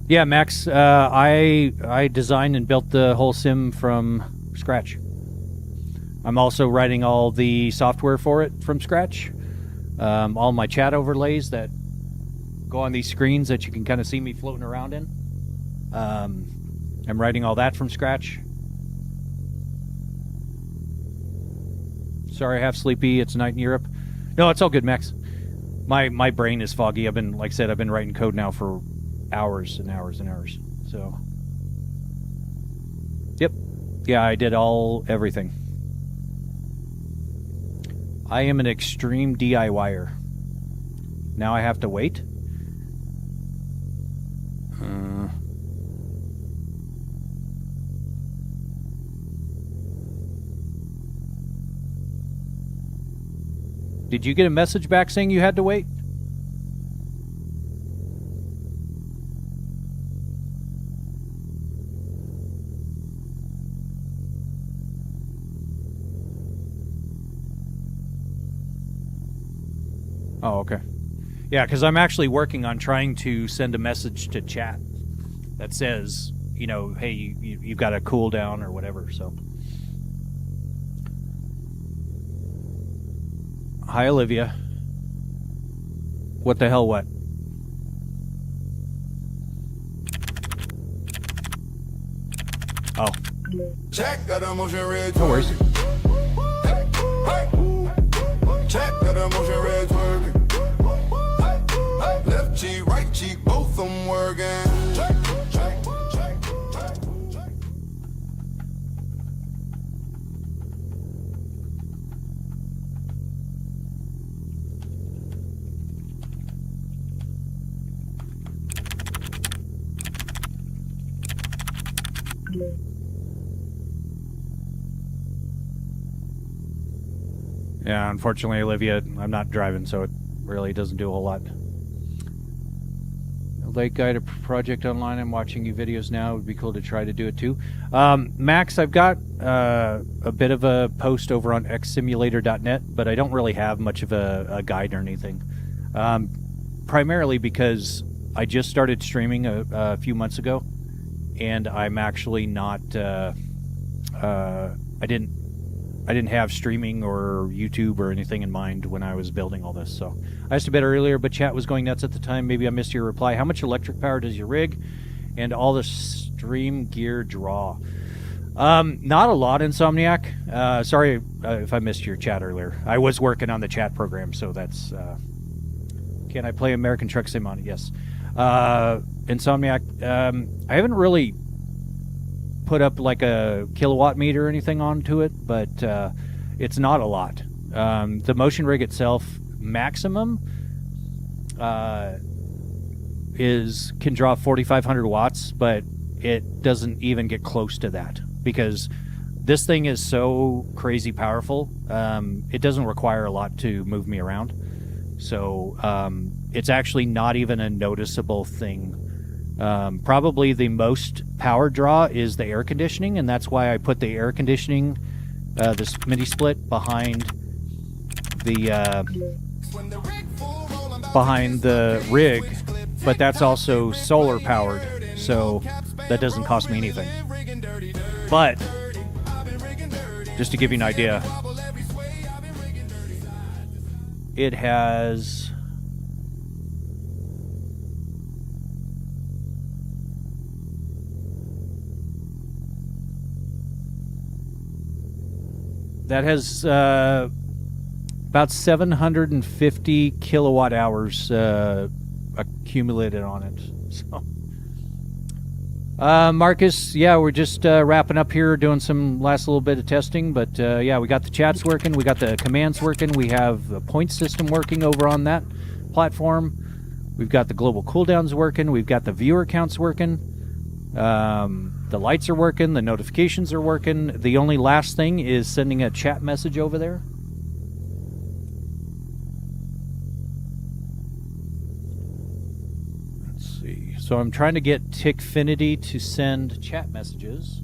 Yeah, Max, I designed and built the whole sim from scratch. I'm also writing all the software for it from scratch. All my chat overlays that go on these screens that you can kind of see me floating around in. I'm writing all that from scratch. Sorry, half sleepy. It's night in Europe. No, it's all good, Max. My brain is foggy. I've been, like I said, I've been writing code now for hours and hours and hours. So, yep, yeah, I did everything. I am an extreme DIYer. Now I have to wait. Did you get a message back saying you had to wait? Oh, okay. Yeah, because I'm actually working on trying to send a message to chat that says, you know, hey, you've got a cooldown or whatever, so. Hi, Olivia. What the hell, what? Oh. Check got a motion red. No worries. Check got a motion red twerking. Left cheek, right cheek, both them working. Check, check, check, check, check. Yeah, unfortunately, Olivia, I'm not driving, so it really doesn't do a whole lot. Lake Guide project online. I'm watching you videos now. It would be cool to try to do it too. Max, I've got a bit of a post over on xsimulator.net, but I don't really have much of a guide or anything. Primarily because I just started streaming a few months ago, and I'm actually not. I didn't have streaming or YouTube or anything in mind when I was building all this. So I asked a bit earlier, but chat was going nuts at the time. Maybe I missed your reply. How much electric power does your rig and all the stream gear draw? Not a lot, Insomniac. Sorry if I missed your chat earlier. I was working on the chat program, so that's... Can I play American Truck Sim on it? Yes. Insomniac, I haven't really put up like a kilowatt meter or anything onto it, but it's not a lot. The motion rig itself maximum can draw 4,500 watts, but it doesn't even get close to that because this thing is so crazy powerful. It doesn't require a lot to move me around, so it's actually not even a noticeable thing. Probably the most power draw is the air conditioning, and that's why I put the air conditioning, this mini split behind the rig, but that's also solar powered, so that doesn't cost me anything. But just to give you an idea, it has about 750 kilowatt hours accumulated on it. So, Marcus, yeah, we're just wrapping up here, doing some last little bit of testing. But yeah, we got the chats working, we got the commands working, we have the point system working over on that platform. We've got the global cooldowns working, we've got the viewer counts working. The lights are working, the notifications are working. The only last thing is sending a chat message over there. Let's see. So I'm trying to get Tickfinity to send chat messages.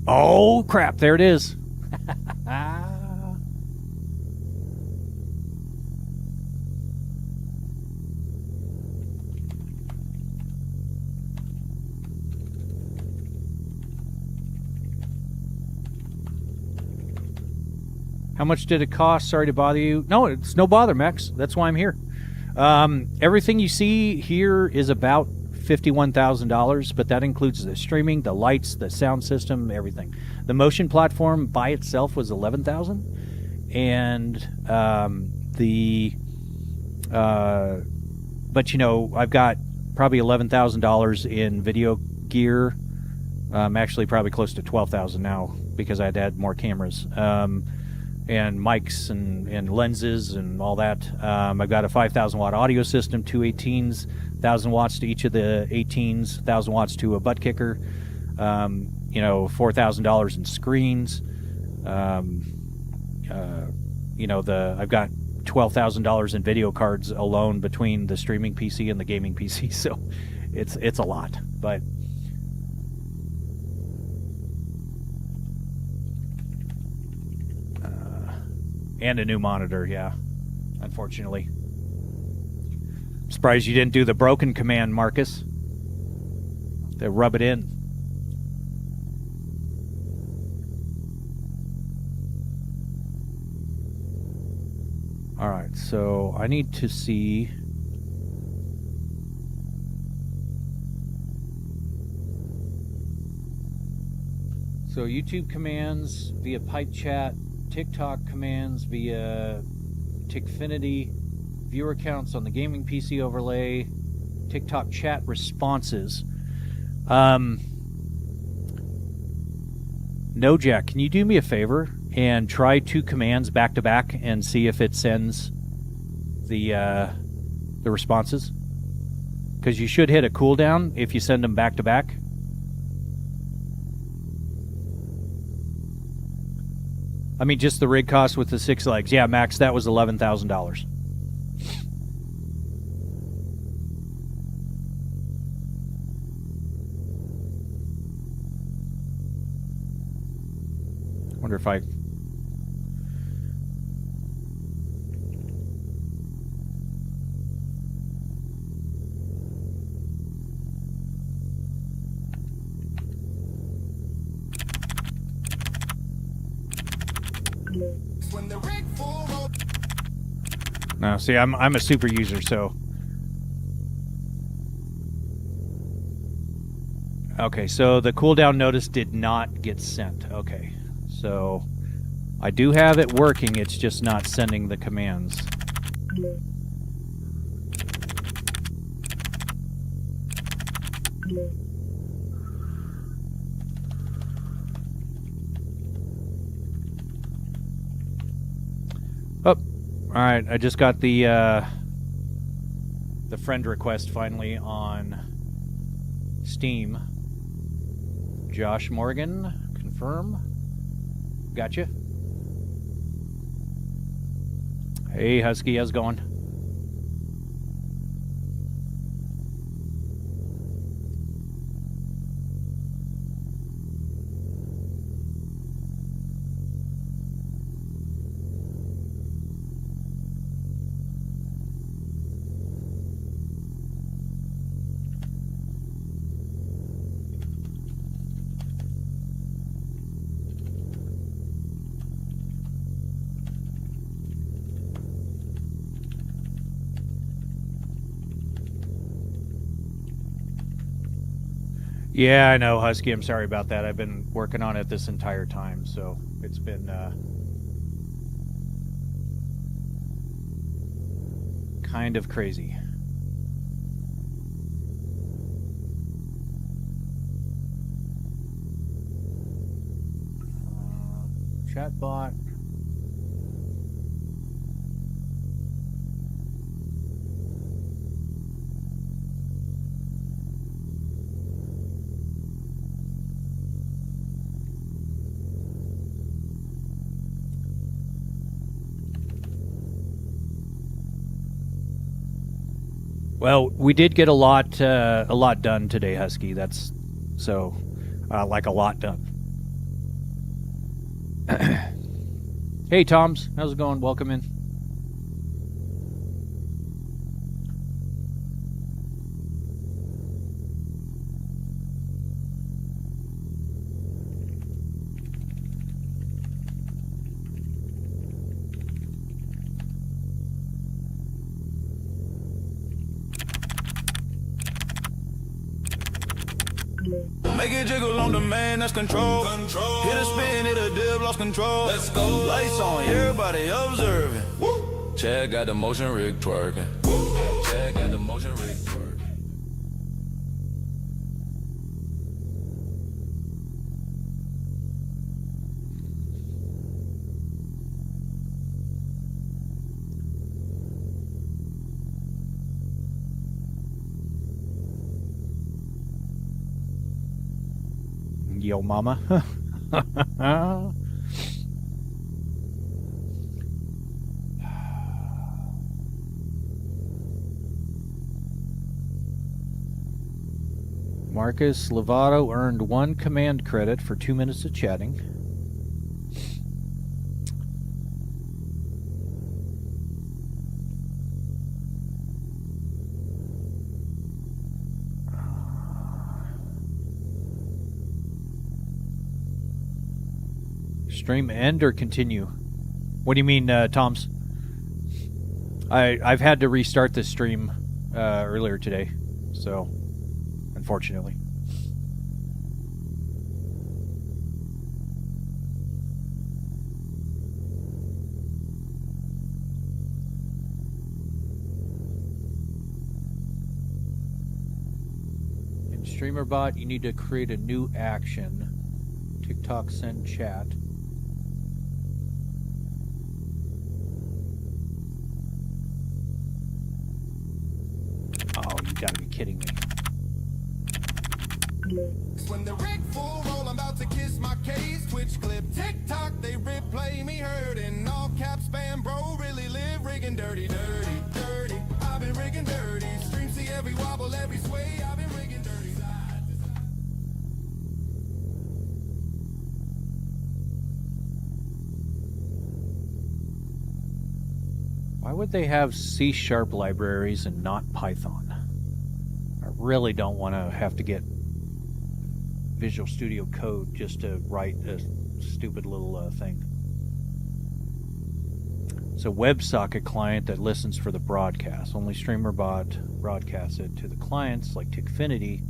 Oh, crap. There it is. How much did it cost? Sorry to bother you. No, it's no bother, Max. That's why I'm here. Everything you see here is about $51,000, but that includes the streaming, the lights, the sound system, everything. The motion platform by itself was $11,000, and but you know, I've got probably $11,000 in video gear. Actually, probably close to $12,000 now because I had to add more cameras. And mics and lenses and all that. I've got a 5,000 watt audio system, two 18s, 1,000 watts to each of the 18s, 1,000 watts to a butt kicker. You know, $4,000 in screens. You know, I've got $12,000 in video cards alone between the streaming PC and the gaming PC. So it's a lot, but and a new monitor, yeah, unfortunately. Surprised you didn't do the broken command, Marcus. They rub it in. Alright, so I need to see... So YouTube commands via pipe chat, TikTok commands via Tickfinity, viewer counts on the gaming PC overlay, TikTok chat responses. No, Jack, can you do me a favor and try 2 commands back to back and see if it sends the responses? Because you should hit a cooldown if you send them back to back. I mean, just the rig cost with the 6 legs. Yeah, Max, that was $11,000. Wonder if I... When the rig full roll. No, see, I'm a super user, so... Okay, so the cooldown notice did not get sent. Okay, so I do have it working, it's just not sending the commands. Oh, alright, I just got the friend request finally on Steam. Josh Morgan, confirm. Gotcha. Hey, Husky, how's it going? Yeah, I know, Husky. I'm sorry about that. I've been working on it this entire time, so it's been kind of crazy. Chatbot. Well, we did get a lot done today, Husky. That's so, like a lot done. Hey, Toms, how's it going? Welcome in. Make it jiggle on demand, that's control. Hit a spin, hit a dip, lost control. Let's go. Lights on, everybody observing. Woo. Chad got the motion rig twerking. Woo. Chad got the motion rig twerking. Yo, mama. Marcus Lovato earned 1 command credit for 2 minutes of chatting. Stream end or continue? What do you mean, Toms? I've had to restart this stream earlier today, so unfortunately. In StreamerBot, you need to create a new action. TikTok send chat. Oh, you gotta be kidding me. When the rig full roll, I'm about to kiss my case. Twitch clip, TikTok, they replay me heard in all caps, spam, bro, really live rigging dirty, dirty, dirty. I've been rigging dirty. Stream see every wobble, every sway. I've been rigging dirty. Side to side. Why would they have C# libraries and not Python? I really don't want to have to get Visual Studio Code just to write a stupid little thing. It's a WebSocket client that listens for the broadcast. Only StreamerBot broadcasts it to the clients like Tickfinity.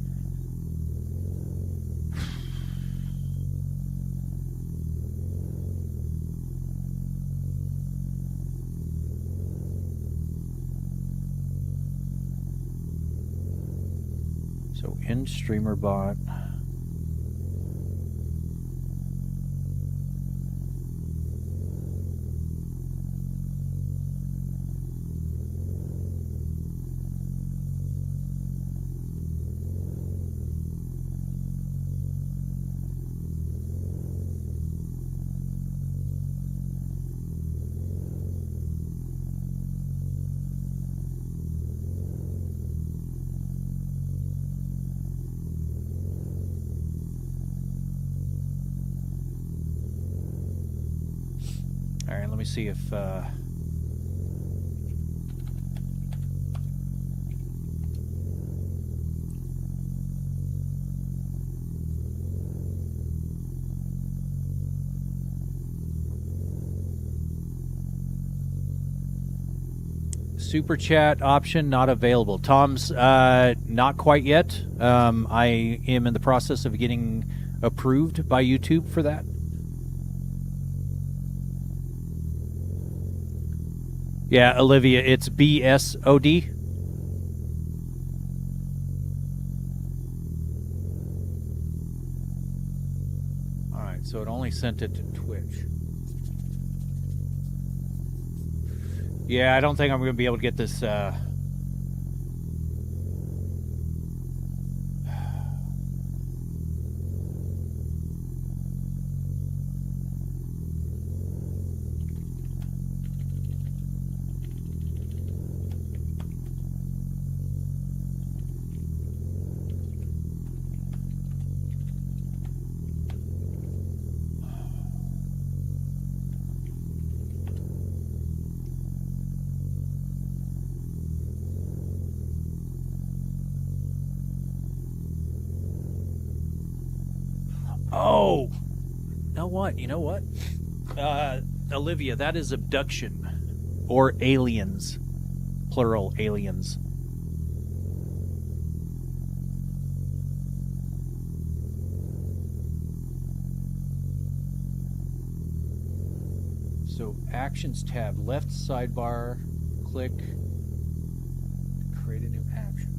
So in StreamerBot, all right, let me see if super chat option not available. Tom's not quite yet. I am in the process of getting approved by YouTube for that. Yeah, Olivia, it's BSOD. Alright, so it only sent it to Twitch. Yeah, I don't think I'm going to be able to get this, Oh, you know what? Olivia, that is abduction. Or aliens. Plural aliens. So, Actions tab, left sidebar, click, create a new action.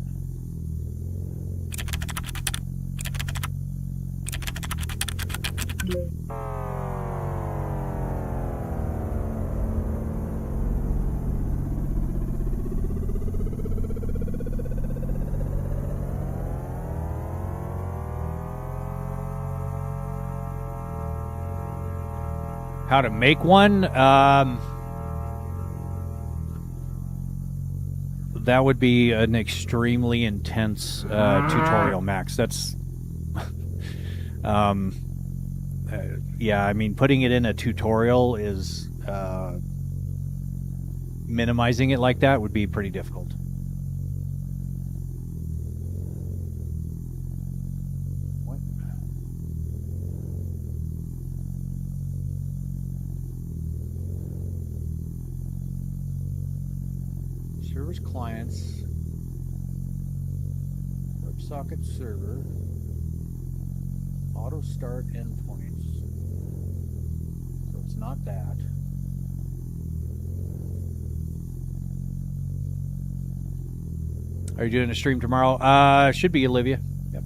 How to make one? that would be an extremely intense tutorial, Max. That's yeah, I mean, putting it in a tutorial is minimizing it like that would be pretty difficult. What? Servers, clients, WebSocket server, auto start endpoints. So it's not that. Are you doing a stream tomorrow? Should be, Olivia. Yep.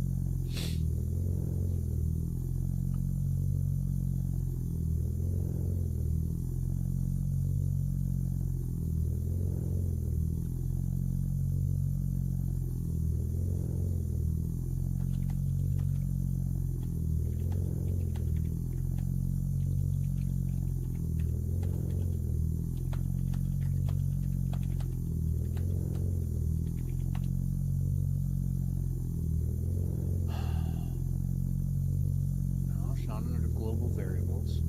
No, it's not under global variables.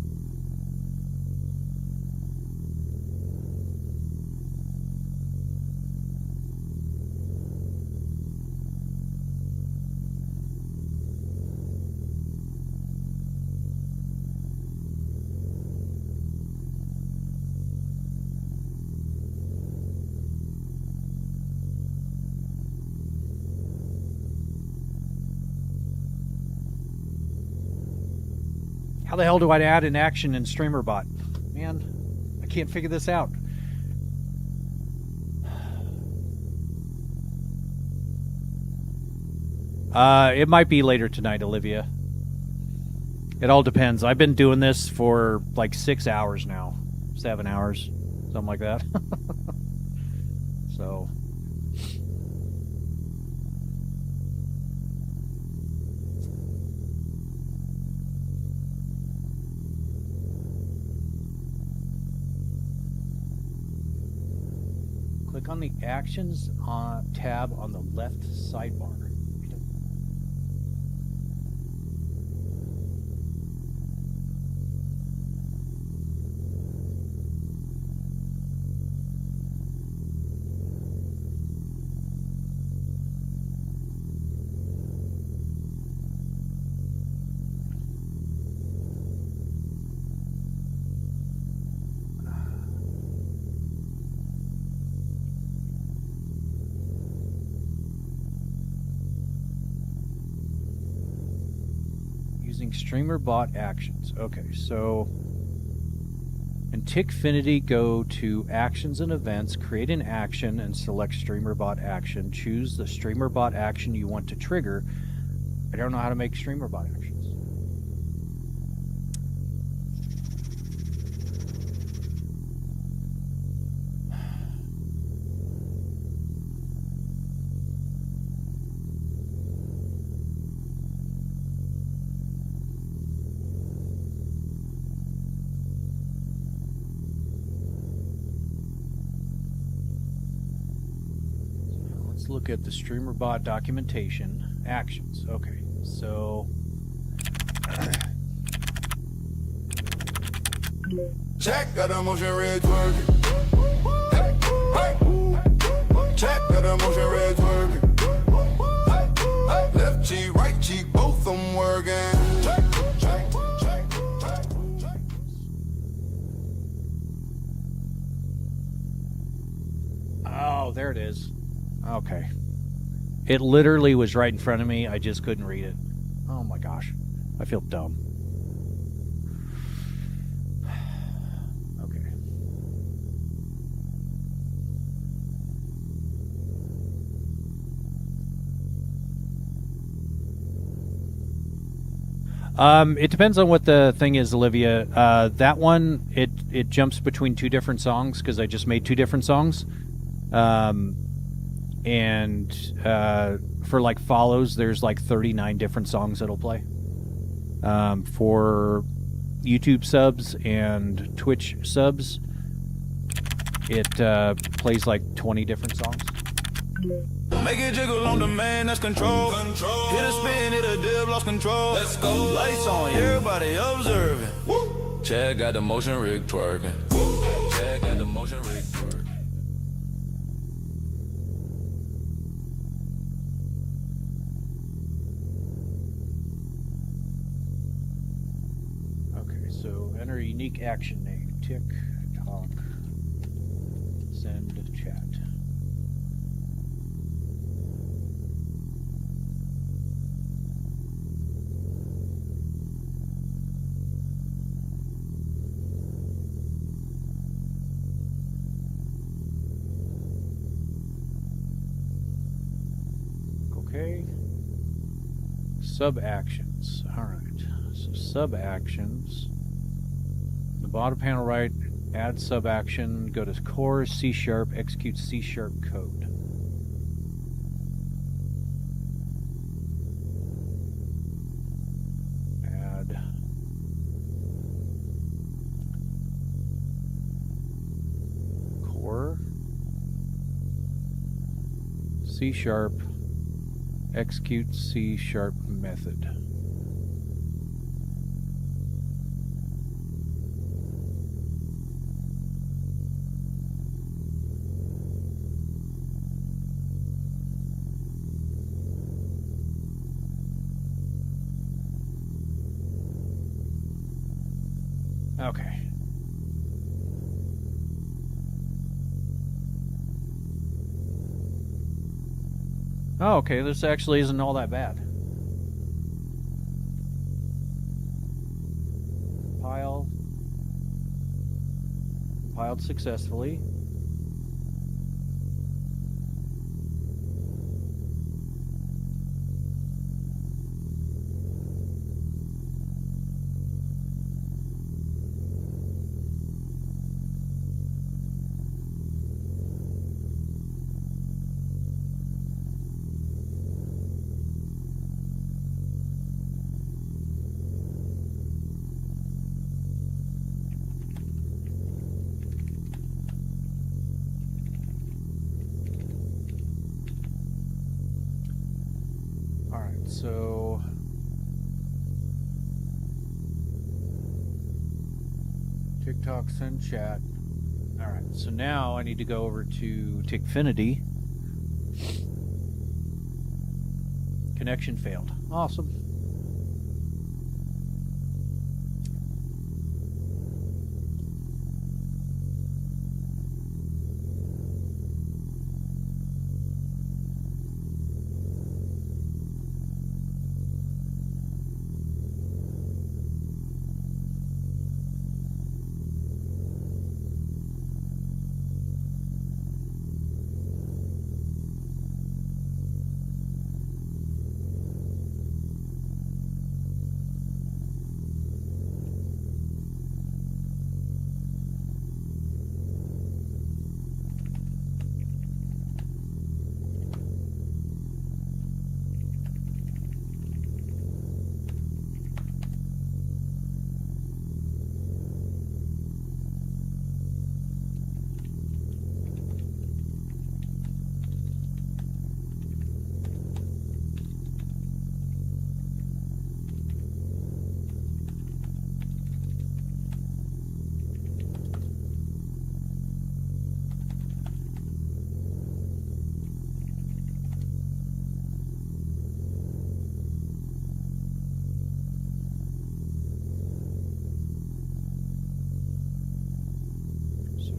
How the hell do I add an action in StreamerBot? Man, I can't figure this out. It might be later tonight, Olivia. It all depends. I've been doing this for like 6 hours now. 7 hours. Something like that. So... click on the Actions tab on the left sidebar. Using StreamerBot actions. Okay, so in Tickfinity, go to Actions and Events, create an action, and select StreamerBot action. Choose the StreamerBot action you want to trigger. I don't know how to make StreamerBot actions. Look at the StreamerBot documentation. Actions. Okay, so Check, got a motion red twerking. Check, got a motion red twerking. Left cheek, right cheek, both them working. Check, check, check, check, check. oh, there it is. Okay. It literally was right in front of me. I just couldn't read it. Oh my gosh. I feel dumb. Okay. It depends on what the thing is, Olivia. That one, it jumps between two different songs because I just made two different songs. And for like follows, there's like 39 different songs that'll play. For YouTube subs and Twitch subs, it plays like 20 different songs. Make it jiggle on demand, that's control. Hit a spin, hit a dip, lost control. Let's go. Lights on, everybody observing. Woo. Chad got the motion rig twerking. Woo. Chad got the motion rig twerking. Okay, so enter a unique action name. TikTok. Send chat. Okay. Sub actions. Alright. So sub actions. The bottom panel right, add sub action, go to core C#, execute C# code. Add core C#, execute C# method. Okay. Oh, okay, this actually isn't all that bad. Compiled successfully. So TikTok send chat. Alright, so now I need to go over to Tickfinity. Connection failed. Awesome.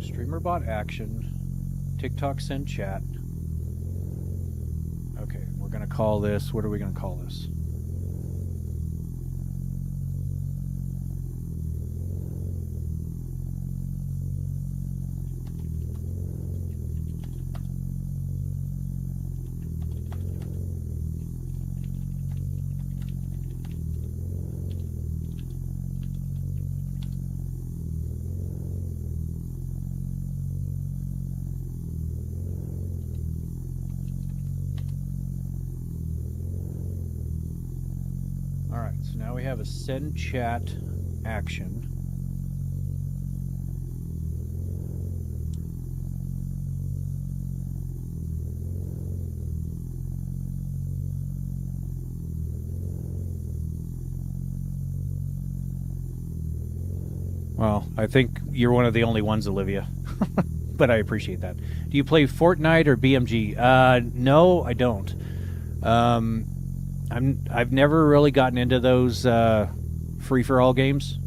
StreamerBot action, TikTok send chat. Okay, we're gonna call this. What are we gonna call this? So now we have a send chat action. Well, I think you're one of the only ones, Olivia. But I appreciate that. Do you play Fortnite or BMG? No, I don't. I've never really gotten into those free-for-all games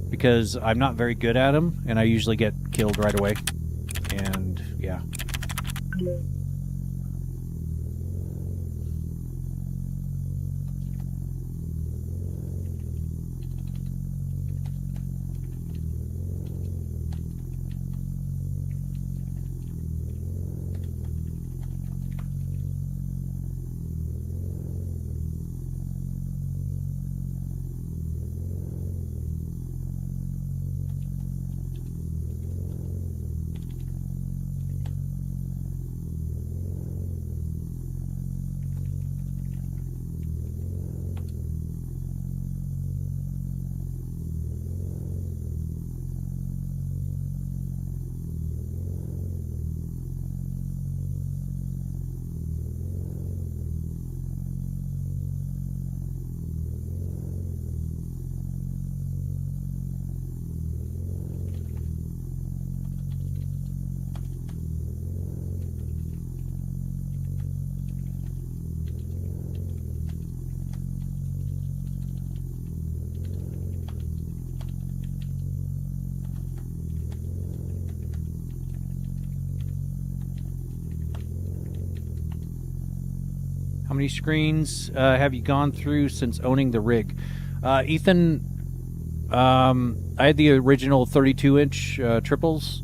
because I'm not very good at them, and I usually get killed right away. And yeah. How many screens have you gone through since owning the rig? Ethan, I had the original 32-inch triples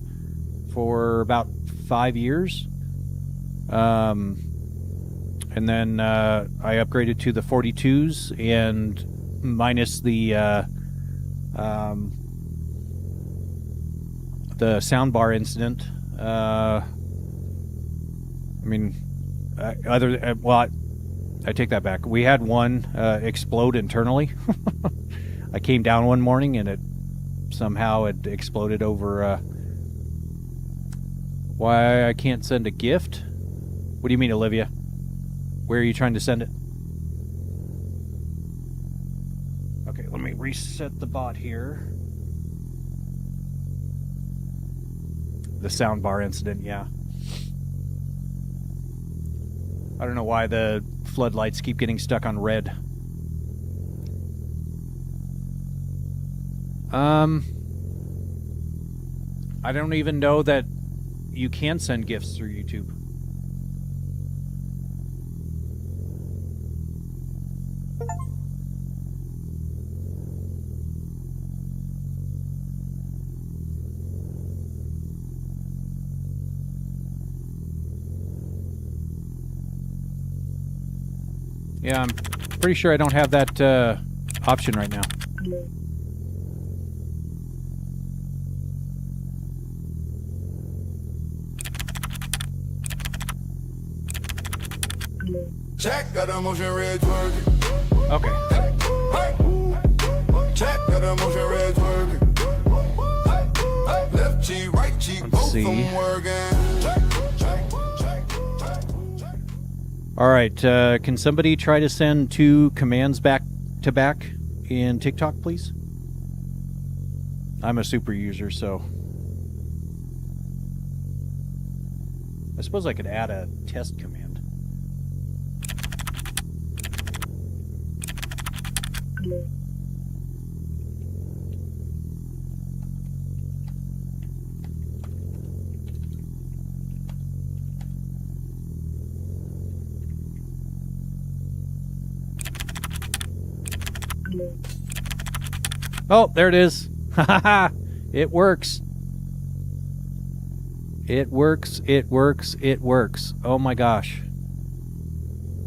for about 5 years. And then I upgraded to the 42s, and minus the soundbar incident. I take that back. We had one explode internally. I came down one morning and it exploded over why I can't send a gift. What do you mean, Olivia? Where are you trying to send it? Okay, let me reset the bot here. The soundbar incident, yeah. I don't know why the floodlights keep getting stuck on red. I don't even know that you can send gifts through YouTube. Yeah, I'm pretty sure I don't have that option right now. Check, got a motion red twerking. Okay. Check, got a motion red twerking. Left cheek, right cheek, Let's both see. of them working. All right, can somebody try to send 2 commands back to back in TikTok, please? I'm a super user, so I suppose I could add a test command. Oh, there it is. It works. It works, it works, it works. Oh my gosh.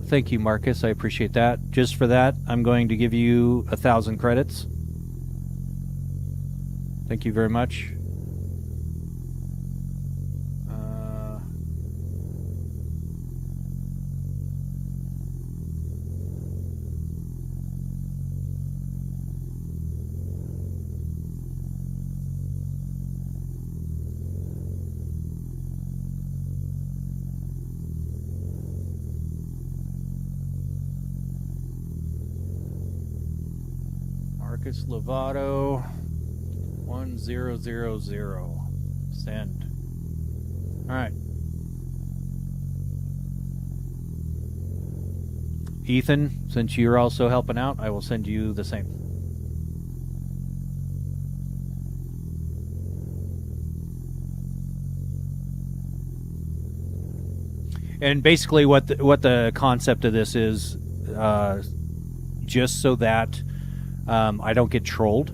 Thank you, Marcus. I appreciate that. Just for that, I'm going to give you 1,000 credits. Thank you very much. Marcus Lovato 1000. Send. All right. Ethan, since you're also helping out, I will send you the same. And basically what the concept of this is, just so that I don't get trolled,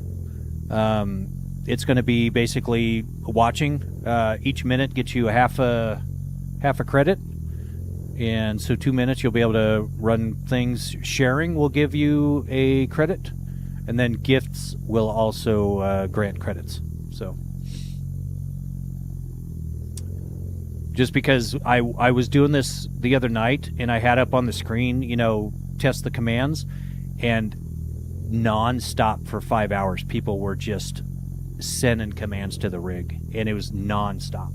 it's going to be basically watching. Each minute gets you a half a credit. And so 2 minutes you'll be able to run things. Sharing will give you a credit, and then gifts will also grant credits. So just because I was doing this the other night and I had up on the screen, test the commands, and non-stop for 5 hours people were just sending commands to the rig, and it was non-stop.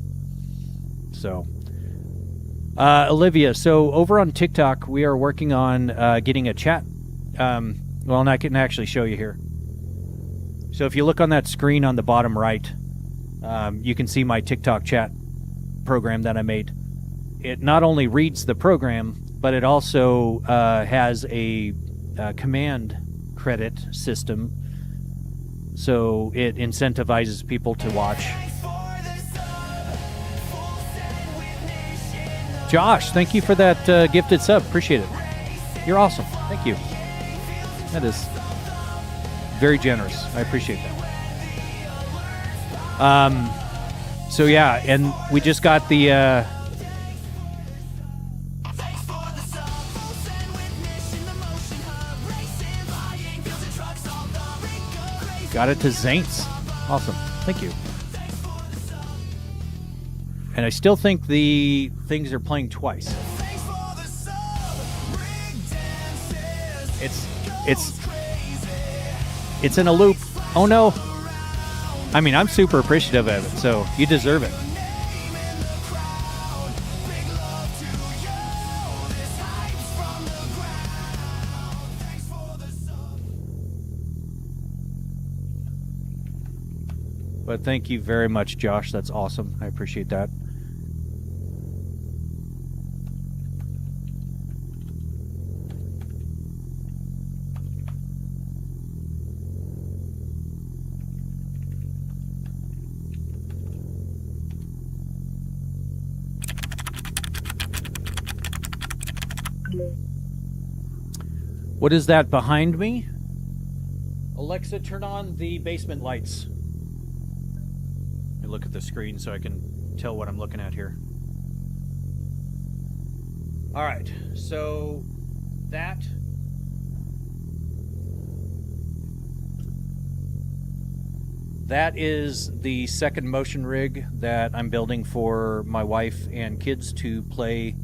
So Olivia, so over on TikTok, we are working on getting a chat. And I can actually show you here. So if you look on that screen on the bottom right, you can see my TikTok chat program that I made. It not only reads the program, but it also has a command credit system. So it incentivizes people to watch. Josh, thank you for that gifted sub. Appreciate it. You're awesome. Thank you. That is very generous. I appreciate that. So yeah, and we just got the got it to Zaints. Awesome. Thank you. And I still think the things are playing twice. It's in a loop. Oh no. I mean, I'm super appreciative of it, so you deserve it. But thank you very much, Josh. That's awesome. I appreciate that. What is that behind me? Alexa, turn on the basement lights. Let me look at the screen so I can tell what I'm looking at here. All right, so that is the second motion rig that I'm building for my wife and kids to play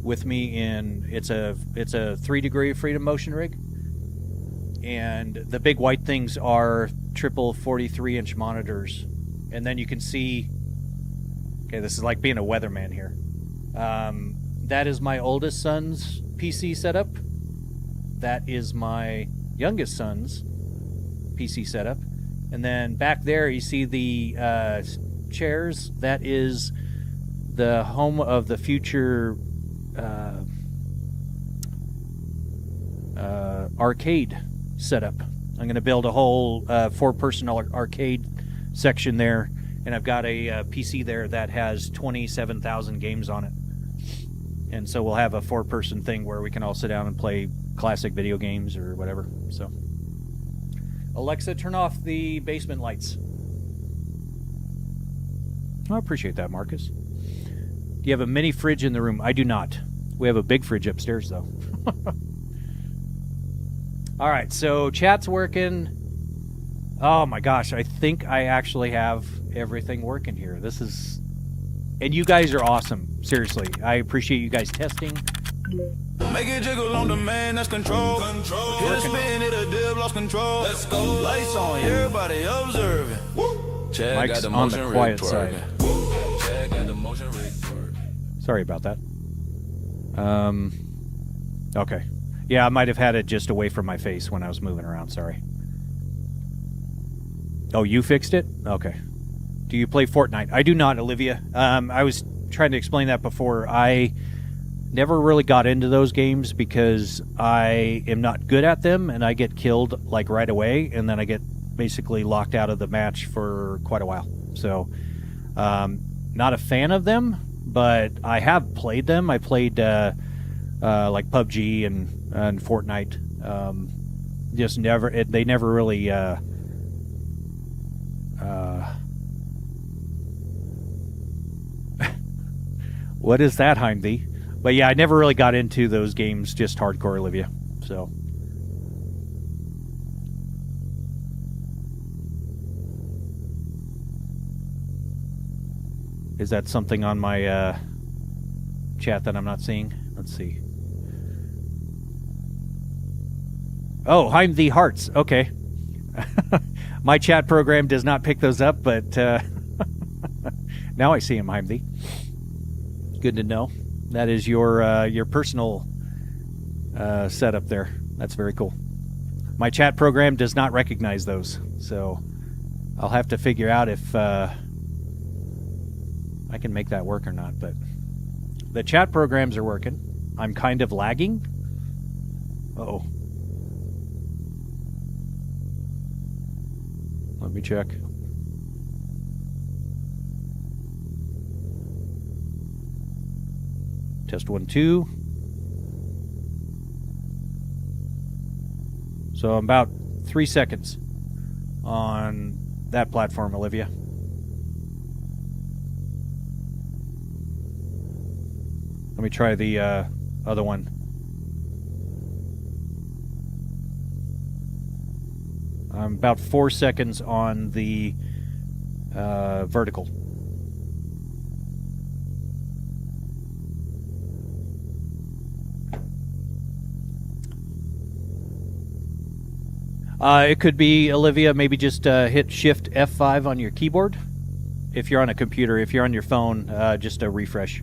with me in. It's a 3 degree of freedom motion rig, and the big white things are triple 43-inch monitors, and then you can see. Okay, this is like being a weatherman here. That is my oldest son's PC setup. That is my youngest son's PC setup, and then back there you see the chairs. That is the home of the future arcade setup. I'm going to build a whole 4-person arcade section there, and I've got a PC there that has 27,000 games on it. And so we'll have a 4-person thing where we can all sit down and play classic video games or whatever. So, Alexa, turn off the basement lights. I appreciate that, Marcus. Do you have a mini fridge in the room? I do not. We have a big fridge upstairs, though. All right, so chat's working. Oh my gosh, I think I actually have everything working here. This is... And you guys are awesome. Seriously, I appreciate you guys testing. Make it jiggle on the man, that's control. Hit a spin, hit a dip, lost control. Let's go. Lights on, everybody observing. Chad Mike's got the on the motion quiet rig side. twerking. Chad got the motion rig twerking. Sorry about that. Okay. Yeah, I might have had it just away from my face when I was moving around. Sorry. Oh, you fixed it? Okay. Do you play Fortnite? I do not, Olivia. I was trying to explain that before. I never really got into those games because I am not good at them, and I get killed like right away, and then I get basically locked out of the match for quite a while. So, not a fan of them, but I have played them. I played like PUBG and Fortnite. Just never. They never really. What is that, Heimdee? But yeah, I never really got into those games, just hardcore, Olivia. So. Is that something on my chat that I'm not seeing? Let's see. Oh, Heimdee Hearts. Okay. My chat program does not pick those up, but now I see him, Heimdee. Good to know. That is your personal setup there. That's very cool. My chat program does not recognize those, so I'll have to figure out if I can make that work or not. But the chat programs are working. I'm kind of lagging. Uh-oh. Let me check. Test 1, 2. So I'm about 3 seconds on that platform, Olivia. Let me try the other one. I'm about 4 seconds on the vertical. It could be, Olivia, maybe just hit Shift F5 on your keyboard. If you're on a computer, if you're on your phone, just a refresh.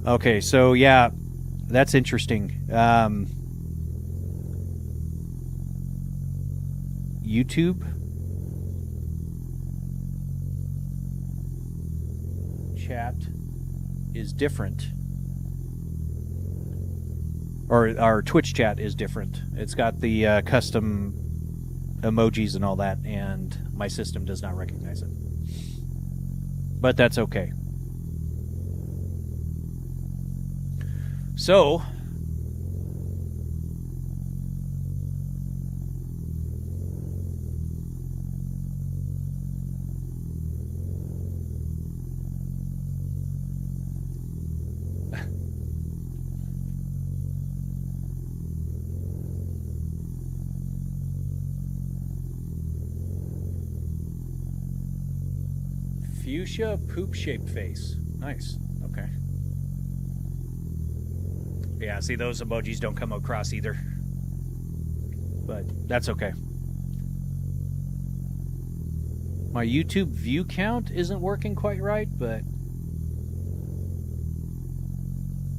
Okay, so yeah, that's interesting. YouTube chat is different, or our Twitch chat is different. It's got the custom emojis and all that, and my system does not recognize it. But that's okay. So, fuchsia poop-shaped face. Nice. Okay. Yeah, see, those emojis don't come across either. But that's okay. My YouTube view count isn't working quite right, but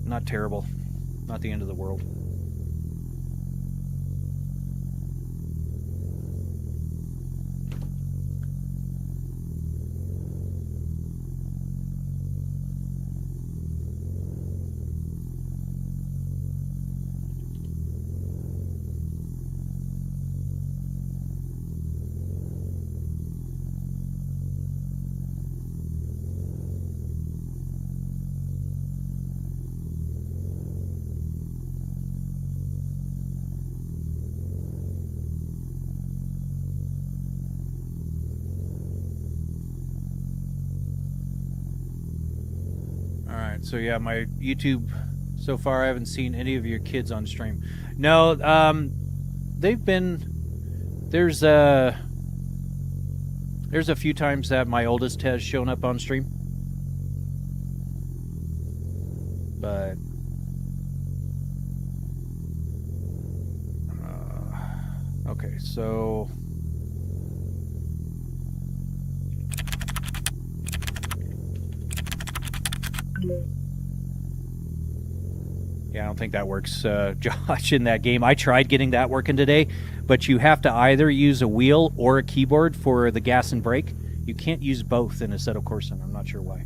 not terrible. Not the end of the world. So yeah, my YouTube so far, I haven't seen any of your kids on stream. No, they've been. There's a few times that my oldest has shown up on stream, but okay. So Yeah, I don't think that works, Josh, in that game. I tried getting that working today, but you have to either use a wheel or a keyboard for the gas and brake. You can't use both in Assetto Corsa. I'm not sure why.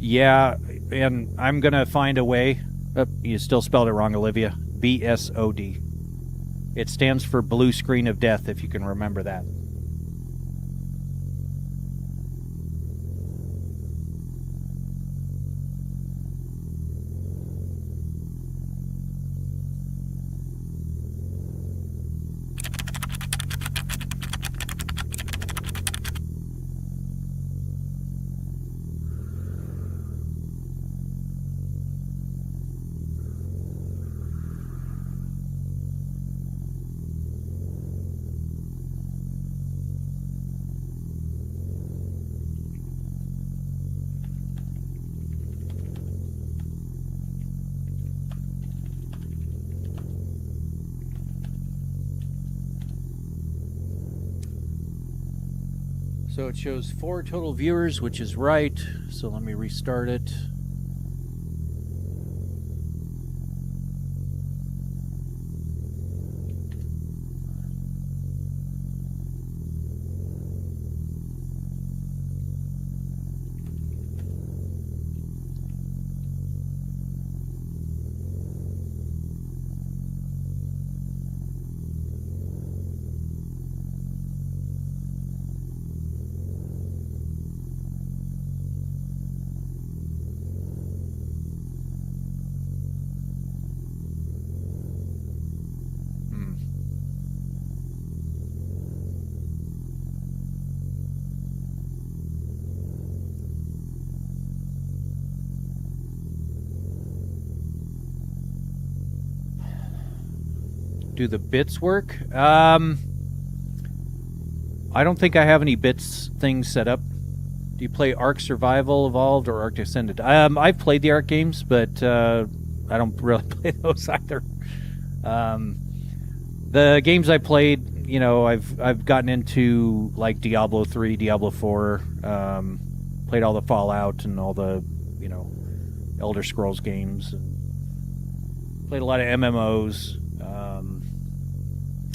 Yeah, and I'm going to find a way. You still spelled it wrong, Olivia. BSOD. It stands for Blue Screen of Death, if you can remember that. So it shows 4 total viewers, which is right. So let me restart it. Do the bits work? I don't think I have any bits things set up. Do you play Ark Survival Evolved or Ark Descended? I've played the Ark games, but I don't really play those either. The games I played, you know, I've gotten into like Diablo 3, Diablo 4, played all the Fallout and all the, you know, Elder Scrolls games, and played a lot of MMOs.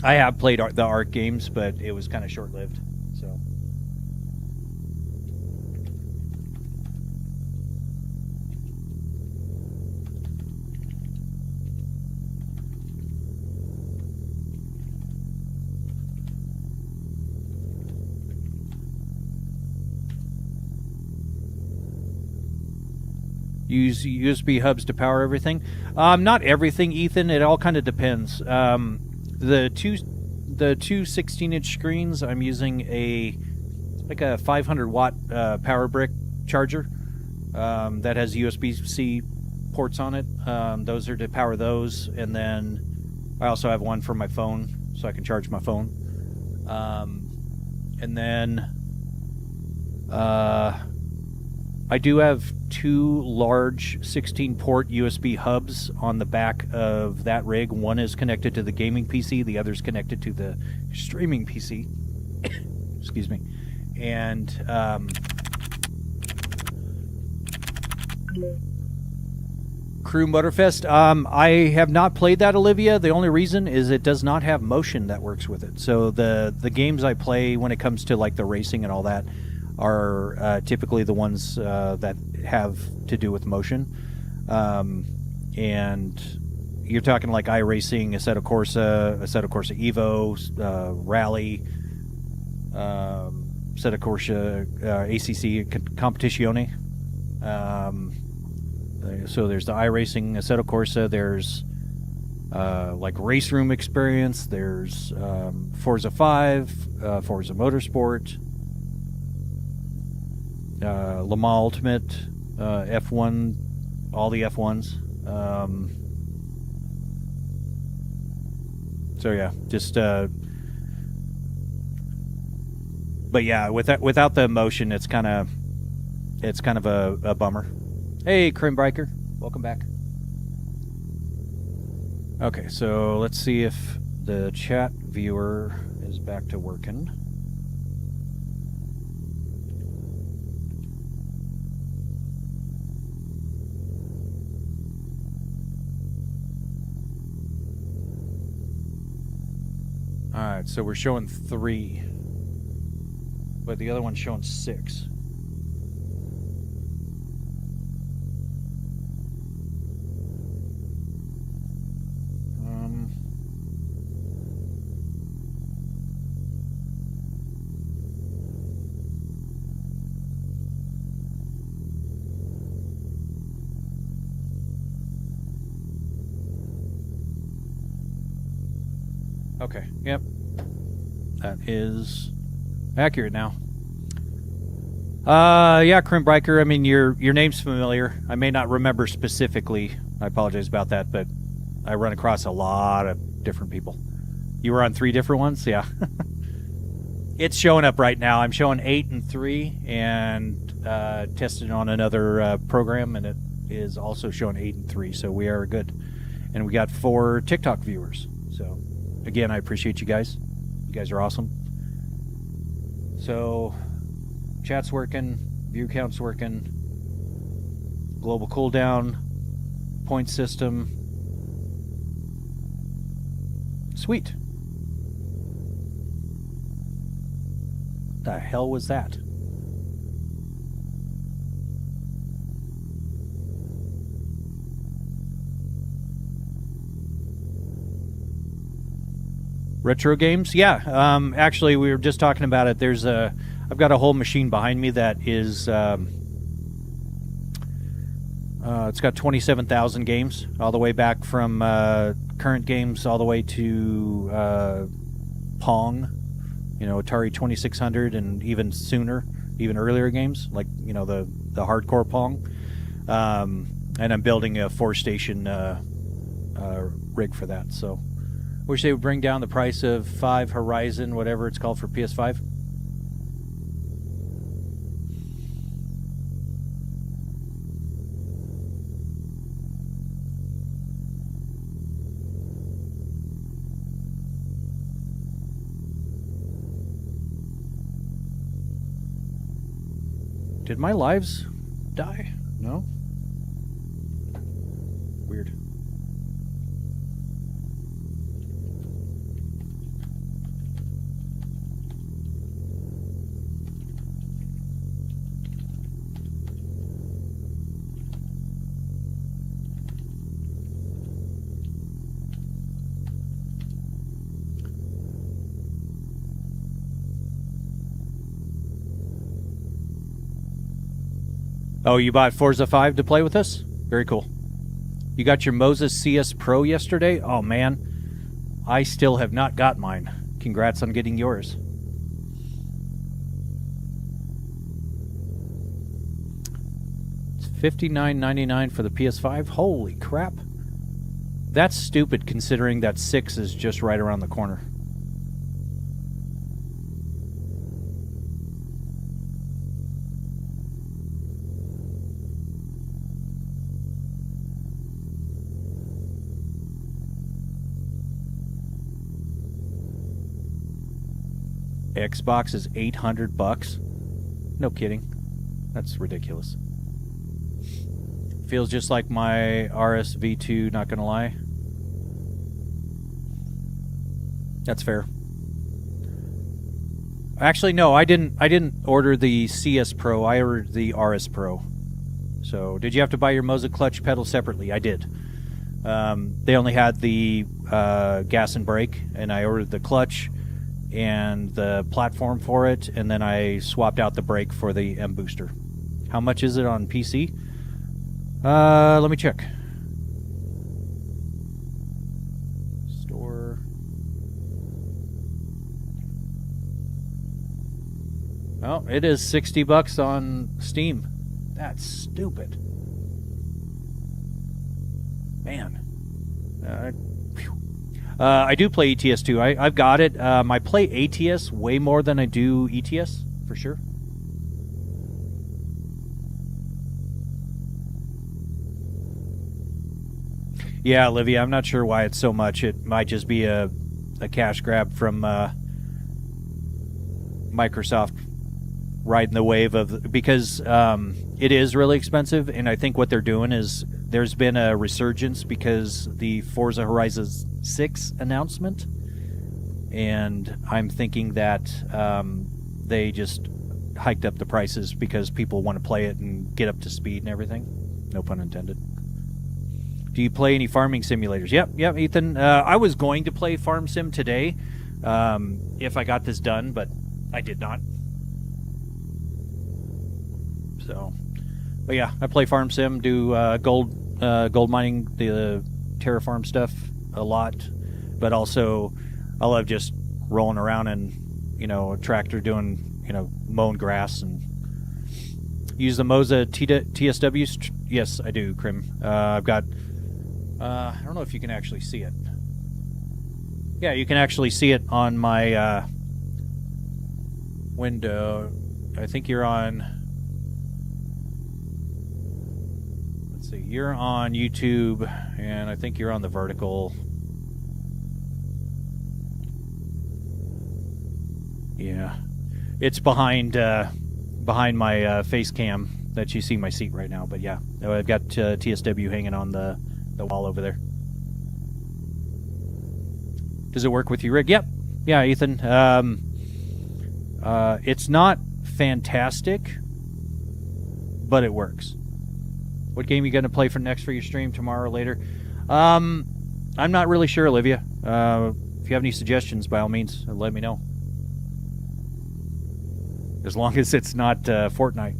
I have played the Ark games, but it was kind of short-lived. So, use USB hubs to power everything. Not everything, Ethan. It all kind of depends. The two 16-inch screens, I'm using a 500 watt power brick charger that has USB-C ports on it. Those are to power those, and then I also have one for my phone, so I can charge my phone. And then I do have 2 large 16-port USB hubs on the back of that rig. One is connected to the gaming PC, the other is connected to the streaming PC. Excuse me. And Crew Motorfest, I have not played that, Olivia. The only reason is it does not have motion that works with it. So the games I play when it comes to like the racing and all that are typically the ones that have to do with motion. And you're talking like iRacing, Assetto Corsa Evo, Rally, Assetto Corsa ACC Competizione. So there's the iRacing, Assetto Corsa, there's like Race Room Experience, there's Forza 5, Forza Motorsport, Le Mans Ultimate, F1, all the F1s. So yeah, just but yeah, without the motion, it's kind of a bummer. Hey, Crimbriker. Welcome back. Okay, so let's see if the chat viewer is back to working. Alright, so we're showing 3. But the other one's showing 6. Okay, yep. That is accurate now. Yeah, Crimbriker, I mean, your name's familiar. I may not remember specifically. I apologize about that, but I run across a lot of different people. You were on 3 different ones? Yeah. It's showing up right now. I'm showing 8 and 3, and tested on another program, and it is also showing 8 and 3, so we are good. And we got 4 TikTok viewers, so... Again, I appreciate you guys. You guys are awesome. So, chat's working, view count's working, global cooldown, point system. Sweet. The hell was that? Retro games? Yeah. Actually, we were just talking about it. I've got a whole machine behind me that is, it's got 27,000 games, all the way back from current games all the way to Pong, Atari 2600, and even sooner, even earlier games, like, the hardcore Pong. And I'm building a 4-station rig for that, so... Wish they would bring down the price of 5 Horizon, whatever it's called for PS5. Did my lives die? No? Weird. Oh, you bought Forza 5 to play with us? Very cool. You got your Moses CS Pro yesterday? Oh, man. I still have not got mine. Congrats on getting yours. It's $59.99 for the PS5? Holy crap. That's stupid considering that 6 is just right around the corner. Xbox is $800. No kidding. That's ridiculous. Feels just like my RSV2, not gonna lie. That's fair. Actually, no, I didn't order the CS Pro. I ordered the RS Pro. So, did you have to buy your Moza clutch pedal separately? I did. They only had the gas and brake, and I ordered the clutch and the platform for it, and then I swapped out the brake for the M booster. How much is it on PC? Let me check. Store. Oh, it is $60 on Steam. That's stupid. Man. I do play ETS too. I've got it. I play ATS way more than I do ETS, for sure. Yeah, Olivia, I'm not sure why it's so much. It might just be a cash grab from Microsoft riding the wave of, because it is really expensive, and I think what they're doing is there's been a resurgence because the Forza Horizon 6 announcement, and I'm thinking that they just hiked up the prices because people want to play it and get up to speed and everything. No pun intended. Do you play any farming simulators? Yep, Ethan. I was going to play Farm Sim today if I got this done, but I did not. So, but yeah, I play Farm Sim, do gold mining, the terraform stuff a lot, but also I love just rolling around in, a tractor doing, mowing grass, and use the Moza TSWs. Yes, I do, Krim. I've got. I don't know if you can actually see it. Yeah, you can actually see it on my window. I think you're on. Let's see. You're on YouTube, and I think you're on the vertical. Yeah, it's behind my face cam that you see my seat right now. But yeah, I've got TSW hanging on the wall over there. Does it work with your rig? Yep. Yeah, Ethan. It's not fantastic, but it works. What game are you going to play for next for your stream tomorrow or later? I'm not really sure, Olivia. If you have any suggestions, by all means, let me know. As long as it's not Fortnite.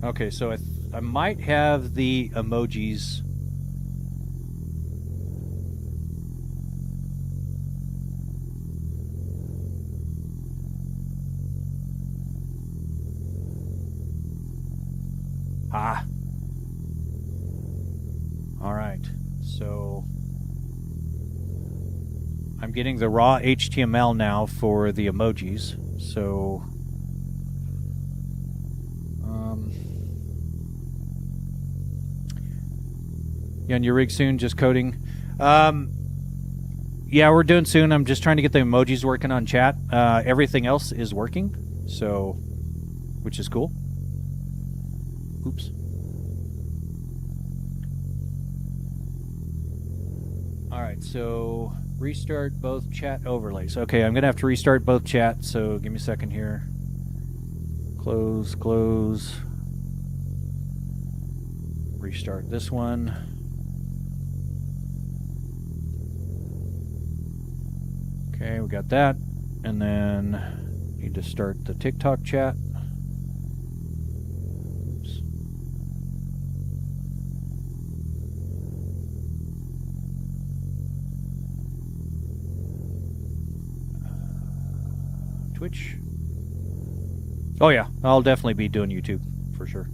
Okay, so I might have the emojis. All right, so I'm getting the raw HTML now for the emojis, so you on your rig soon, just coding? Yeah, we're doing soon. I'm just trying to get the emojis working on chat. Everything else is working, so, which is cool. Oops. Alright, so restart both chat overlays. Okay, I'm going to have to restart both chat, so give me a second here. Close. Restart this one. Okay, we got that. And then need to start the TikTok chat. Oops. Twitch. Oh yeah, I'll definitely be doing YouTube for sure.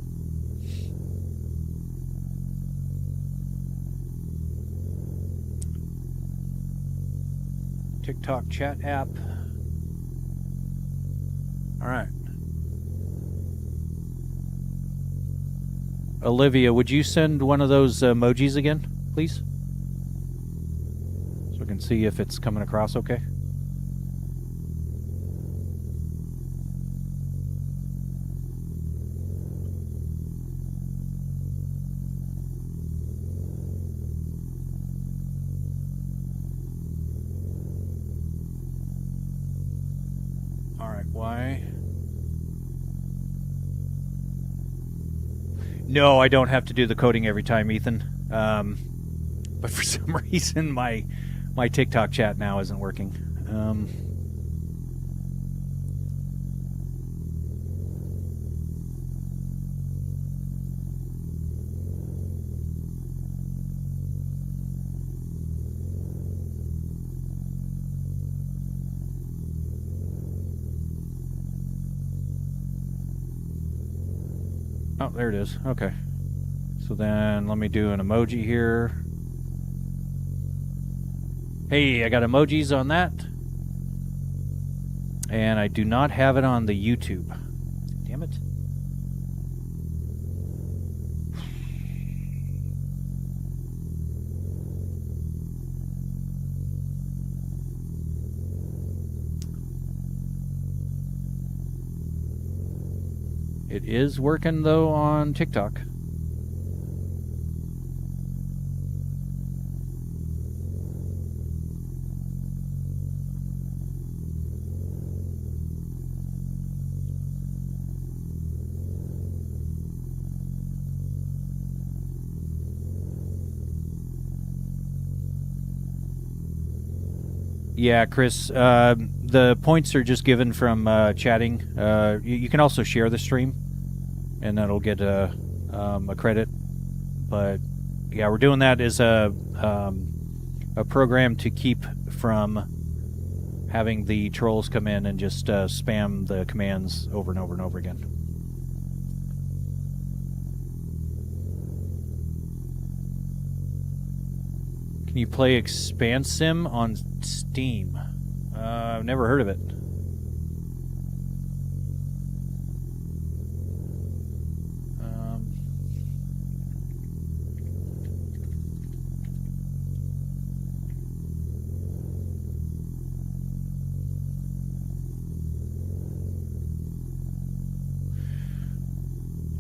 TikTok chat app. All right. Olivia, would you send one of those emojis again, please? So we can see if it's coming across okay. Why? No, I don't have to do the coding every time, Ethan. But for some reason, my TikTok chat now isn't working. Oh, there it is. Okay. So then let me do an emoji here. Hey, I got emojis on that. And I do not have it on the YouTube. Damn it. It is working, though, on TikTok. Yeah, Chris, the points are just given from chatting. You can also share the stream, and that'll get a credit. But yeah, we're doing that as a program to keep from having the trolls come in and just spam the commands over and over and over again. Can you play Expansim on Steam? I've never heard of it.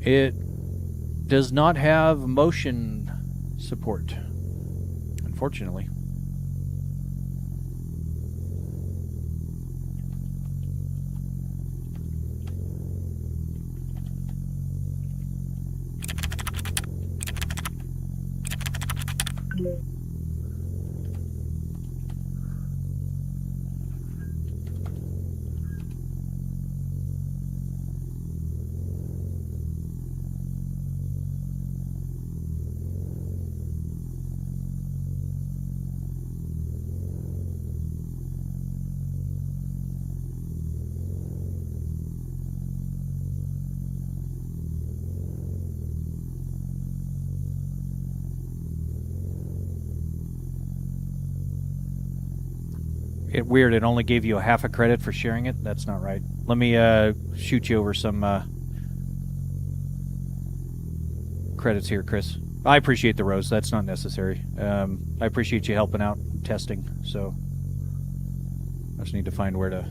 It does not have motion support, unfortunately. Weird, it only gave you a half a credit for sharing it. That's not right. Let me shoot you over some credits here, Chris. I appreciate the rose. That's not necessary. I appreciate you helping out testing, so I just need to find where to...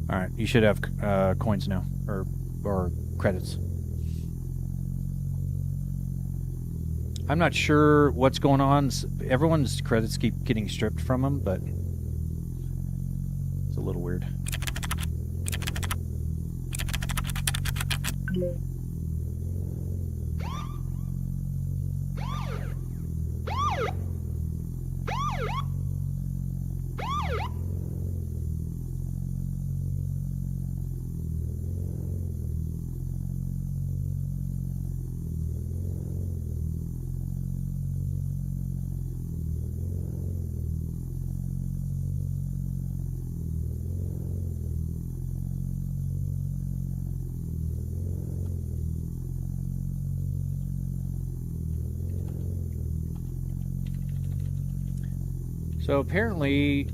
Alright, you should have coins now, or credits. I'm not sure what's going on. Everyone's credits keep getting stripped from them, but it's a little weird. So apparently,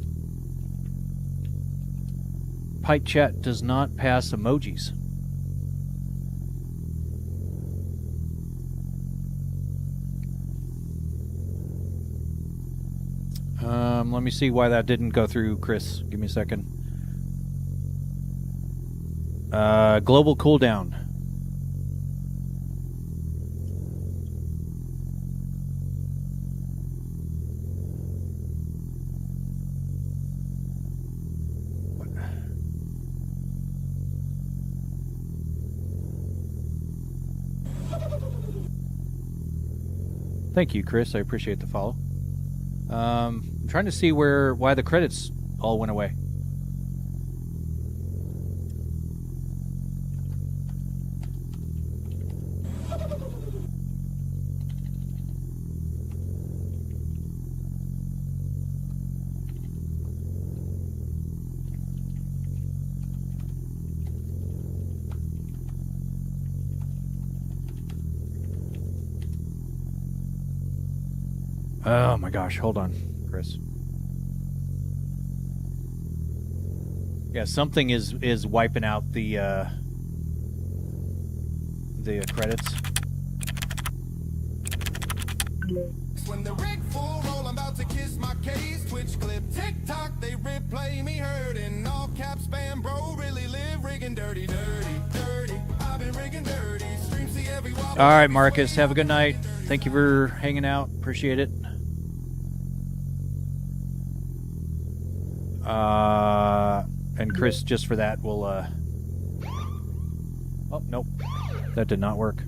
Pipe Chat does not pass emojis. Let me see why that didn't go through, Chris. Give me a second. Global cooldown. Thank you, Chris. I appreciate the follow. I'm trying to see why the credits all went away. Oh my gosh, hold on, Chris. Yeah, something is wiping out the credits. When the rig full roll, I'm about to kiss my case. Twitch clip, TikTok, they replay me heard in all caps, spam, bro. Really live rigging dirty, dirty, dirty. I've been rigging dirty. Stream see every wall. All right, Marcus, have a good night. Thank you for hanging out. Appreciate it. And Chris, just for that, will oh, nope. That did not work.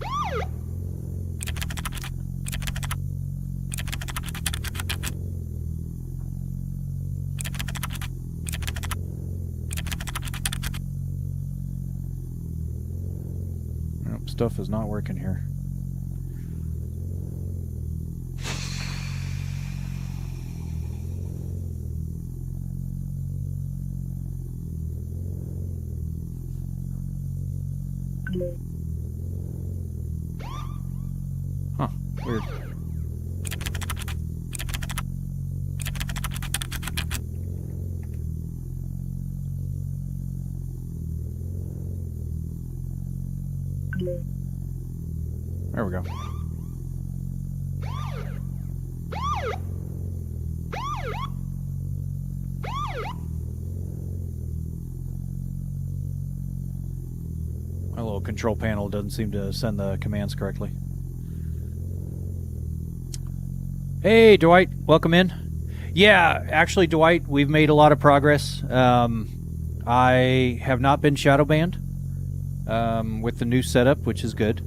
Nope, stuff is not working here. Huh, weird. There we go. My little control panel doesn't seem to send the commands correctly. Hey, Dwight, welcome in. Yeah, actually, Dwight, we've made a lot of progress. I have not been shadow banned with the new setup, which is good.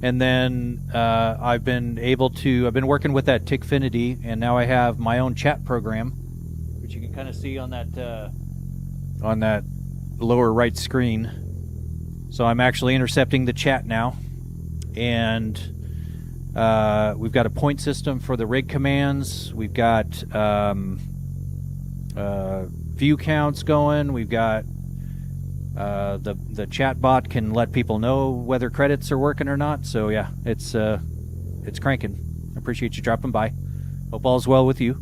And then I've been working with that Tickfinity, and now I have my own chat program, which you can kind of see on that lower right screen. So I'm actually intercepting the chat now, and we've got a point system for the rig commands. We've got view counts going. We've got the chat bot can let people know whether credits are working or not. So yeah, it's cranking. I appreciate you dropping by. Hope all's well with you,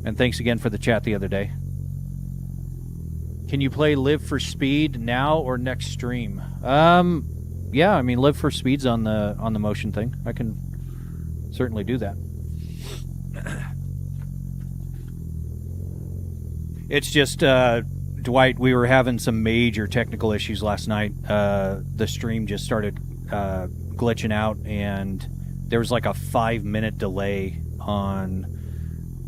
and thanks again for the chat the other day. Can you play Live for Speed now or next stream? Yeah, I mean Live for Speed's on the motion thing. I can certainly do that. It's just Dwight, we were having some major technical issues last night. The stream just started glitching out, and there was like a 5-minute delay on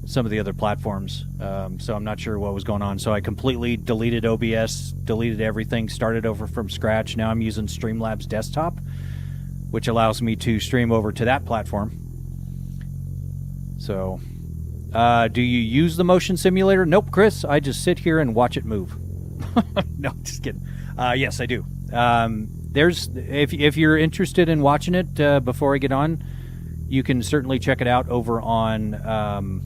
some of the other platforms. So I'm not sure what was going on. So I completely deleted OBS, deleted everything, started over from scratch. Now I'm using Streamlabs Desktop, which allows me to stream over to that platform. So, do you use the motion simulator? Nope, Chris. I just sit here and watch it move. No, just kidding. Yes, I do. If you're interested in watching it before I get on, you can certainly check it out over on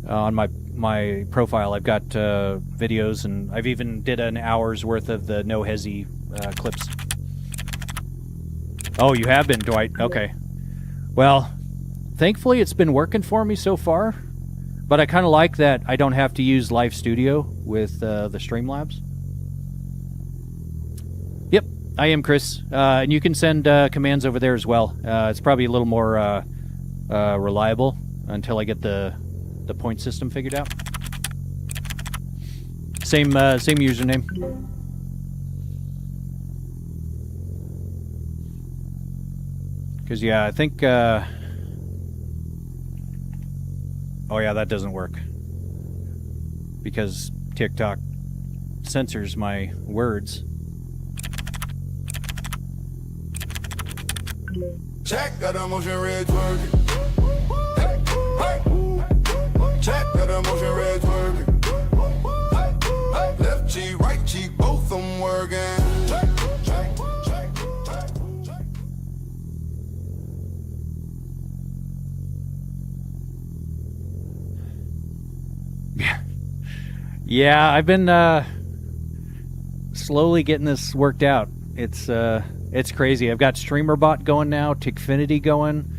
my profile. I've got videos, and I've even did an hour's worth of the No Hezi clips. Oh, you have been, Dwight. Okay. Well, thankfully it's been working for me so far, but I kind of like that I don't have to use Live Studio with the Streamlabs. Yep, I am Chris, and you can send commands over there as well. It's probably a little more reliable until I get the point system figured out. Same username. Because yeah, I think oh yeah, that doesn't work because TikTok censors my words. Check got the motion red working. Check got the motion red working. Left cheek, right cheek, both of them working. Check. Yeah, I've been slowly getting this worked out. It's crazy. I've got StreamerBot going now, Tickfinity going.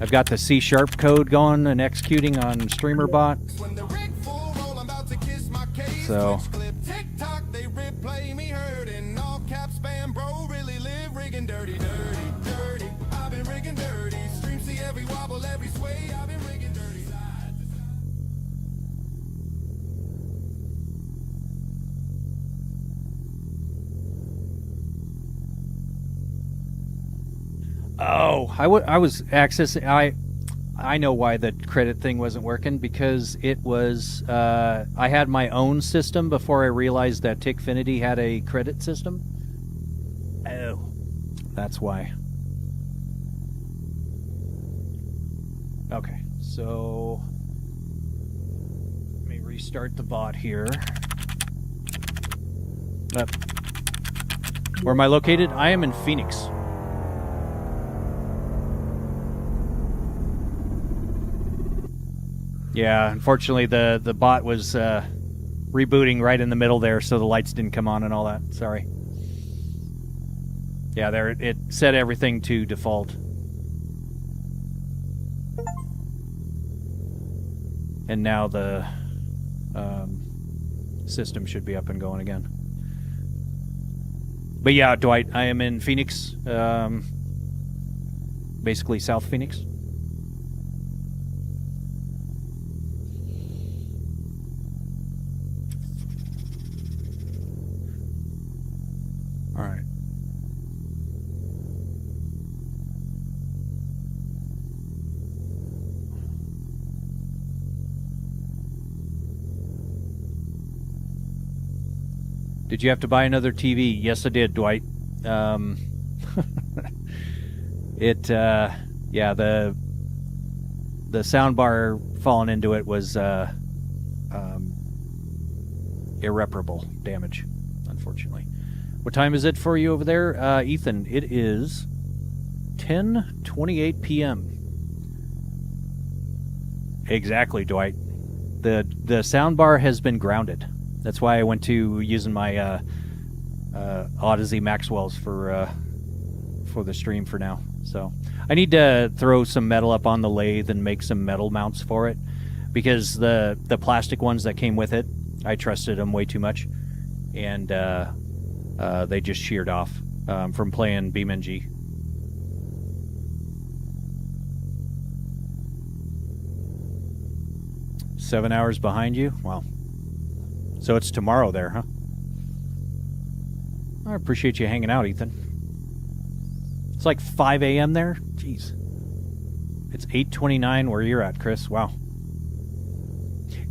I've got the C# code going and executing on StreamerBot. When the rig full roll, I'm about to kiss my case. So- Switch clip, TikTok, they replay me hurting. All cap spam, bro, really live rigging dirty, dirty, dirty. I've been rigging dirty. Stream see every wobble, every sway. I've been rigging dirty. Side to side. Oh, I was accessing. I know why the credit thing wasn't working, because it was I had my own system before I realized that Tickfinity had a credit system. Oh, that's why. Okay, so let me restart the bot here. Where am I located? I am in Phoenix. Yeah, unfortunately the bot was rebooting right in the middle there, so the lights didn't come on and all that. Sorry. Yeah, there it set everything to default. And now the system should be up and going again. But yeah, Dwight, I am in Phoenix, basically South Phoenix. All right. Did you have to buy another TV? Yes, I did, Dwight. Yeah, the soundbar falling into it was irreparable damage, unfortunately. What time is it for you over there, Ethan? It is 10:28 p.m. Exactly, Dwight. The soundbar has been grounded. That's why I went to using my Odyssey Maxwell's for the stream for now. So I need to throw some metal up on the lathe and make some metal mounts for it, because the plastic ones that came with it, I trusted them way too much, and they just sheared off from playing BeamNG. Seven hours behind you? Wow. So it's tomorrow there, huh? I appreciate you hanging out, Ethan. It's like 5 a.m. there? Jeez. It's 8:29 where you're at, Chris. Wow.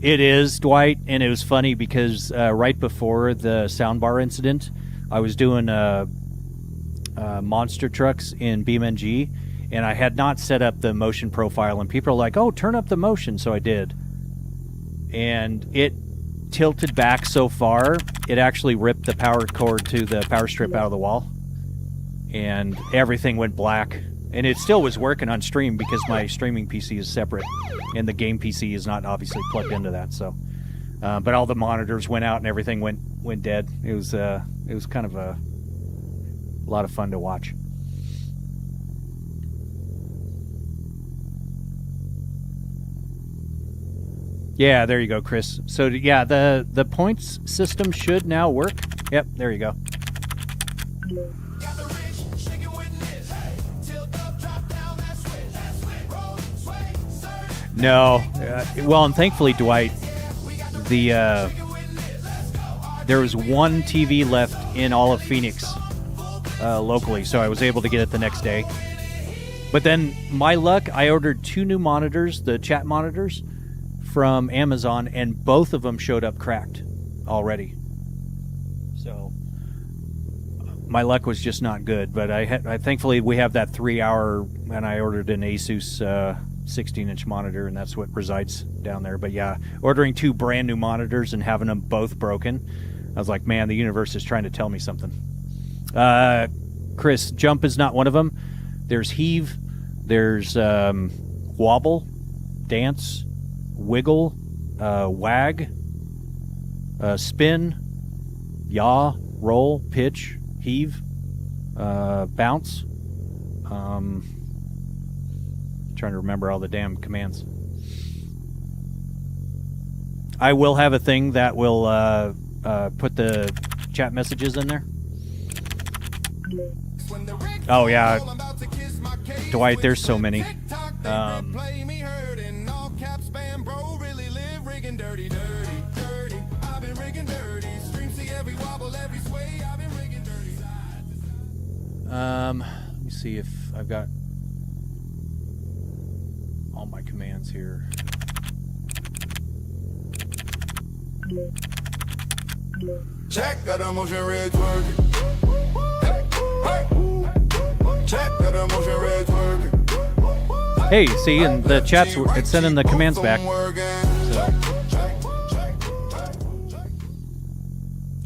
It is, Dwight, and it was funny because right before the soundbar incident, I was doing monster trucks in BeamNG, and I had not set up the motion profile, and people are like, oh, turn up the motion, so I did. And it tilted back so far, it actually ripped the power cord to the power strip out of the wall, and everything went black. And it still was working on stream because my streaming PC is separate, and the game PC is not obviously plugged into that. So, but all the monitors went out and everything went dead. It was kind of a lot of fun to watch. Yeah, there you go, Chris. So yeah, the points system should now work. Yep, there you go. Got the rich, shake it with this. Hey, tilt up, drop down, that switch. That switch, roll, sway, surge. No, well, and thankfully, Dwight, the there was one TV left in all of Phoenix locally, so I was able to get it the next day. But then, my luck, I ordered 2 new monitors, the chat monitors, from Amazon, and both of them showed up cracked already. So my luck was just not good. But I thankfully we have that 3-hour, and I ordered an Asus 16-inch monitor, and that's what resides down there. But yeah, ordering 2 brand new monitors and having them both broken, I was like, man, the universe is trying to tell me something. Chris, jump is not one of them. There's heave, there's wobble, dance, wiggle, wag, spin, yaw, roll, pitch, heave, bounce, Trying to remember all the damn commands. I will have a thing that will put the chat messages in there. Oh yeah, Dwight, there's so many. Let me see if I've got all my commands here. Check got a motion red twerking. Check got a motion red twerking. Hey, see, and the chat's it's sending the commands back. So.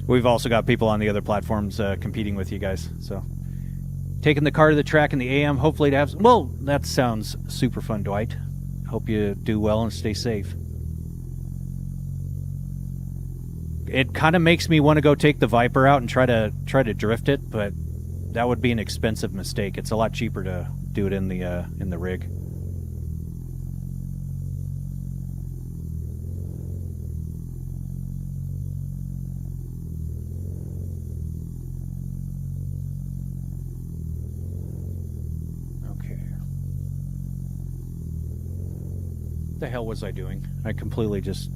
We've also got people on the other platforms competing with you guys. So, taking the car to the track in the AM, hopefully to have. Well, that sounds super fun, Dwight. Hope you do well and stay safe. It kind of makes me want to go take the Viper out and try to drift it, but that would be an expensive mistake. It's a lot cheaper to do it in the rig. Okay. What the hell was I doing? I completely just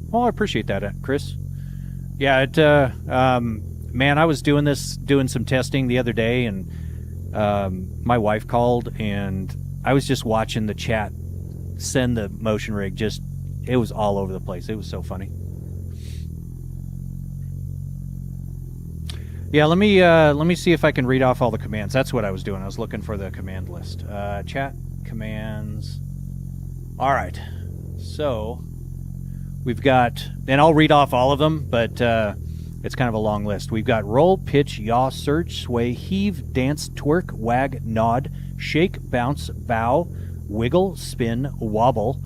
Well, I appreciate that, Chris. Yeah, man, I was doing some testing the other day, and my wife called, and I was just watching the chat send the motion rig. It was all over the place. It was so funny. Yeah, let me see if I can read off all the commands. That's what I was doing. I was looking for the command list. Chat commands. All right, so. We've got, and I'll read off all of them, but it's kind of a long list. We've got roll, pitch, yaw, surge, sway, heave, dance, twerk, wag, nod, shake, bounce, bow, wiggle, spin, wobble,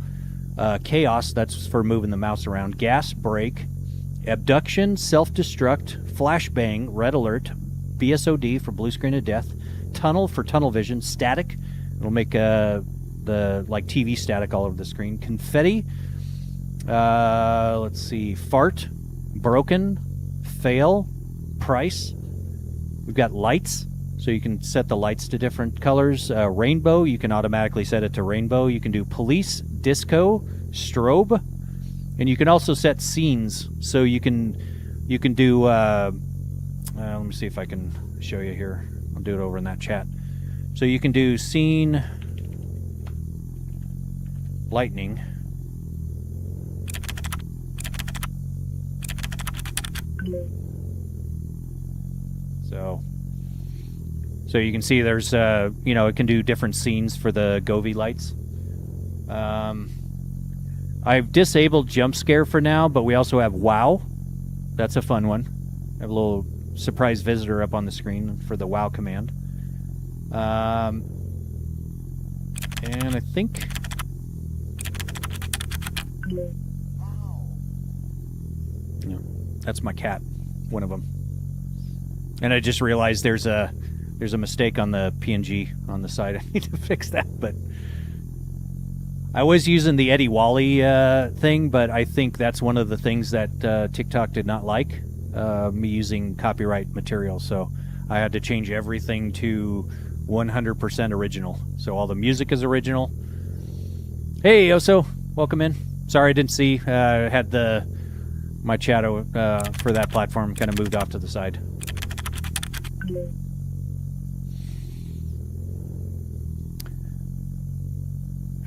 chaos, that's for moving the mouse around, gas, brake, abduction, self-destruct, flashbang, red alert, BSOD for blue screen of death, tunnel for tunnel vision, static, it'll make the like TV static all over the screen, confetti, let's see, fart, broken, fail, price. We've got lights, so you can set the lights to different colors. Rainbow, you can automatically set it to rainbow. You can do police, disco, strobe, and you can also set scenes, so you can do let me see if I can show you here. I'll do it over in that chat. So you can do scene lightning. So you can see there's it can do different scenes for the Govee lights. I've disabled jump scare for now, but we also have wow. That's a fun one. I have a little surprise visitor up on the screen for the wow command. And I think that's my cat, one of them. And I just realized there's a mistake on the PNG on the side. I need to fix that, but I was using the Eddie Wally thing, but I think that's one of the things that TikTok did not like, me using copyright material. So I had to change everything to 100% original. So all the music is original. Hey, Oso, welcome in. Sorry I didn't see. Had my chat for that platform kind of moved off to the side.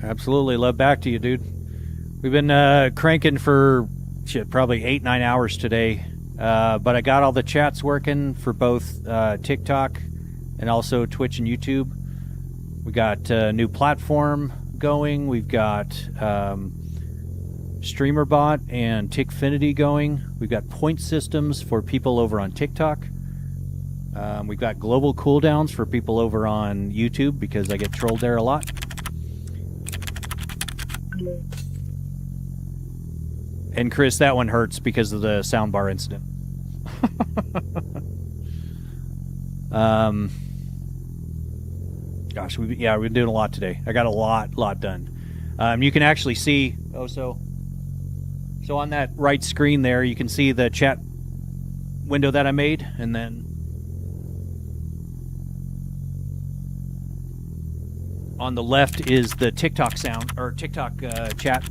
Absolutely. Love back to you, dude. We've been cranking for probably 8-9 hours today. But I got all the chats working for both TikTok and also Twitch and YouTube. We got a new platform going. We've got StreamerBot and Tickfinity going. We've got point systems for people over on TikTok. We've got global cooldowns for people over on YouTube because I get trolled there a lot. And Chris, that one hurts because of the soundbar incident. Gosh, we've been doing a lot today. I got a lot done. You can actually see. So on that right screen there, you can see the chat window that I made, and then on the left is the TikTok sound or TikTok chat.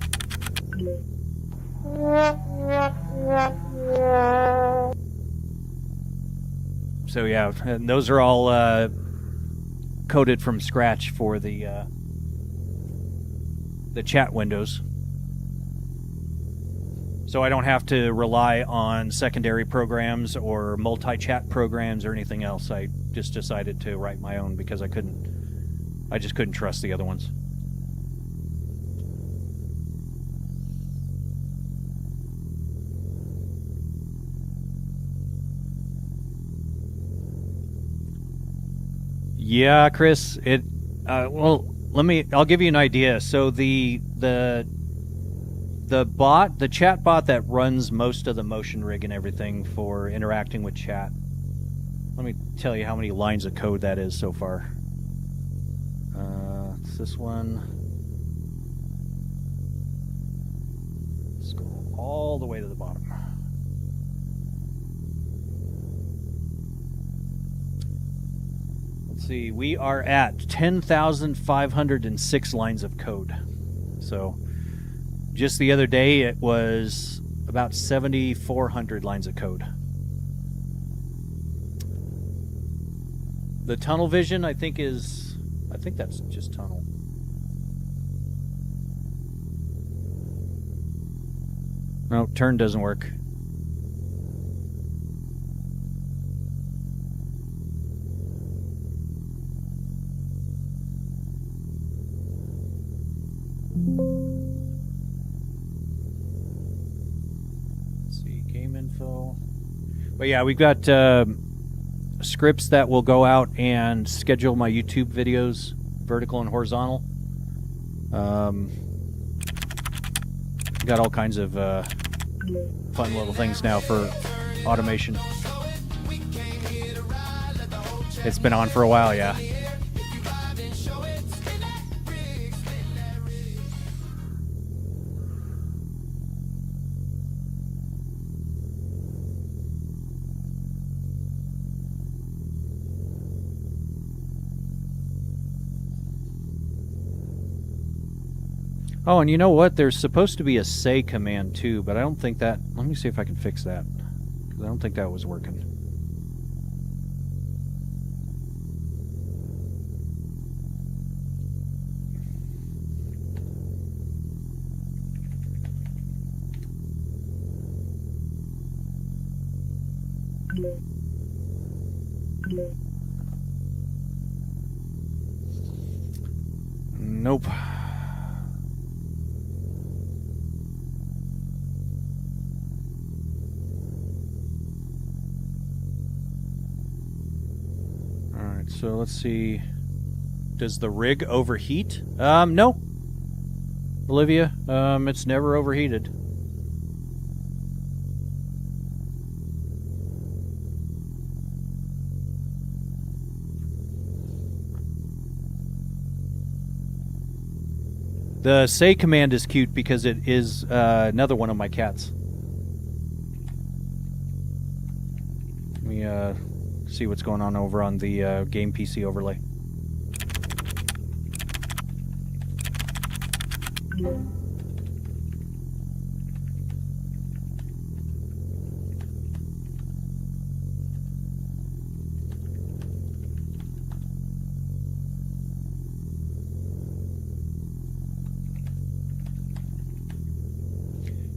So yeah, and those are all coded from scratch for the chat windows. So I don't have to rely on secondary programs or multi-chat programs or anything else. I just decided to write my own because I just couldn't trust the other ones. Yeah, Chris, I'll give you an idea. So the chat bot that runs most of the motion rig and everything for interacting with chat. Let me tell you how many lines of code that is so far. It's this one. Scroll all the way to the bottom. Let's see, we are at 10,506 lines of code. So just the other day it was about 7,400 lines of code. The tunnel vision I think that's just tunnel. No, turn doesn't work. Let's see, game info. But yeah, we've got scripts that will go out and schedule my YouTube videos, vertical and horizontal. Got all kinds of fun little things now for automation. It's been on for a while, yeah. Oh, and you know what? There's supposed to be a say command too, but I don't think that... Let me see if I can fix that, because I don't think that was working. Nope. So let's see. Does the rig overheat? No. Olivia, it's never overheated. The say command is cute because it is another one of my cats. Let me see what's going on over on the game PC overlay.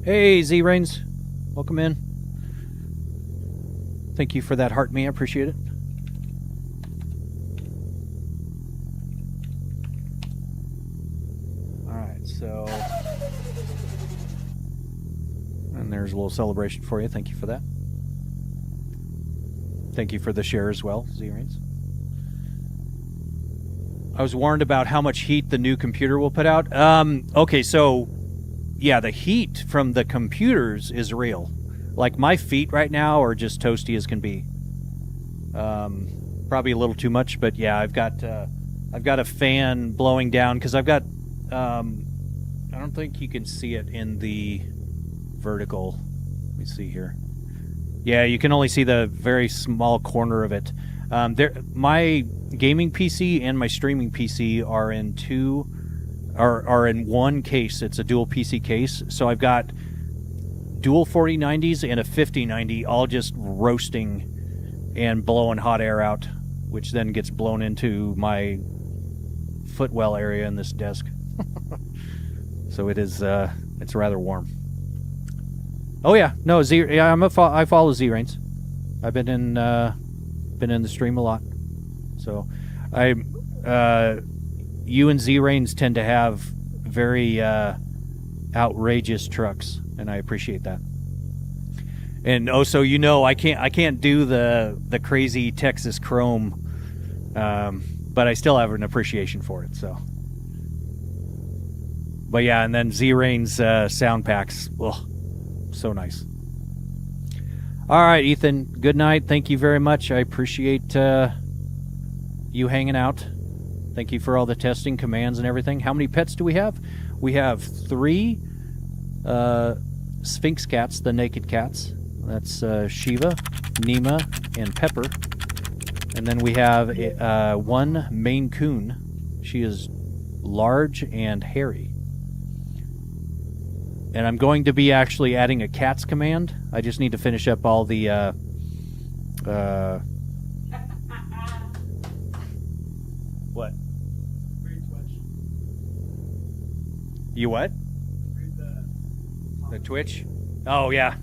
Hey, Z-Rains. Welcome in. Thank you for that heart me. I appreciate it. Alright, so... And there's a little celebration for you. Thank you for that. Thank you for the share as well, Z-Rains. I was warned about how much heat the new computer will put out. Okay, so... Yeah, the heat from the computers is real. Like, my feet right now are just toasty as can be. Probably a little too much, but yeah, I've got I've got a fan blowing down because I've got. I don't think you can see it in the vertical. Let me see here. Yeah, you can only see the very small corner of it. My gaming PC and my streaming PC are in one case. It's a dual PC case. So I've got dual 4090s and a 5090 all just roasting and blowing hot air out, which then gets blown into my footwell area in this desk. So it is it's rather warm. Oh yeah, no Z. Yeah, I follow Z-Rains. I've been in the stream a lot. So you and Z-Rains tend to have very outrageous trucks, and I appreciate that. And so I can't do the crazy Texas Chrome, but I still have an appreciation for it. So, but yeah, and then Z-Rain's sound packs, so nice. All right, Ethan. Good night. Thank you very much. I appreciate you hanging out. Thank you for all the testing commands and everything. How many pets do we have? We have 3 Sphinx cats, the naked cats. That's Shiva, Nima, and Pepper. And then we have 1 Maine Coon. She is large and hairy. And I'm going to be actually adding a cats command. I just need to finish up all the what? You what? The Twitch? Oh yeah.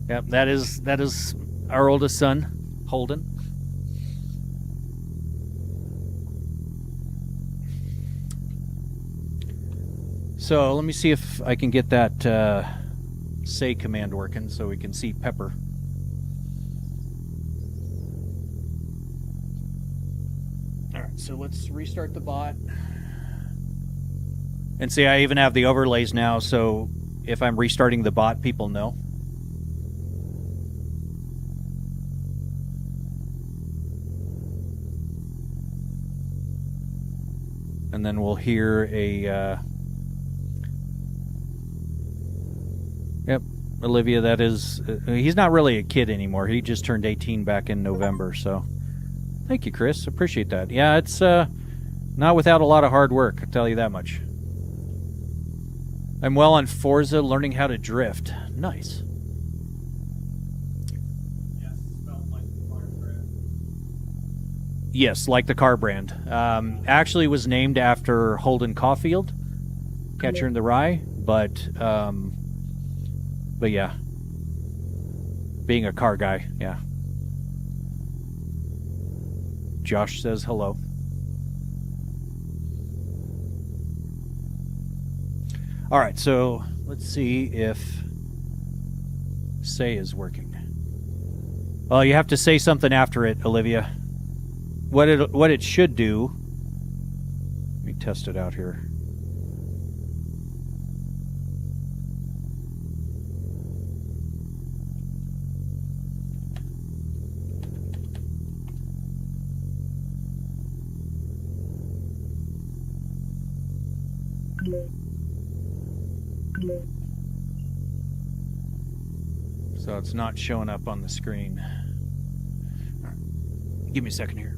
Yep, that is our oldest son, Holden. So let me see if I can get that say command working so we can see Pepper. Alright, so let's restart the bot. And see, I even have the overlays now, so if I'm restarting the bot, people know. And then we'll hear a... Yep, Olivia, that is... he's not really a kid anymore. He just turned 18 back in November, so... Thank you, Chris. Appreciate that. Yeah, it's not without a lot of hard work, I'll tell you that much. I'm well on Forza, learning how to drift. Nice. Yes, like the car brand. Actually was named after Holden Caulfield, Catcher in the Rye, but yeah. Being a car guy, yeah. Josh says hello. Alright, so let's see if say is working. Well, you have to say something after it, Olivia. What it should do... Let me test it out here. So it's not showing up on the screen. All right. Give me a second here.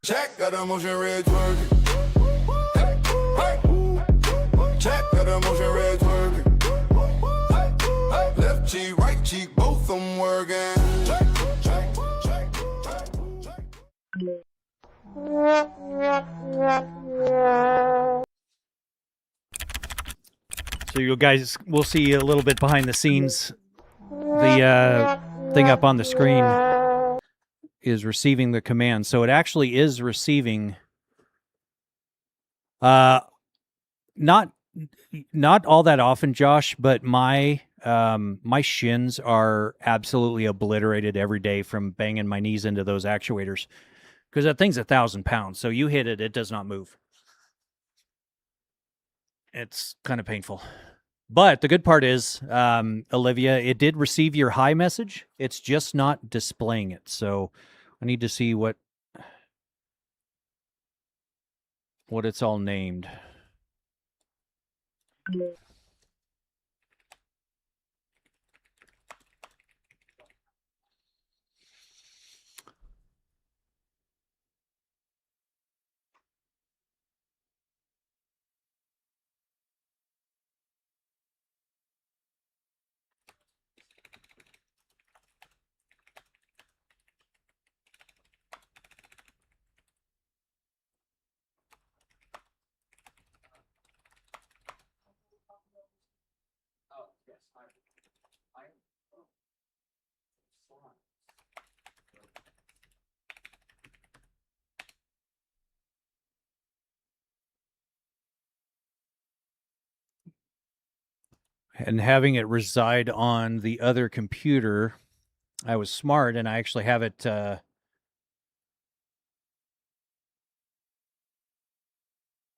Check, got a motion red twerking. Check, got a motion red twerking. Left cheek, right cheek. twerking. Check, check, check, check, check. So you guys will see a little bit behind the scenes. The thing up on the screen is receiving the command. So it actually is receiving not all that often, Josh, but my my shins are absolutely obliterated every day from banging my knees into those actuators. Because that thing's 1,000 pounds. So you hit it, it does not move. It's kind of painful. But the good part is, Olivia, it did receive your hi message. It's just not displaying it. So I need to see what it's all named. And having it reside on the other computer, I was smart, and I actually have it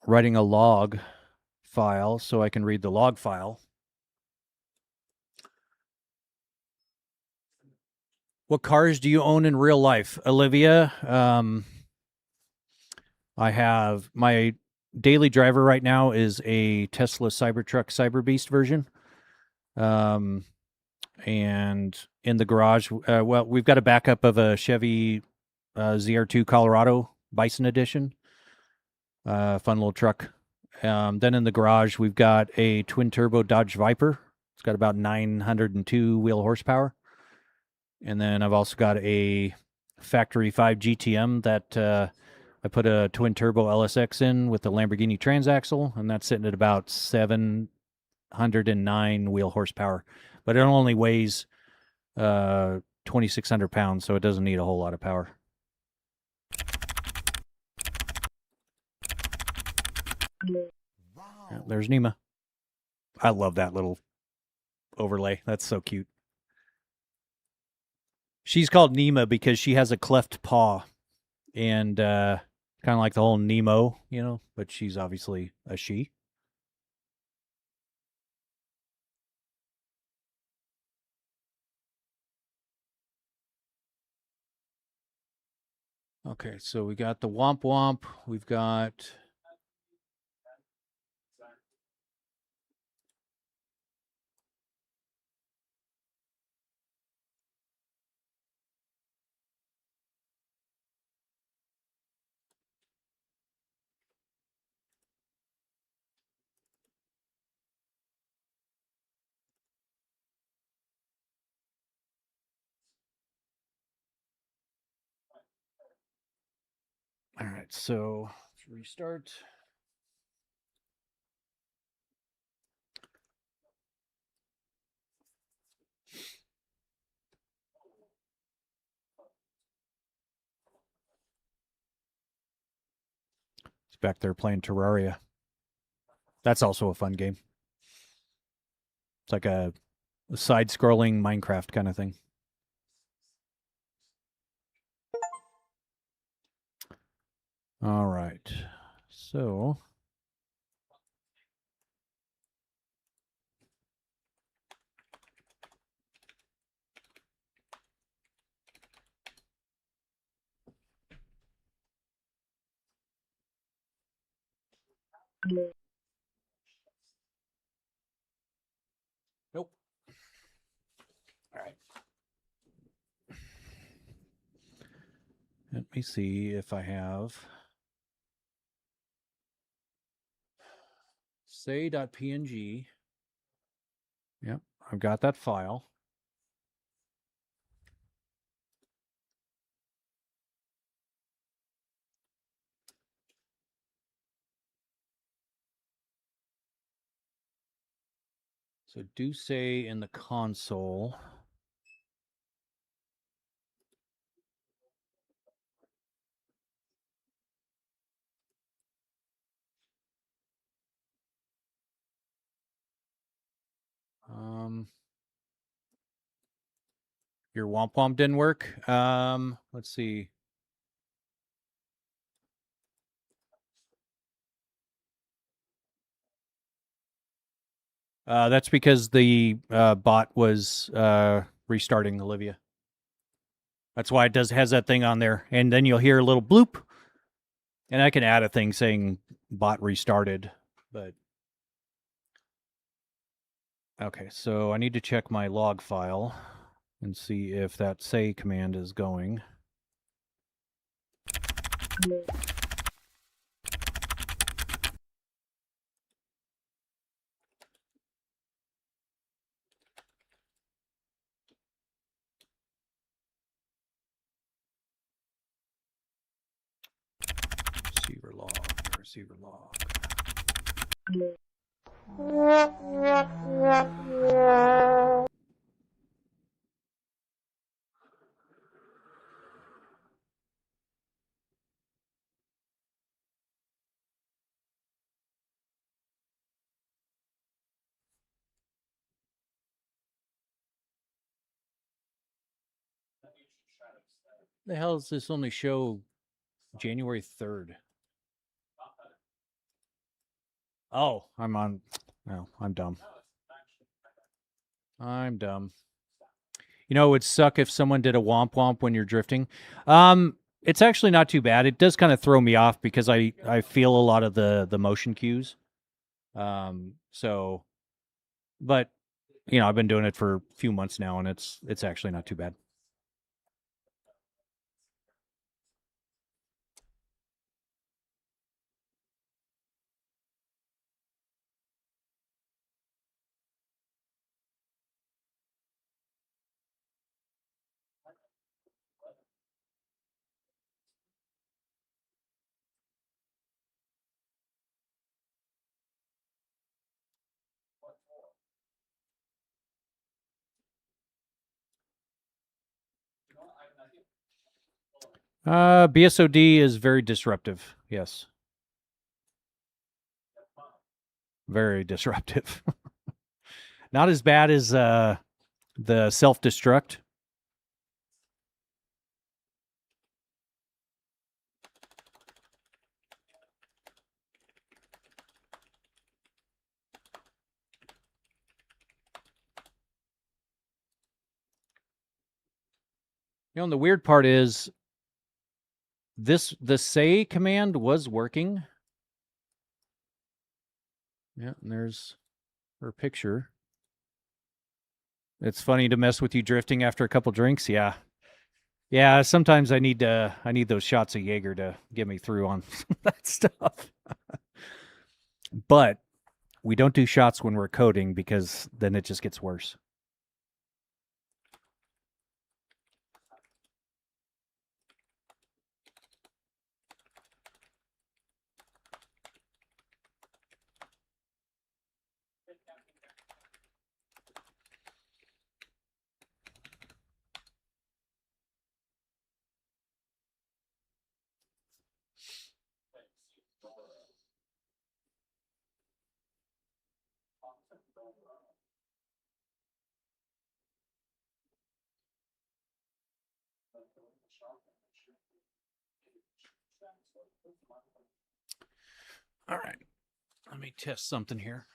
writing a log file so I can read the log file. What cars do you own in real life, Olivia? I have my daily driver right now is a Tesla Cybertruck Cyberbeast version. And in the garage, well, we've got a backup of a Chevy ZR2 Colorado Bison Edition. Fun little truck. Then in the garage, we've got a twin turbo Dodge Viper. It's got about 902 wheel horsepower. And then I've also got a factory 5 GTM that I put a twin turbo LSX in with the Lamborghini transaxle, and that's sitting at about 709 wheel horsepower. But it only weighs 2,600 pounds, so it doesn't need a whole lot of power. Yeah, there's Nima. I love that little overlay. That's so cute. She's called Nima because she has a cleft paw, and kind of like the whole Nemo, you know, but she's obviously a she. Okay, so we got the Womp Womp. We've got... All right, so let's restart. It's back there playing Terraria. That's also a fun game. It's like a side-scrolling Minecraft kind of thing. All right, so... Nope. All right. Let me see if I have say.png. Yep, I've got that file. So do say in the console. Your Womp Womp didn't work. Let's see. That's because the bot was restarting, Olivia. That's why it has that thing on there, and then you'll hear a little bloop, and I can add a thing saying bot restarted. But okay, so I need to check my log file and see if that say command is going. Receiver log, receiver log. The hell does this only show January 3rd? Oh, I'm on. No, I'm dumb. I'm dumb. You know, it would suck if someone did a womp womp when you're drifting. It's actually not too bad. It does kind of throw me off because I feel a lot of the motion cues. So, but you know, I've been doing it for a few months now, and it's actually not too bad. BSOD is very disruptive. Yes. Very disruptive. Not as bad as the self-destruct. You know, and the weird part is the say command was working. Yeah, and there's her picture. It's funny to mess with you drifting after a couple drinks. Yeah. Yeah, sometimes I need those shots of Jaeger to get me through on that stuff. But we don't do shots when we're coding because then it just gets worse. All right. Let me test something here.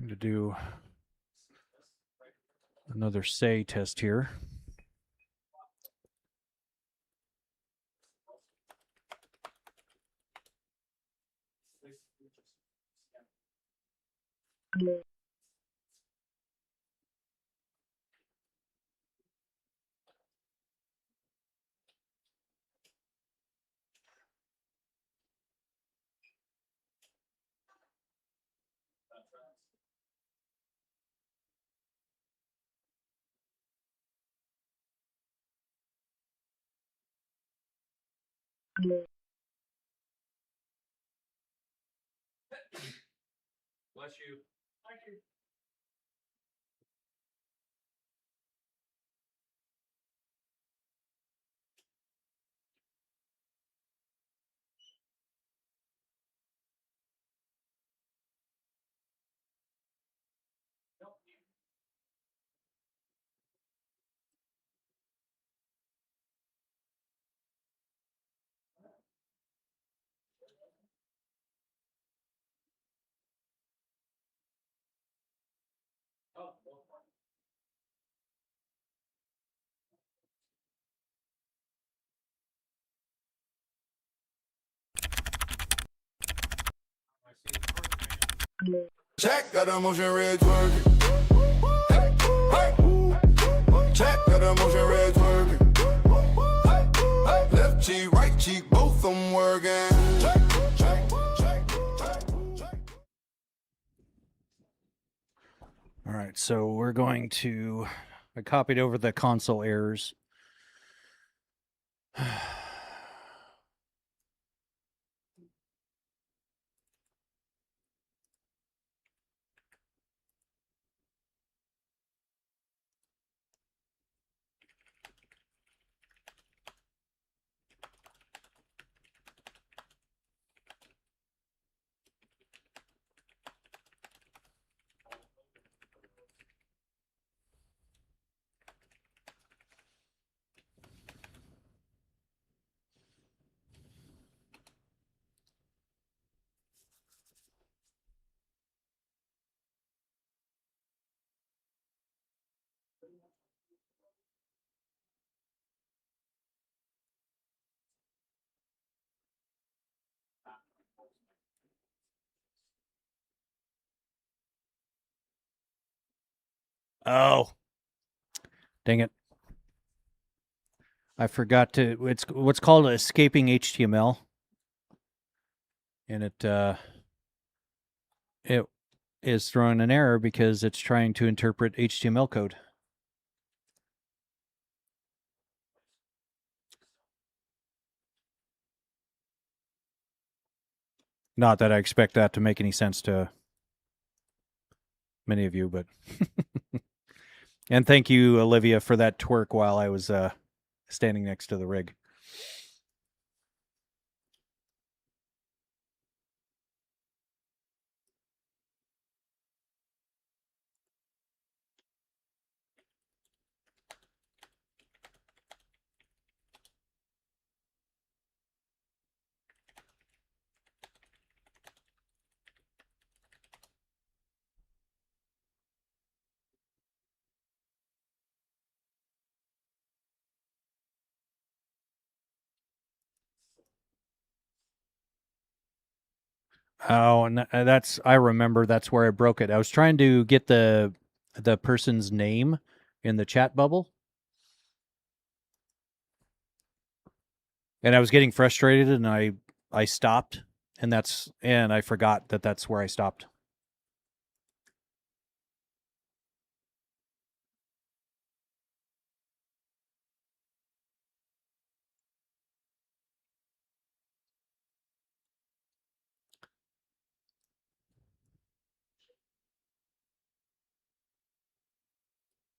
going to do another say test here. Bless you. Thank you. Check, got a motion red twerking. Hey, hey. Check, got a motion red twerking. Hey, hey. Left cheek, right cheek, both them working. Check, check, check, check, check. All right, so we're going to. I copied over the console errors. Oh, dang it. I forgot to. It's what's called escaping HTML. And it is throwing an error because it's trying to interpret HTML code. Not that I expect that to make any sense to many of you, but and thank you, Olivia, for that twerk while I was standing next to the rig. Oh, and that's I remember that's where I broke it. I was trying to get the person's name in the chat bubble. And I was getting frustrated and I stopped and I forgot that that's where I stopped.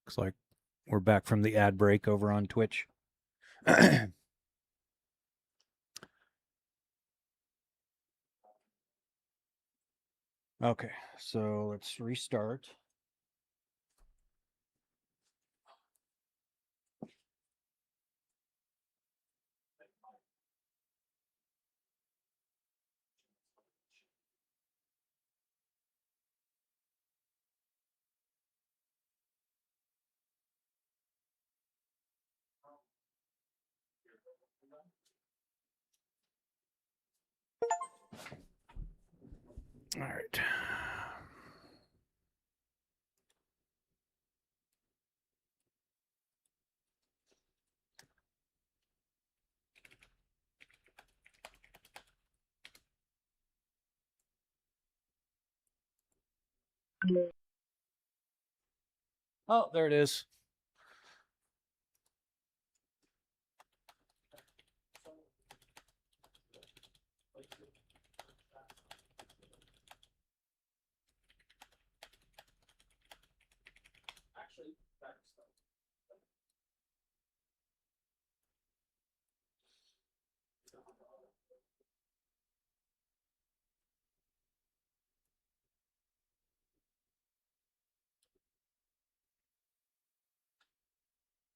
Looks like we're back from the ad break over on Twitch. Okay, so let's restart. All right. Oh, there it is.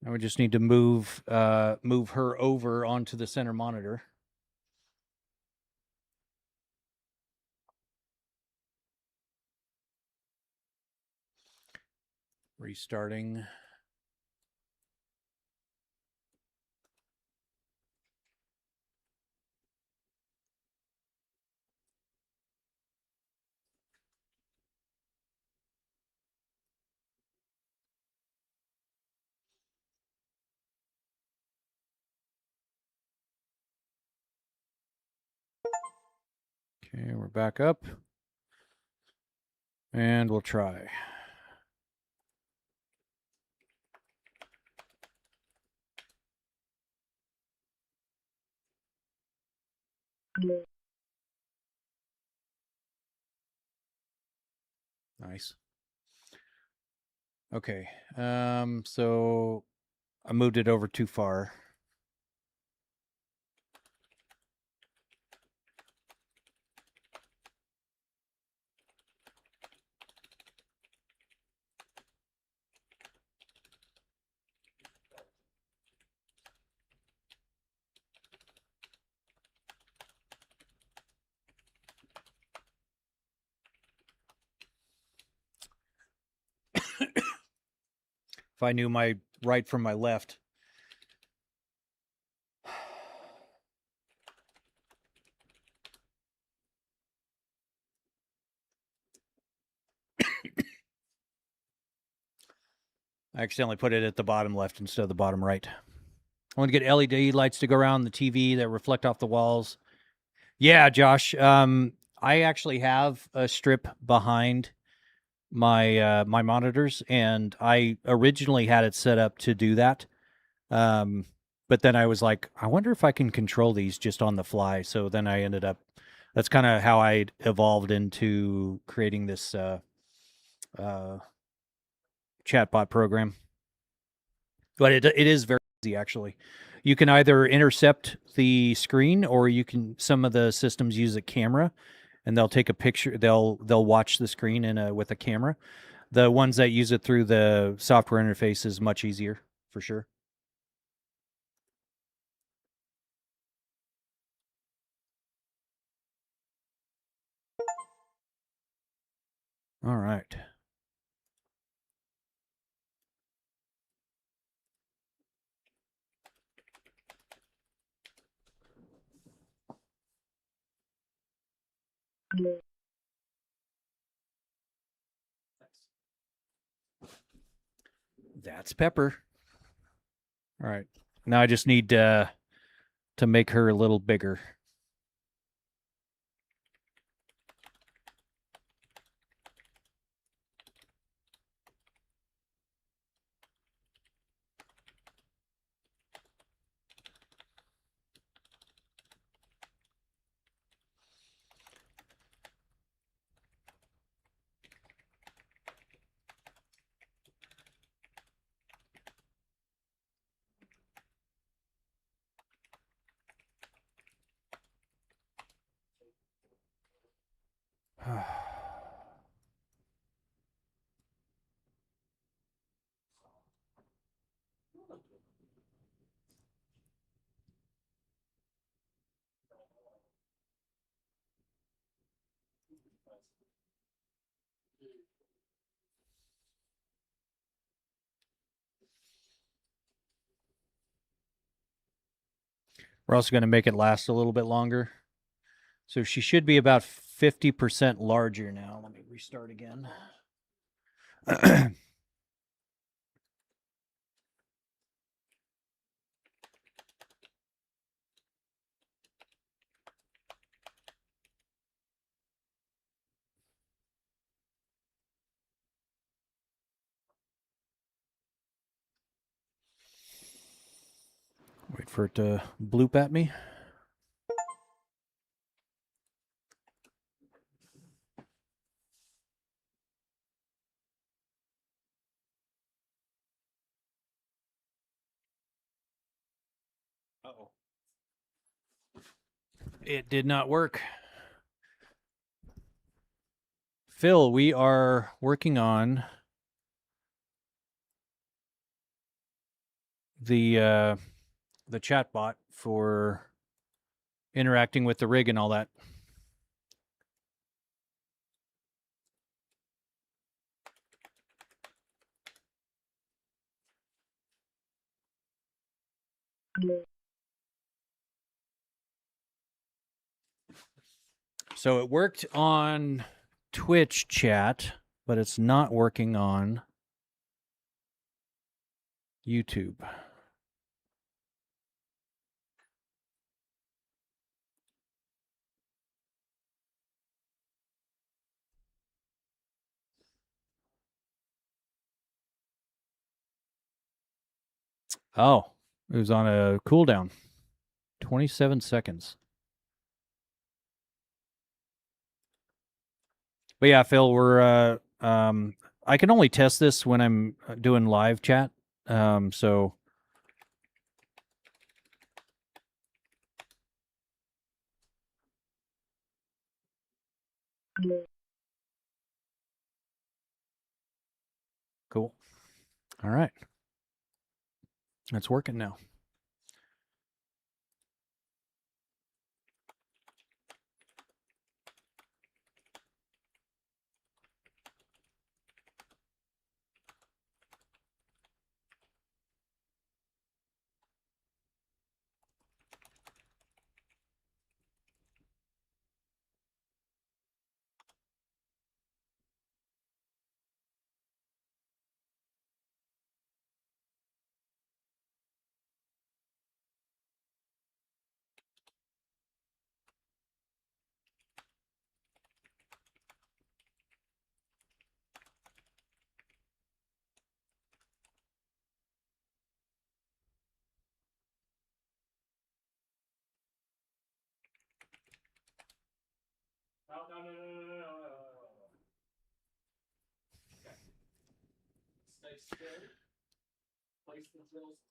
Now we just need to move her over onto the center monitor. Restarting. Okay, we're back up. And we'll try. Nice. Okay. So I moved it over too far. If I knew my right from my left. I accidentally put it at the bottom left instead of the bottom right. I want to get LED lights to go around the TV that reflect off the walls. Yeah, Josh. I actually have a strip behind my my monitors, and I originally had it set up to do that. But then I was like, I wonder if I can control these just on the fly. So then I ended up. That's kind of how I evolved into creating this chatbot program. But it is very easy, actually. You can either intercept the screen, or you can. Some of the systems use a camera, and they'll take a picture. They'll watch the screen with a camera. The ones that use it through the software interface is much easier, for sure. All right. That's Pepper. All right. Now I just need to make her a little bigger. We're also going to make it last a little bit longer. So she should be about 50% larger now. Let me restart again. Wait for it to bloop at me. Uh-oh. It did not work. Phil, we are working on the chat bot for interacting with the rig and all that. So it worked on Twitch chat, but it's not working on YouTube. Oh, it was on a cooldown. 27 seconds. But yeah, Phil, we're I can only test this when I'm doing live chat. So cool. All right. It's working now.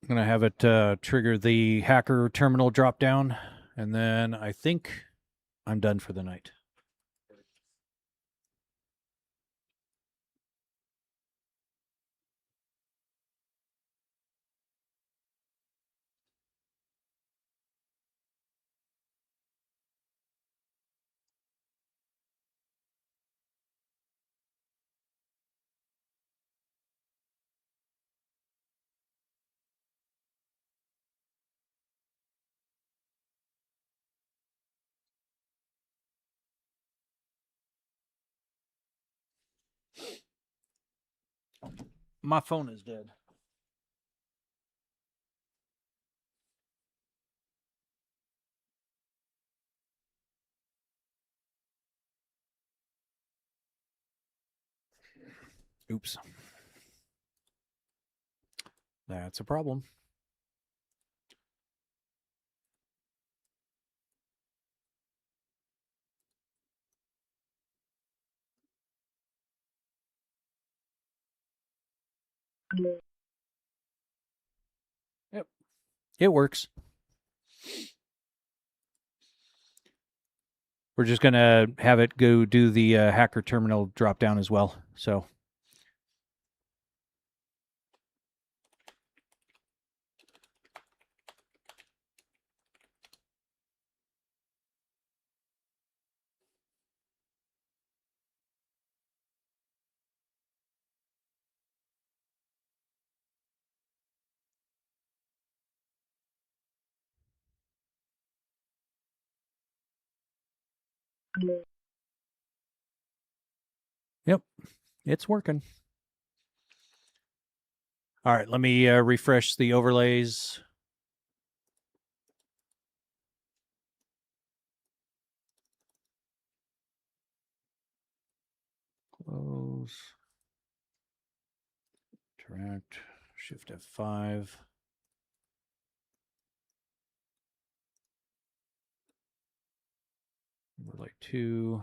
I'm going to have it trigger the hacker terminal drop down, and then I think I'm done for the night. My phone is dead. Oops. That's a problem. Yep. It works. We're just going to have it go do the hacker terminal drop down as well. So Yep, it's working. All right, let me refresh the overlays. Close. Interact. Shift F5. Overlay 2.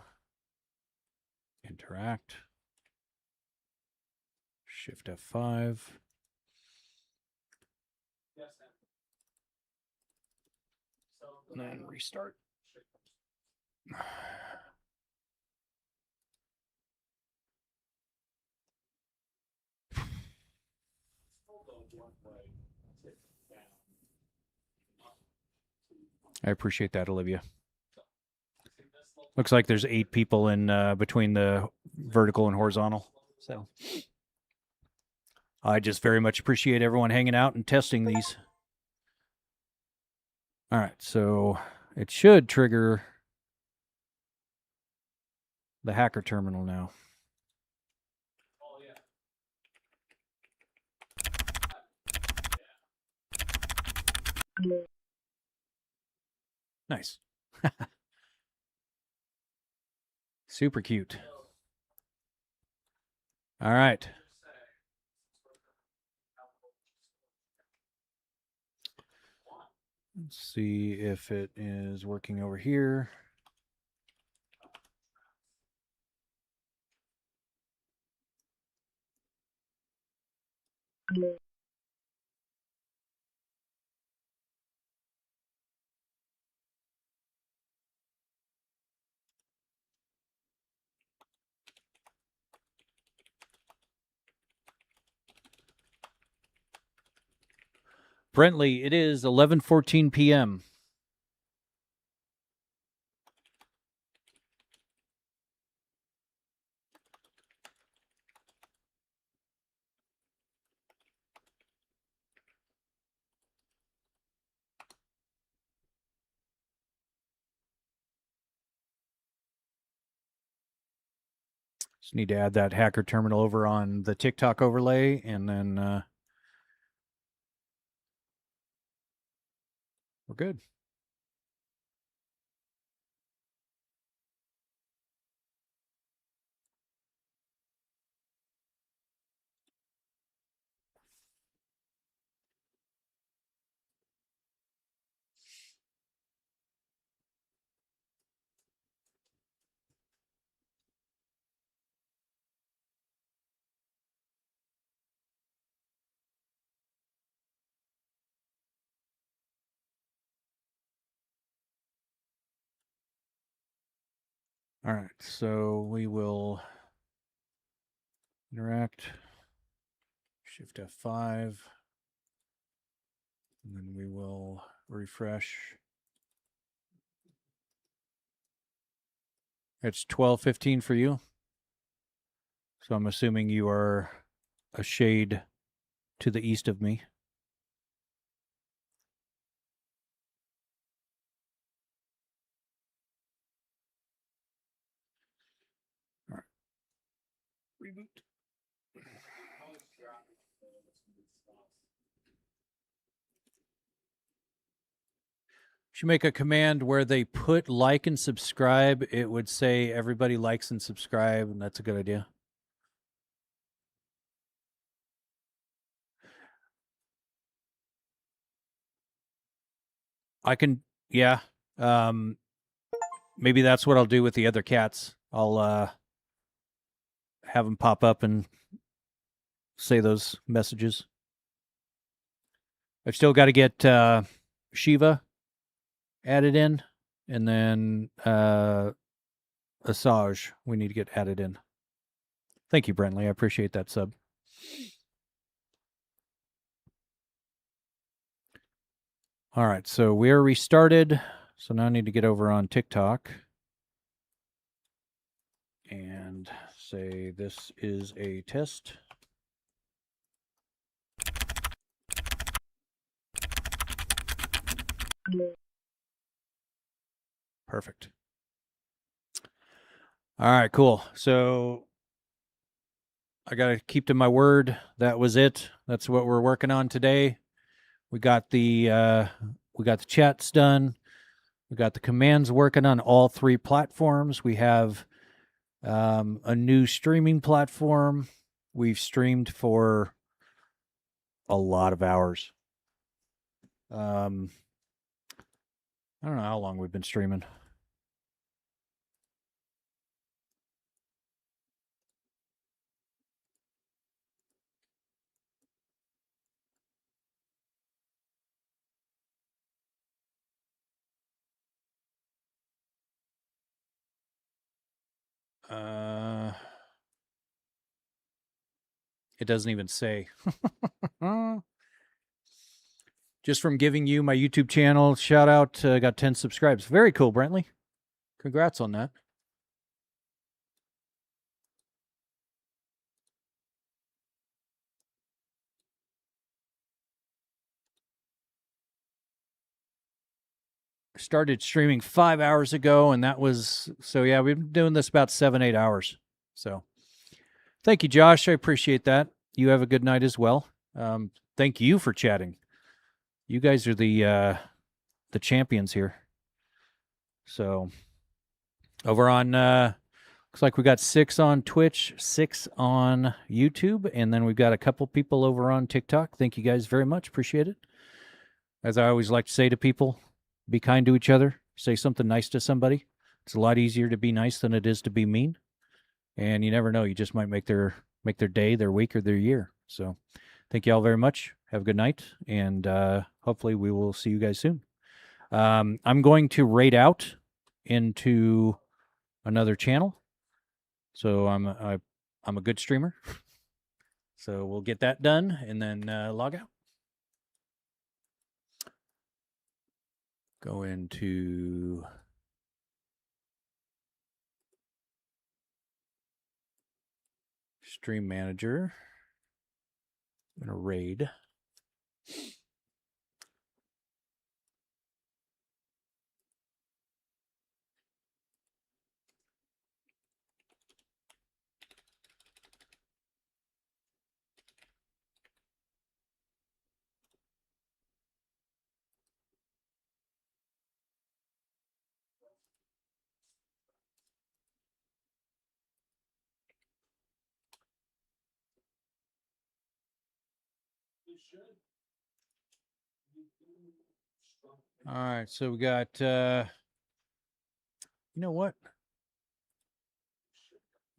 Interact. Shift F5. And then restart. I appreciate that, Olivia. Looks like there's 8 people in between the vertical and horizontal. So I just very much appreciate everyone hanging out and testing these. All right, so it should trigger the hacker terminal now. Nice. Super cute. All right. Let's see if it is working over here. Brentley, it is 11:14 p.m. Just need to add that hacker terminal over on the TikTok overlay, and then we're good. All right, so we will interact, Shift F5, and then we will refresh. It's 12:15 for you. So I'm assuming you are a shade to the east of me. All right. Reboot. Should make a command where they put like and subscribe. It would say everybody likes and subscribe, and that's a good idea. I can, yeah. Maybe that's what I'll do with the other cats. I'll have them pop up and say those messages. I've still got to get Shiva added in, and then Asajj we need to get added in. Thank you, Brentley. I appreciate that sub. All right, so we're restarted. So now I need to get over on TikTok and say this is a test. Perfect. All right, cool. So I got to keep to my word. That was it. That's what we're working on today. We got the chats done. We got the commands working on all 3 platforms. We have a new streaming platform. We've streamed for a lot of hours. I don't know how long we've been streaming. It doesn't even say. Just from giving you my YouTube channel, shout out, got 10 subscribes. Very cool, Brentley. Congrats on that. Started streaming 5 hours ago, and that was, so yeah, we've been doing this about 7-8 hours. So thank you, Josh. I appreciate that. You have a good night as well. Thank you for chatting. You guys are the champions here. So over on looks like we got 6 on Twitch, 6 on YouTube, and then we've got a couple people over on TikTok. Thank you guys very much. Appreciate it. As I always like to say to people, be kind to each other. Say something nice to somebody. It's a lot easier to be nice than it is to be mean. And you never know, you just might make their day, their week, or their year. So thank you all very much. Have a good night, and hopefully we will see you guys soon. I'm going to raid out into another channel. So I'm a good streamer. So we'll get that done and then log out. Go into Stream Manager. I'm going to raid. All right, so we got, you know what?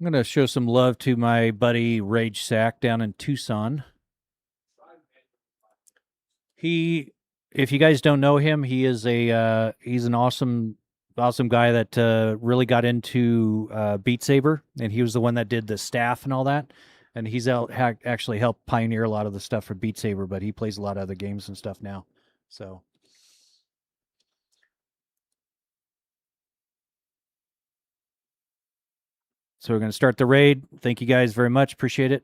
I'm going to show some love to my buddy Rage Sack down in Tucson. If you guys don't know him, he's an awesome guy that really got into Beat Saber, and he was the one that did the staff and all that. And he's actually helped pioneer a lot of the stuff for Beat Saber, but he plays a lot of other games and stuff now. So we're going to start the raid. Thank you guys very much. Appreciate it.